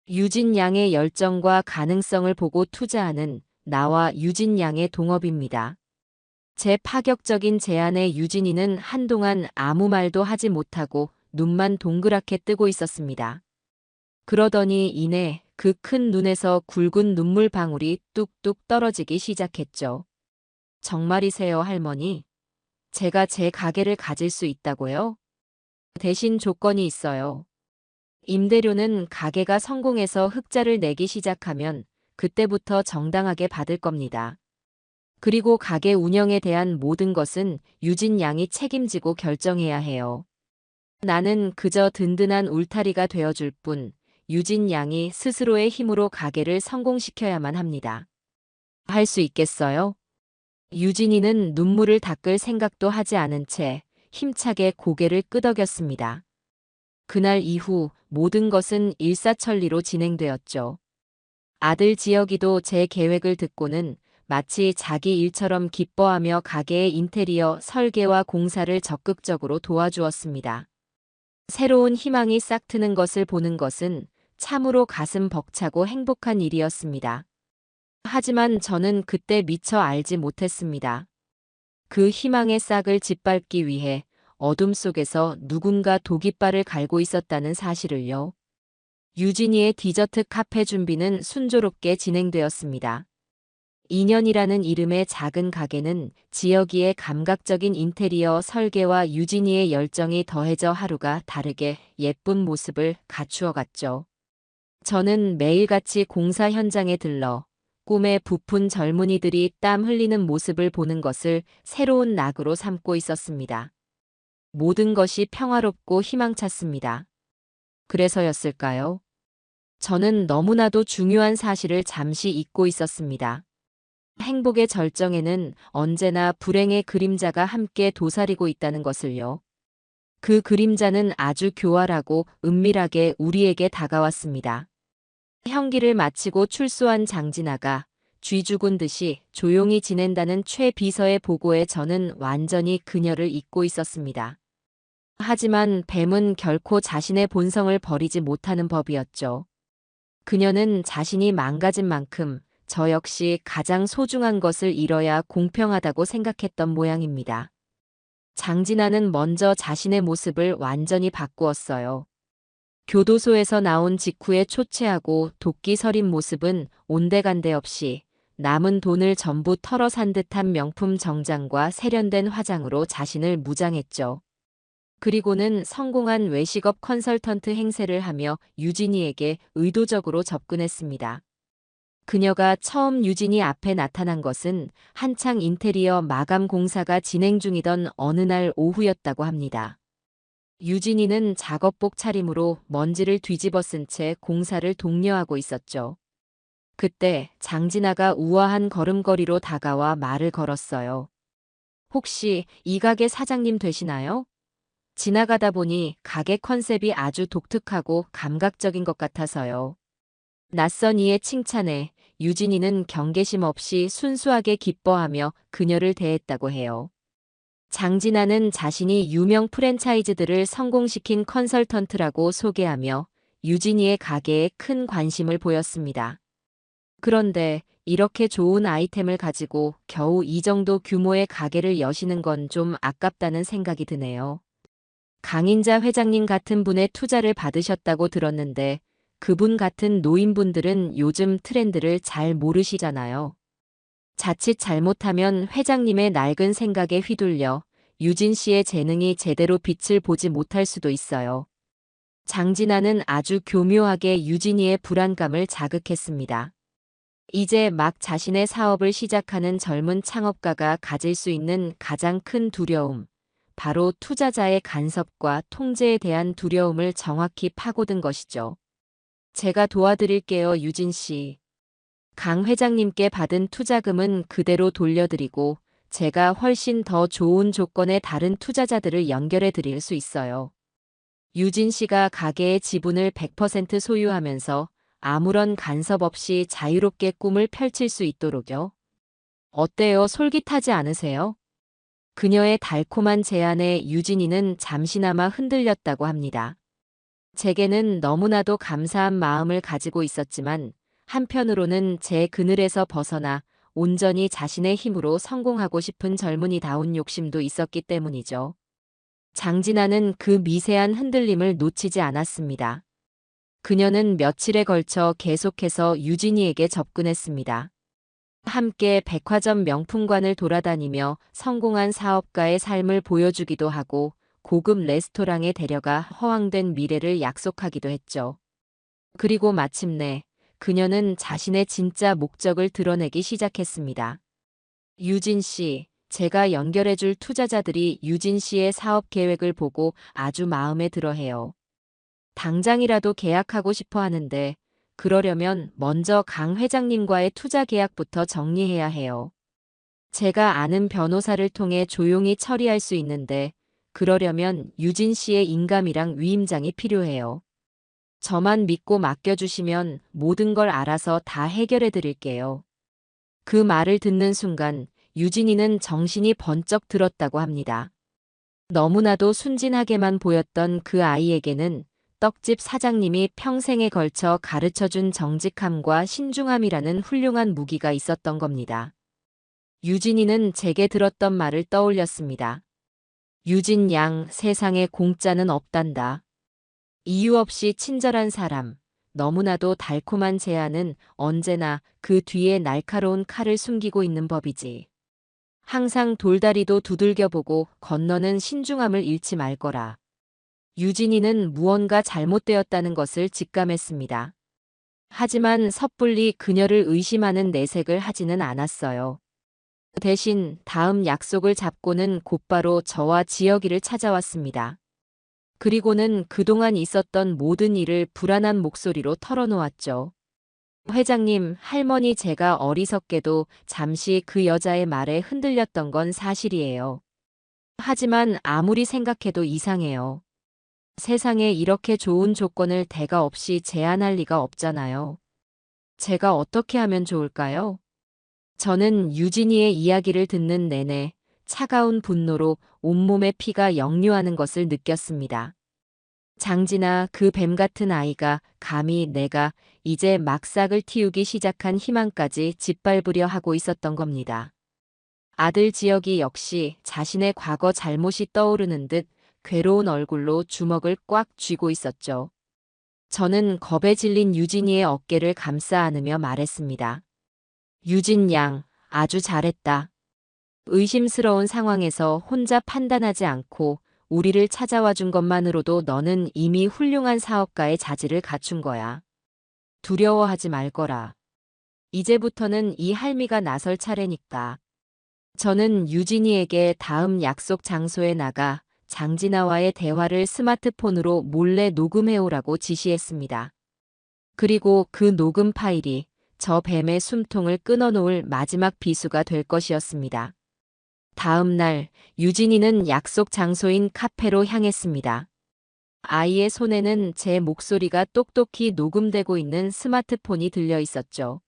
유진 양의 열정과 가능성을 보고 투자하는 나와 유진 양의 동업입니다. 제 파격적인 제안에 유진이는 한동안 아무 말도 하지 못하고 눈만 동그랗게 뜨고 있었습니다. 그러더니 이내 그 큰 눈에서 굵은 눈물 방울이 뚝뚝 떨어지기 시작했죠. 정말이세요, 할머니? 제가 제 가게를 가질 수 있다고요? 대신 조건이 있어요. 임대료는 가게가 성공해서 흑자를 내기 시작하면 그때부터 정당하게 받을 겁니다. 그리고 가게 운영에 대한 모든 것은 유진 양이 책임지고 결정해야 해요. 나는 그저 든든한 울타리가 되어줄 뿐, 유진 양이 스스로의 힘으로 가게를 성공시켜야만 합니다. 할 수 있겠어요? 유진이는 눈물을 닦을 생각도 하지 않은 채 힘차게 고개를 끄덕였습니다. 그날 이후 모든 것은 일사천리로 진행되었죠. 아들 지혁이도 제 계획을 듣고는 마치 자기 일처럼 기뻐하며 가게의 인테리어 설계와 공사를 적극적으로 도와주었습니다. 새로운 희망이 싹 트는 것을 보는 것은 참으로 가슴 벅차고 행복한 일이었습니다. 하지만 저는 그때 미처 알지 못했습니다. 그 희망의 싹을 짓밟기 위해 어둠 속에서 누군가 도깃발을 갈고 있었다는 사실을요. 유진이의 디저트 카페 준비는 순조롭게 진행되었습니다. 2년이라는 이름의 작은 가게는 지혁이의 감각적인 인테리어 설계와 유진이의 열정이 더해져 하루가 다르게 예쁜 모습을 갖추어갔죠. 저는 매일같이 공사 현장에 들러 꿈에 부푼 젊은이들이 땀 흘리는 모습을 보는 것을 새로운 낙으로 삼고 있었습니다. 모든 것이 평화롭고 희망찼습니다. 그래서였을까요? 저는 너무나도 중요한 사실을 잠시 잊고 있었습니다. 행복의 절정에는 언제나 불행의 그림자가 함께 도사리고 있다는 것을요. 그 그림자는 아주 교활하고 은밀하게 우리에게 다가왔습니다. 형기를 마치고 출소한 장진아가 쥐 죽은 듯이 조용히 지낸다는 최 비서의 보고에 저는 완전히 그녀를 잊고 있었습니다. 하지만 뱀은 결코 자신의 본성을 버리지 못하는 법이었죠. 그녀는 자신이 망가진 만큼 저 역시 가장 소중한 것을 잃어야 공평하다고 생각했던 모양입니다. 장진아는 먼저 자신의 모습을 완전히 바꾸었어요. 교도소에서 나온 직후에 초췌하고 도끼 서린 모습은 온데간데 없이 남은 돈을 전부 털어 산 듯한 명품 정장과 세련된 화장으로 자신을 무장했죠. 그리고는 성공한 외식업 컨설턴트 행세를 하며 유진이에게 의도적으로 접근했습니다. 그녀가 처음 유진이 앞에 나타난 것은 한창 인테리어 마감 공사가 진행 중이던 어느 날 오후였다고 합니다. 유진이는 작업복 차림으로 먼지를 뒤집어 쓴 채 공사를 독려하고 있었죠. 그때 장진아가 우아한 걸음걸이로 다가와 말을 걸었어요. 혹시 이 가게 사장님 되시나요? 지나가다 보니 가게 컨셉이 아주 독특하고 감각적인 것 같아서요. 낯선 이의 칭찬에 유진이는 경계심 없이 순수하게 기뻐하며 그녀를 대했다고 해요. 장진아는 자신이 유명 프랜차이즈들을 성공시킨 컨설턴트라고 소개하며 유진이의 가게에 큰 관심을 보였습니다. 그런데 이렇게 좋은 아이템을 가지고 겨우 이 정도 규모의 가게를 여시는 건 좀 아깝다는 생각이 드네요. 강인자 회장님 같은 분의 투자를 받으셨다고 들었는데 그분 같은 노인분들은 요즘 트렌드를 잘 모르시잖아요. 자칫 잘못하면 회장님의 낡은 생각에 휘둘려 유진 씨의 재능이 제대로 빛을 보지 못할 수도 있어요. 장진아는 아주 교묘하게 유진이의 불안감을 자극했습니다. 이제 막 자신의 사업을 시작하는 젊은 창업가가 가질 수 있는 가장 큰 두려움, 바로 투자자의 간섭과 통제에 대한 두려움을 정확히 파고든 것이죠. 제가 도와드릴게요, 유진 씨. 강 회장님께 받은 투자금은 그대로 돌려드리고 제가 훨씬 더 좋은 조건의 다른 투자자들을 연결해 드릴 수 있어요. 유진 씨가 가게의 지분을 100% 소유하면서 아무런 간섭 없이 자유롭게 꿈을 펼칠 수 있도록요. 어때요? 솔깃하지 않으세요? 그녀의 달콤한 제안에 유진이는 잠시나마 흔들렸다고 합니다. 제게는 너무나도 감사한 마음을 가지고 있었지만 한편으로는 제 그늘에서 벗어나 온전히 자신의 힘으로 성공하고 싶은 젊은이다운 욕심도 있었기 때문이죠. 장진아는 그 미세한 흔들림을 놓치지 않았습니다. 그녀는 며칠에 걸쳐 계속해서 유진이에게 접근했습니다. 함께 백화점 명품관을 돌아다니며 성공한 사업가의 삶을 보여주기도 하고 고급 레스토랑에 데려가 허황된 미래를 약속하기도 했죠. 그리고 마침내 그녀는 자신의 진짜 목적을 드러내기 시작했습니다. 유진 씨, 제가 연결해줄 투자자들이 유진 씨의 사업 계획을 보고 아주 마음에 들어 해요. 당장이라도 계약하고 싶어 하는데, 그러려면 먼저 강 회장님과의 투자 계약부터 정리해야 해요. 제가 아는 변호사를 통해 조용히 처리할 수 있는데, 그러려면 유진 씨의 인감이랑 위임장이 필요해요. 저만 믿고 맡겨주시면 모든 걸 알아서 다 해결해 드릴게요. 그 말을 듣는 순간 유진이는 정신이 번쩍 들었다고 합니다. 너무나도 순진하게만 보였던 그 아이에게는 떡집 사장님이 평생에 걸쳐 가르쳐준 정직함과 신중함이라는 훌륭한 무기가 있었던 겁니다. 유진이는 제게 들었던 말을 떠올렸습니다. 유진 양, 세상에 공짜는 없단다. 이유 없이 친절한 사람, 너무나도 달콤한 제안은 언제나 그 뒤에 날카로운 칼을 숨기고 있는 법이지. 항상 돌다리도 두들겨보고 건너는 신중함을 잃지 말거라. 유진이는 무언가 잘못되었다는 것을 직감했습니다. 하지만 섣불리 그녀를 의심하는 내색을 하지는 않았어요. 대신 다음 약속을 잡고는 곧바로 저와 지혁이를 찾아왔습니다. 그리고는 그동안 있었던 모든 일을 불안한 목소리로 털어놓았죠. 회장님, 할머니 제가 어리석게도 잠시 그 여자의 말에 흔들렸던 건 사실이에요. 하지만 아무리 생각해도 이상해요. 세상에 이렇게 좋은 조건을 대가 없이 제안할 리가 없잖아요. 제가 어떻게 하면 좋을까요? 저는 유진이의 이야기를 듣는 내내 차가운 분노로 온몸의 피가 역류하는 것을 느꼈습니다. 장진아, 그 뱀 같은 아이가 감히 내가 이제 막 싹을 틔우기 시작한 희망까지 짓밟으려 하고 있었던 겁니다. 아들 지혁이 역시 자신의 과거 잘못이 떠오르는 듯 괴로운 얼굴로 주먹을 꽉 쥐고 있었죠. 저는 겁에 질린 유진이의 어깨를 감싸 안으며 말했습니다. 유진 양, 아주 잘했다. 의심스러운 상황에서 혼자 판단하지 않고 우리를 찾아와 준 것만으로도 너는 이미 훌륭한 사업가의 자질을 갖춘 거야. 두려워하지 말거라. 이제부터는 이 할미가 나설 차례니까. 저는 유진이에게 다음 약속 장소에 나가 장진아와의 대화를 스마트폰으로 몰래 녹음해오라고 지시했습니다. 그리고 그 녹음 파일이 저 뱀의 숨통을 끊어놓을 마지막 비수가 될 것이었습니다. 다음 날 유진이는 약속 장소인 카페로 향했습니다. 아이의 손에는 제 목소리가 똑똑히 녹음되고 있는 스마트폰이 들려 있었죠.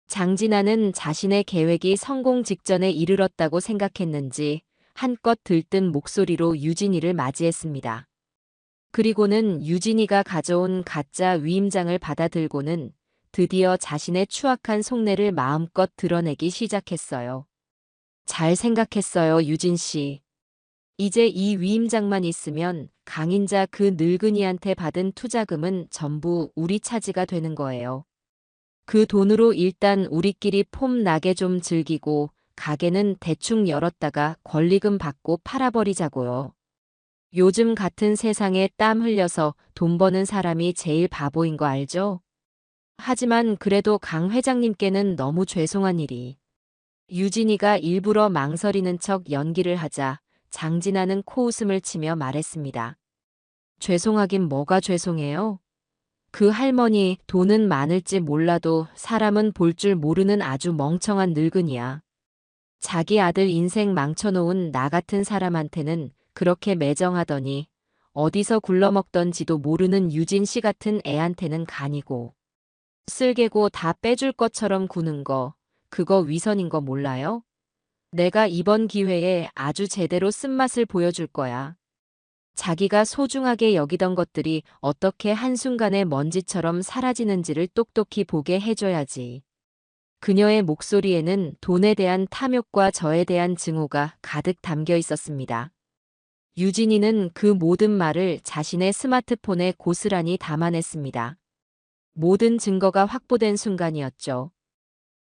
장진아는 자신의 계획이 성공 직전에 이르렀다고 생각했는지 한껏 들뜬 목소리로 유진이를 맞이했습니다. 그리고는 유진이가 가져온 가짜 위임장을 받아들고는 드디어 자신의 추악한 속내를 마음껏 드러내기 시작했어요. 잘 생각했어요, 유진 씨. 이제 이 위임장만 있으면 강인자 그 늙은이한테 받은 투자금은 전부 우리 차지가 되는 거예요. 그 돈으로 일단 우리끼리 폼 나게 좀 즐기고 가게는 대충 열었다가 권리금 받고 팔아버리자고요. 요즘 같은 세상에 땀 흘려서 돈 버는 사람이 제일 바보인 거 알죠? 하지만 그래도 강 회장님께는 너무 죄송한 일이. 유진이가 일부러 망설이는 척 연기를 하자 장진아는 코웃음을 치며 말했습니다. 죄송하긴 뭐가 죄송해요? 그 할머니 돈은 많을지 몰라도 사람은 볼 줄 모르는 아주 멍청한 늙은이야. 자기 아들 인생 망쳐놓은 나 같은 사람한테는 그렇게 매정하더니 어디서 굴러먹던지도 모르는 유진 씨 같은 애한테는 간이고 쓸개고 다 빼줄 것처럼 구는 거, 그거 위선인 거 몰라요? 내가 이번 기회에 아주 제대로 쓴맛을 보여줄 거야. 자기가 소중하게 여기던 것들이 어떻게 한순간에 먼지처럼 사라지는지를 똑똑히 보게 해줘야지. 그녀의 목소리에는 돈에 대한 탐욕과 저에 대한 증오가 가득 담겨 있었습니다. 유진이는 그 모든 말을 자신의 스마트폰에 고스란히 담아냈습니다. 모든 증거가 확보된 순간이었죠.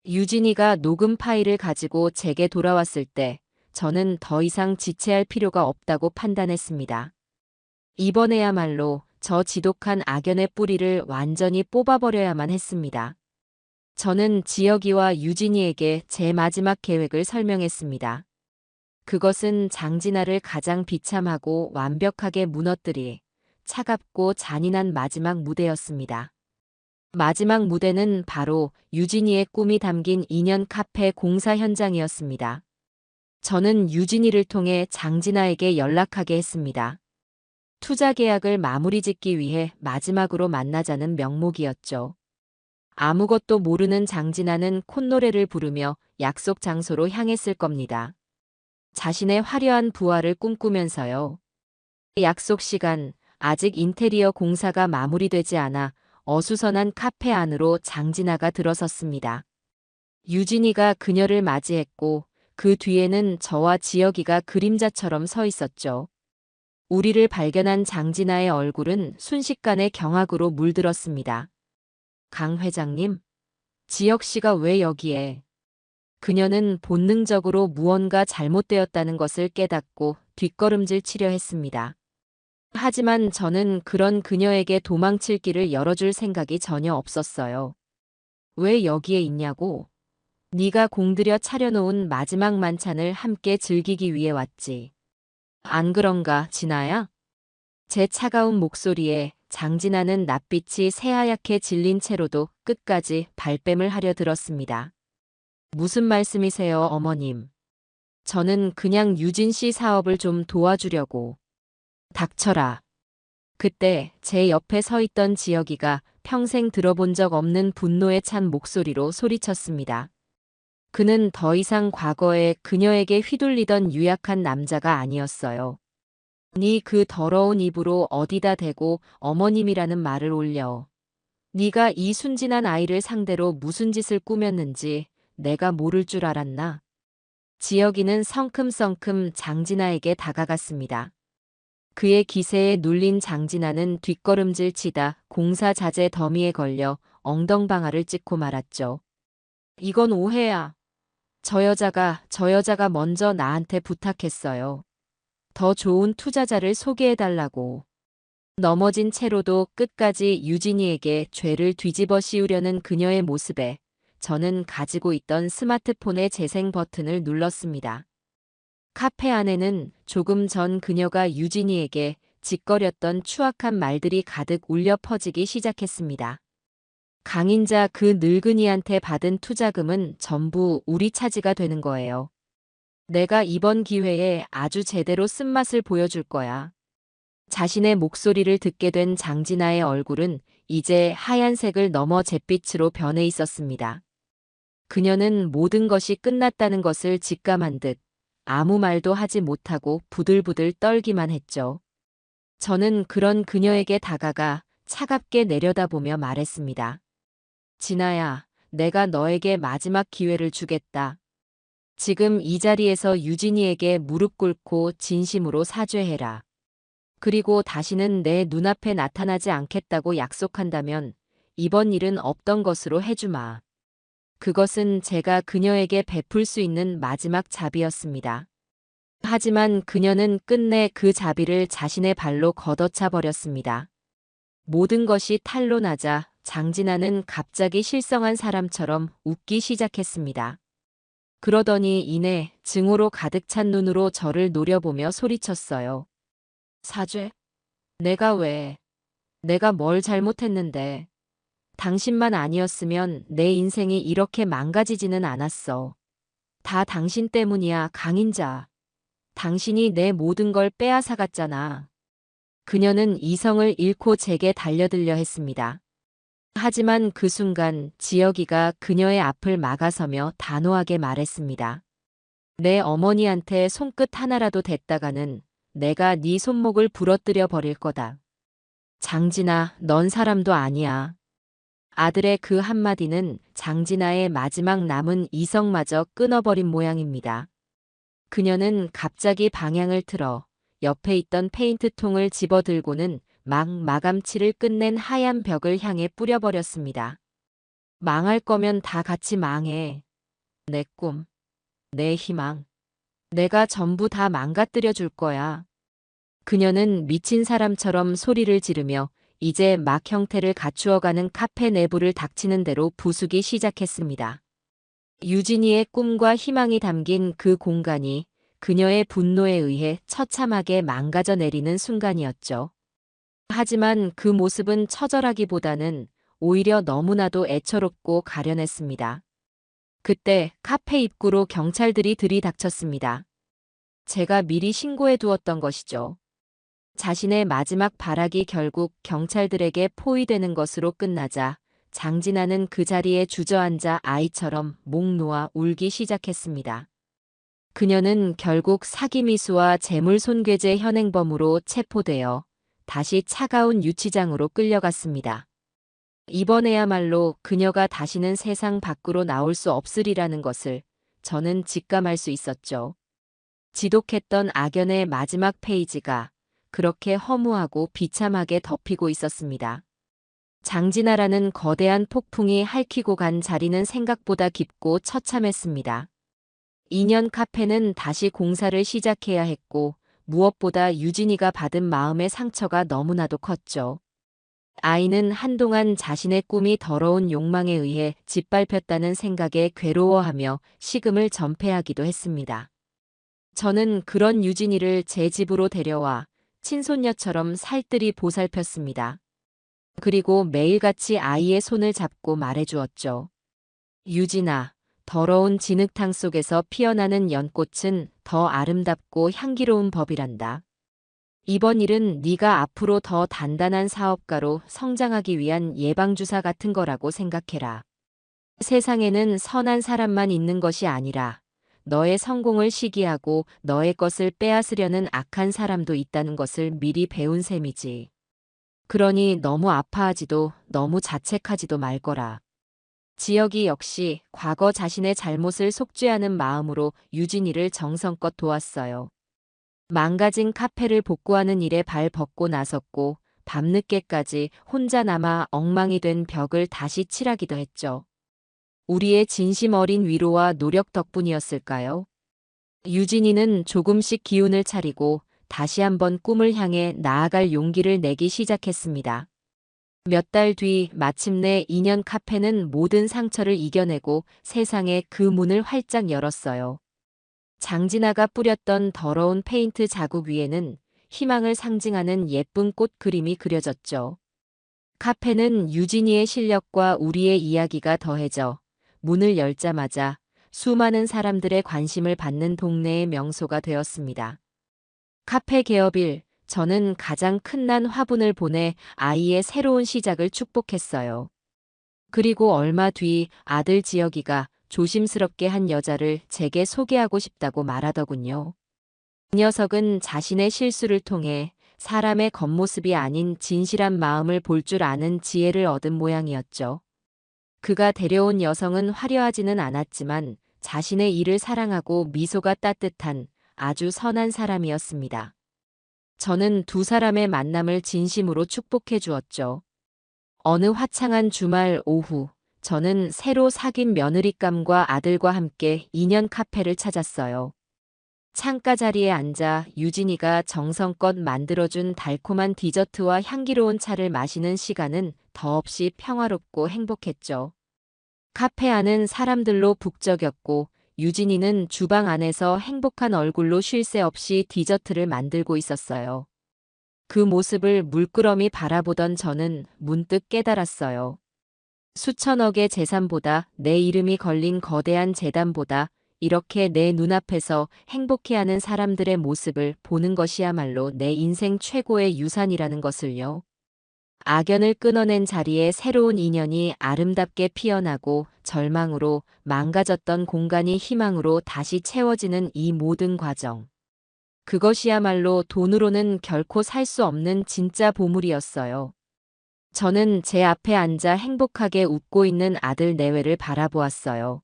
유진이가 녹음 파일을 가지고 제게 돌아왔을 때 저는 더 이상 지체할 필요가 없다고 판단했습니다. 이번에야말로 저 지독한 악연의 뿌리를 완전히 뽑아버려야만 했습니다. 저는 지혁이와 유진이에게 제 마지막 계획을 설명했습니다. 그것은 장진아를 가장 비참하고 완벽하게 무너뜨릴 차갑고 잔인한 마지막 무대였습니다. 마지막 무대는 바로 유진이의 꿈이 담긴 2년 카페 공사 현장이었습니다. 저는 유진이를 통해 장진아에게 연락하게 했습니다. 투자 계약을 마무리 짓기 위해 마지막으로 만나자는 명목이었죠. 아무것도 모르는 장진아는 콧노래를 부르며 약속 장소로 향했을 겁니다. 자신의 화려한 부활을 꿈꾸면서요. 약속 시간, 아직 인테리어 공사가 마무리되지 않아 어수선한 카페 안으로 장진아가 들어섰습니다. 유진이가 그녀를 맞이했고 그 뒤에는 저와 지혁이가 그림자처럼 서 있었죠. 우리를 발견한 장진아의 얼굴은 순식간에 경악으로 물들었습니다. 강 회장님, 지혁 씨가 왜 여기에? 그녀는 본능적으로 무언가 잘못되었다는 것을 깨닫고 뒷걸음질 치려 했습니다. 하지만 저는 그런 그녀에게 도망칠 길을 열어줄 생각이 전혀 없었어요. 왜 여기에 있냐고? 네가 공들여 차려놓은 마지막 만찬을 함께 즐기기 위해 왔지. 안 그런가, 진아야? 제 차가운 목소리에 장진아는 낯빛이 새하얗게 질린 채로도 끝까지 발뺌을 하려 들었습니다. 무슨 말씀이세요, 어머님? 저는 그냥 유진 씨 사업을 좀 도와주려고. 닥쳐라. 그때 제 옆에 서 있던 지혁이가 평생 들어본 적 없는 분노에 찬 목소리로 소리쳤습니다. 그는 더 이상 과거에 그녀에게 휘둘리던 유약한 남자가 아니었어요. 네 그 더러운 입으로 어디다 대고 어머님이라는 말을 올려. 네가 이 순진한 아이를 상대로 무슨 짓을 꾸몄는지 내가 모를 줄 알았나? 지혁이는 성큼성큼 장진아에게 다가갔습니다. 그의 기세에 눌린 장진아는 뒷걸음질 치다 공사 자재 더미에 걸려 엉덩방아를 찍고 말았죠. 이건 오해야. 저 여자가 먼저 나한테 부탁했어요. 더 좋은 투자자를 소개해달라고. 넘어진 채로도 끝까지 유진이에게 죄를 뒤집어 씌우려는 그녀의 모습에 저는 가지고 있던 스마트폰의 재생 버튼을 눌렀습니다. 카페 안에는 조금 전 그녀가 유진이에게 짓거렸던 추악한 말들이 가득 울려 퍼지기 시작했습니다. 강인자 그 늙은이한테 받은 투자금은 전부 우리 차지가 되는 거예요. 내가 이번 기회에 아주 제대로 쓴맛을 보여줄 거야. 자신의 목소리를 듣게 된 장진아의 얼굴은 이제 하얀색을 넘어 잿빛으로 변해 있었습니다. 그녀는 모든 것이 끝났다는 것을 직감한 듯 아무 말도 하지 못하고 부들부들 떨기만 했죠. 저는 그런 그녀에게 다가가 차갑게 내려다보며 말했습니다. 진아야, 내가 너에게 마지막 기회를 주겠다. 지금 이 자리에서 유진이에게 무릎 꿇고 진심으로 사죄해라. 그리고 다시는 내 눈앞에 나타나지 않겠다고 약속한다면 이번 일은 없던 것으로 해주마. 그것은 제가 그녀에게 베풀 수 있는 마지막 자비였습니다. 하지만 그녀는 끝내 그 자비를 자신의 발로 걷어차 버렸습니다. 모든 것이 탄로나자 장진아는 갑자기 실성한 사람처럼 웃기 시작했습니다. 그러더니 이내 증오로 가득 찬 눈으로 저를 노려보며 소리쳤어요. 사죄? 내가 왜? 내가 뭘 잘못했는데? 당신만 아니었으면 내 인생이 이렇게 망가지지는 않았어. 다 당신 때문이야, 강인자. 당신이 내 모든 걸 빼앗아갔잖아. 그녀는 이성을 잃고 제게 달려들려 했습니다. 하지만 그 순간 지혁이가 그녀의 앞을 막아서며 단호하게 말했습니다. 내 어머니한테 손끝 하나라도 댔다가는 내가 네 손목을 부러뜨려 버릴 거다. 장진아, 넌 사람도 아니야. 아들의 그 한마디는 장진아의 마지막 남은 이성마저 끊어버린 모양입니다. 그녀는 갑자기 방향을 틀어 옆에 있던 페인트통을 집어들고는 막 마감칠을 끝낸 하얀 벽을 향해 뿌려버렸습니다. 망할 거면 다 같이 망해. 내 꿈, 내 희망. 내가 전부 다 망가뜨려 줄 거야. 그녀는 미친 사람처럼 소리를 지르며 이제 막 형태를 갖추어가는 카페 내부를 닥치는 대로 부수기 시작했습니다. 유진이의 꿈과 희망이 담긴 그 공간이 그녀의 분노에 의해 처참하게 망가져 내리는 순간이었죠. 하지만 그 모습은 처절하기보다는 오히려 너무나도 애처롭고 가련했습니다. 그때 카페 입구로 경찰들이 들이닥쳤습니다. 제가 미리 신고해 두었던 것이죠. 자신의 마지막 발악이 결국 경찰들에게 포위되는 것으로 끝나자 장진아는 그 자리에 주저앉아 아이처럼 목 놓아 울기 시작했습니다. 그녀는 결국 사기미수와 재물손괴죄 현행범으로 체포되어 다시 차가운 유치장으로 끌려갔습니다. 이번에야말로 그녀가 다시는 세상 밖으로 나올 수 없으리라는 것을 저는 직감할 수 있었죠. 지독했던 악연의 마지막 페이지가 그렇게 허무하고 비참하게 덮이고 있었습니다. 장진아라는 거대한 폭풍이 핥히고 간 자리는 생각보다 깊고 처참했습니다. 2년 카페는 다시 공사를 시작해야 했고 무엇보다 유진이가 받은 마음의 상처가 너무나도 컸죠. 아이는 한동안 자신의 꿈이 더러운 욕망에 의해 짓밟혔다는 생각에 괴로워하며 식음을 전폐하기도 했습니다. 저는 그런 유진이를 제 집으로 데려와 친손녀처럼 살뜰히 보살폈습니다. 그리고 매일같이 아이의 손을 잡고 말해주었죠. 유진아, 더러운 진흙탕 속에서 피어나는 연꽃은 더 아름답고 향기로운 법이란다. 이번 일은 네가 앞으로 더 단단한 사업가로 성장하기 위한 예방주사 같은 거라고 생각해라. 세상에는 선한 사람만 있는 것이 아니라 너의 성공을 시기하고 너의 것을 빼앗으려는 악한 사람도 있다는 것을 미리 배운 셈이지. 그러니 너무 아파하지도 너무 자책하지도 말거라. 지혁이 역시 과거 자신의 잘못을 속죄하는 마음으로 유진이를 정성껏 도왔어요. 망가진 카페를 복구하는 일에 발 벗고 나섰고 밤늦게까지 혼자 남아 엉망이 된 벽을 다시 칠하기도 했죠. 우리의 진심 어린 위로와 노력 덕분이었을까요? 유진이는 조금씩 기운을 차리고 다시 한번 꿈을 향해 나아갈 용기를 내기 시작했습니다. 몇 달 뒤 마침내 2년 카페는 모든 상처를 이겨내고 세상에 그 문을 활짝 열었어요. 장진아가 뿌렸던 더러운 페인트 자국 위에는 희망을 상징하는 예쁜 꽃 그림이 그려졌죠. 카페는 유진이의 실력과 우리의 이야기가 더해져 문을 열자마자 수많은 사람들의 관심을 받는 동네의 명소가 되었습니다. 카페 개업일, 저는 가장 큰 난 화분을 보내 아이의 새로운 시작을 축복했어요. 그리고 얼마 뒤 아들 지혁이가 조심스럽게 한 여자를 제게 소개하고 싶다고 말하더군요. 그 녀석은 자신의 실수를 통해 사람의 겉모습이 아닌 진실한 마음을 볼 줄 아는 지혜를 얻은 모양이었죠. 그가 데려온 여성은 화려하지는 않았지만 자신의 일을 사랑하고 미소가 따뜻한 아주 선한 사람이었습니다. 저는 두 사람의 만남을 진심으로 축복해 주었죠. 어느 화창한 주말 오후, 저는 새로 사귄 며느리감과 아들과 함께 2년 카페를 찾았어요. 창가 자리에 앉아 유진이가 정성껏 만들어준 달콤한 디저트와 향기로운 차를 마시는 시간은 더없이 평화롭고 행복했죠. 카페 안은 사람들로 북적였고 유진이는 주방 안에서 행복한 얼굴로 쉴 새 없이 디저트를 만들고 있었어요. 그 모습을 물끄러미 바라보던 저는 문득 깨달았어요. 수천억의 재산보다 내 이름이 걸린 거대한 재단보다 이렇게 내 눈앞에서 행복해하는 사람들의 모습을 보는 것이야말로 내 인생 최고의 유산이라는 것을요. 악연을 끊어낸 자리에 새로운 인연이 아름답게 피어나고 절망으로 망가졌던 공간이 희망으로 다시 채워지는 이 모든 과정. 그것이야말로 돈으로는 결코 살 수 없는 진짜 보물이었어요. 저는 제 앞에 앉아 행복하게 웃고 있는 아들 내외를 바라보았어요.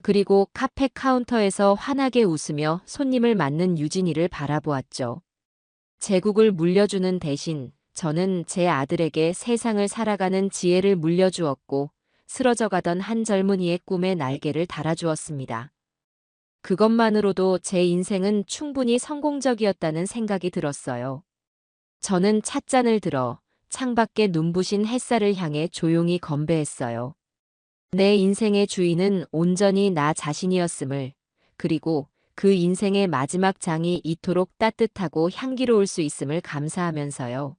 그리고 카페 카운터에서 환하게 웃으며 손님을 맞는 유진이를 바라보았죠. 제국을 물려주는 대신 저는 제 아들에게 세상을 살아가는 지혜를 물려주었고 쓰러져가던 한 젊은이의 꿈에 날개를 달아주었습니다. 그것만으로도 제 인생은 충분히 성공적이었다는 생각이 들었어요. 저는 찻잔을 들어 창밖에 눈부신 햇살을 향해 조용히 건배했어요. 내 인생의 주인은 온전히 나 자신이었음을, 그리고 그 인생의 마지막 장이 이토록 따뜻하고 향기로울 수 있음을 감사하면서요.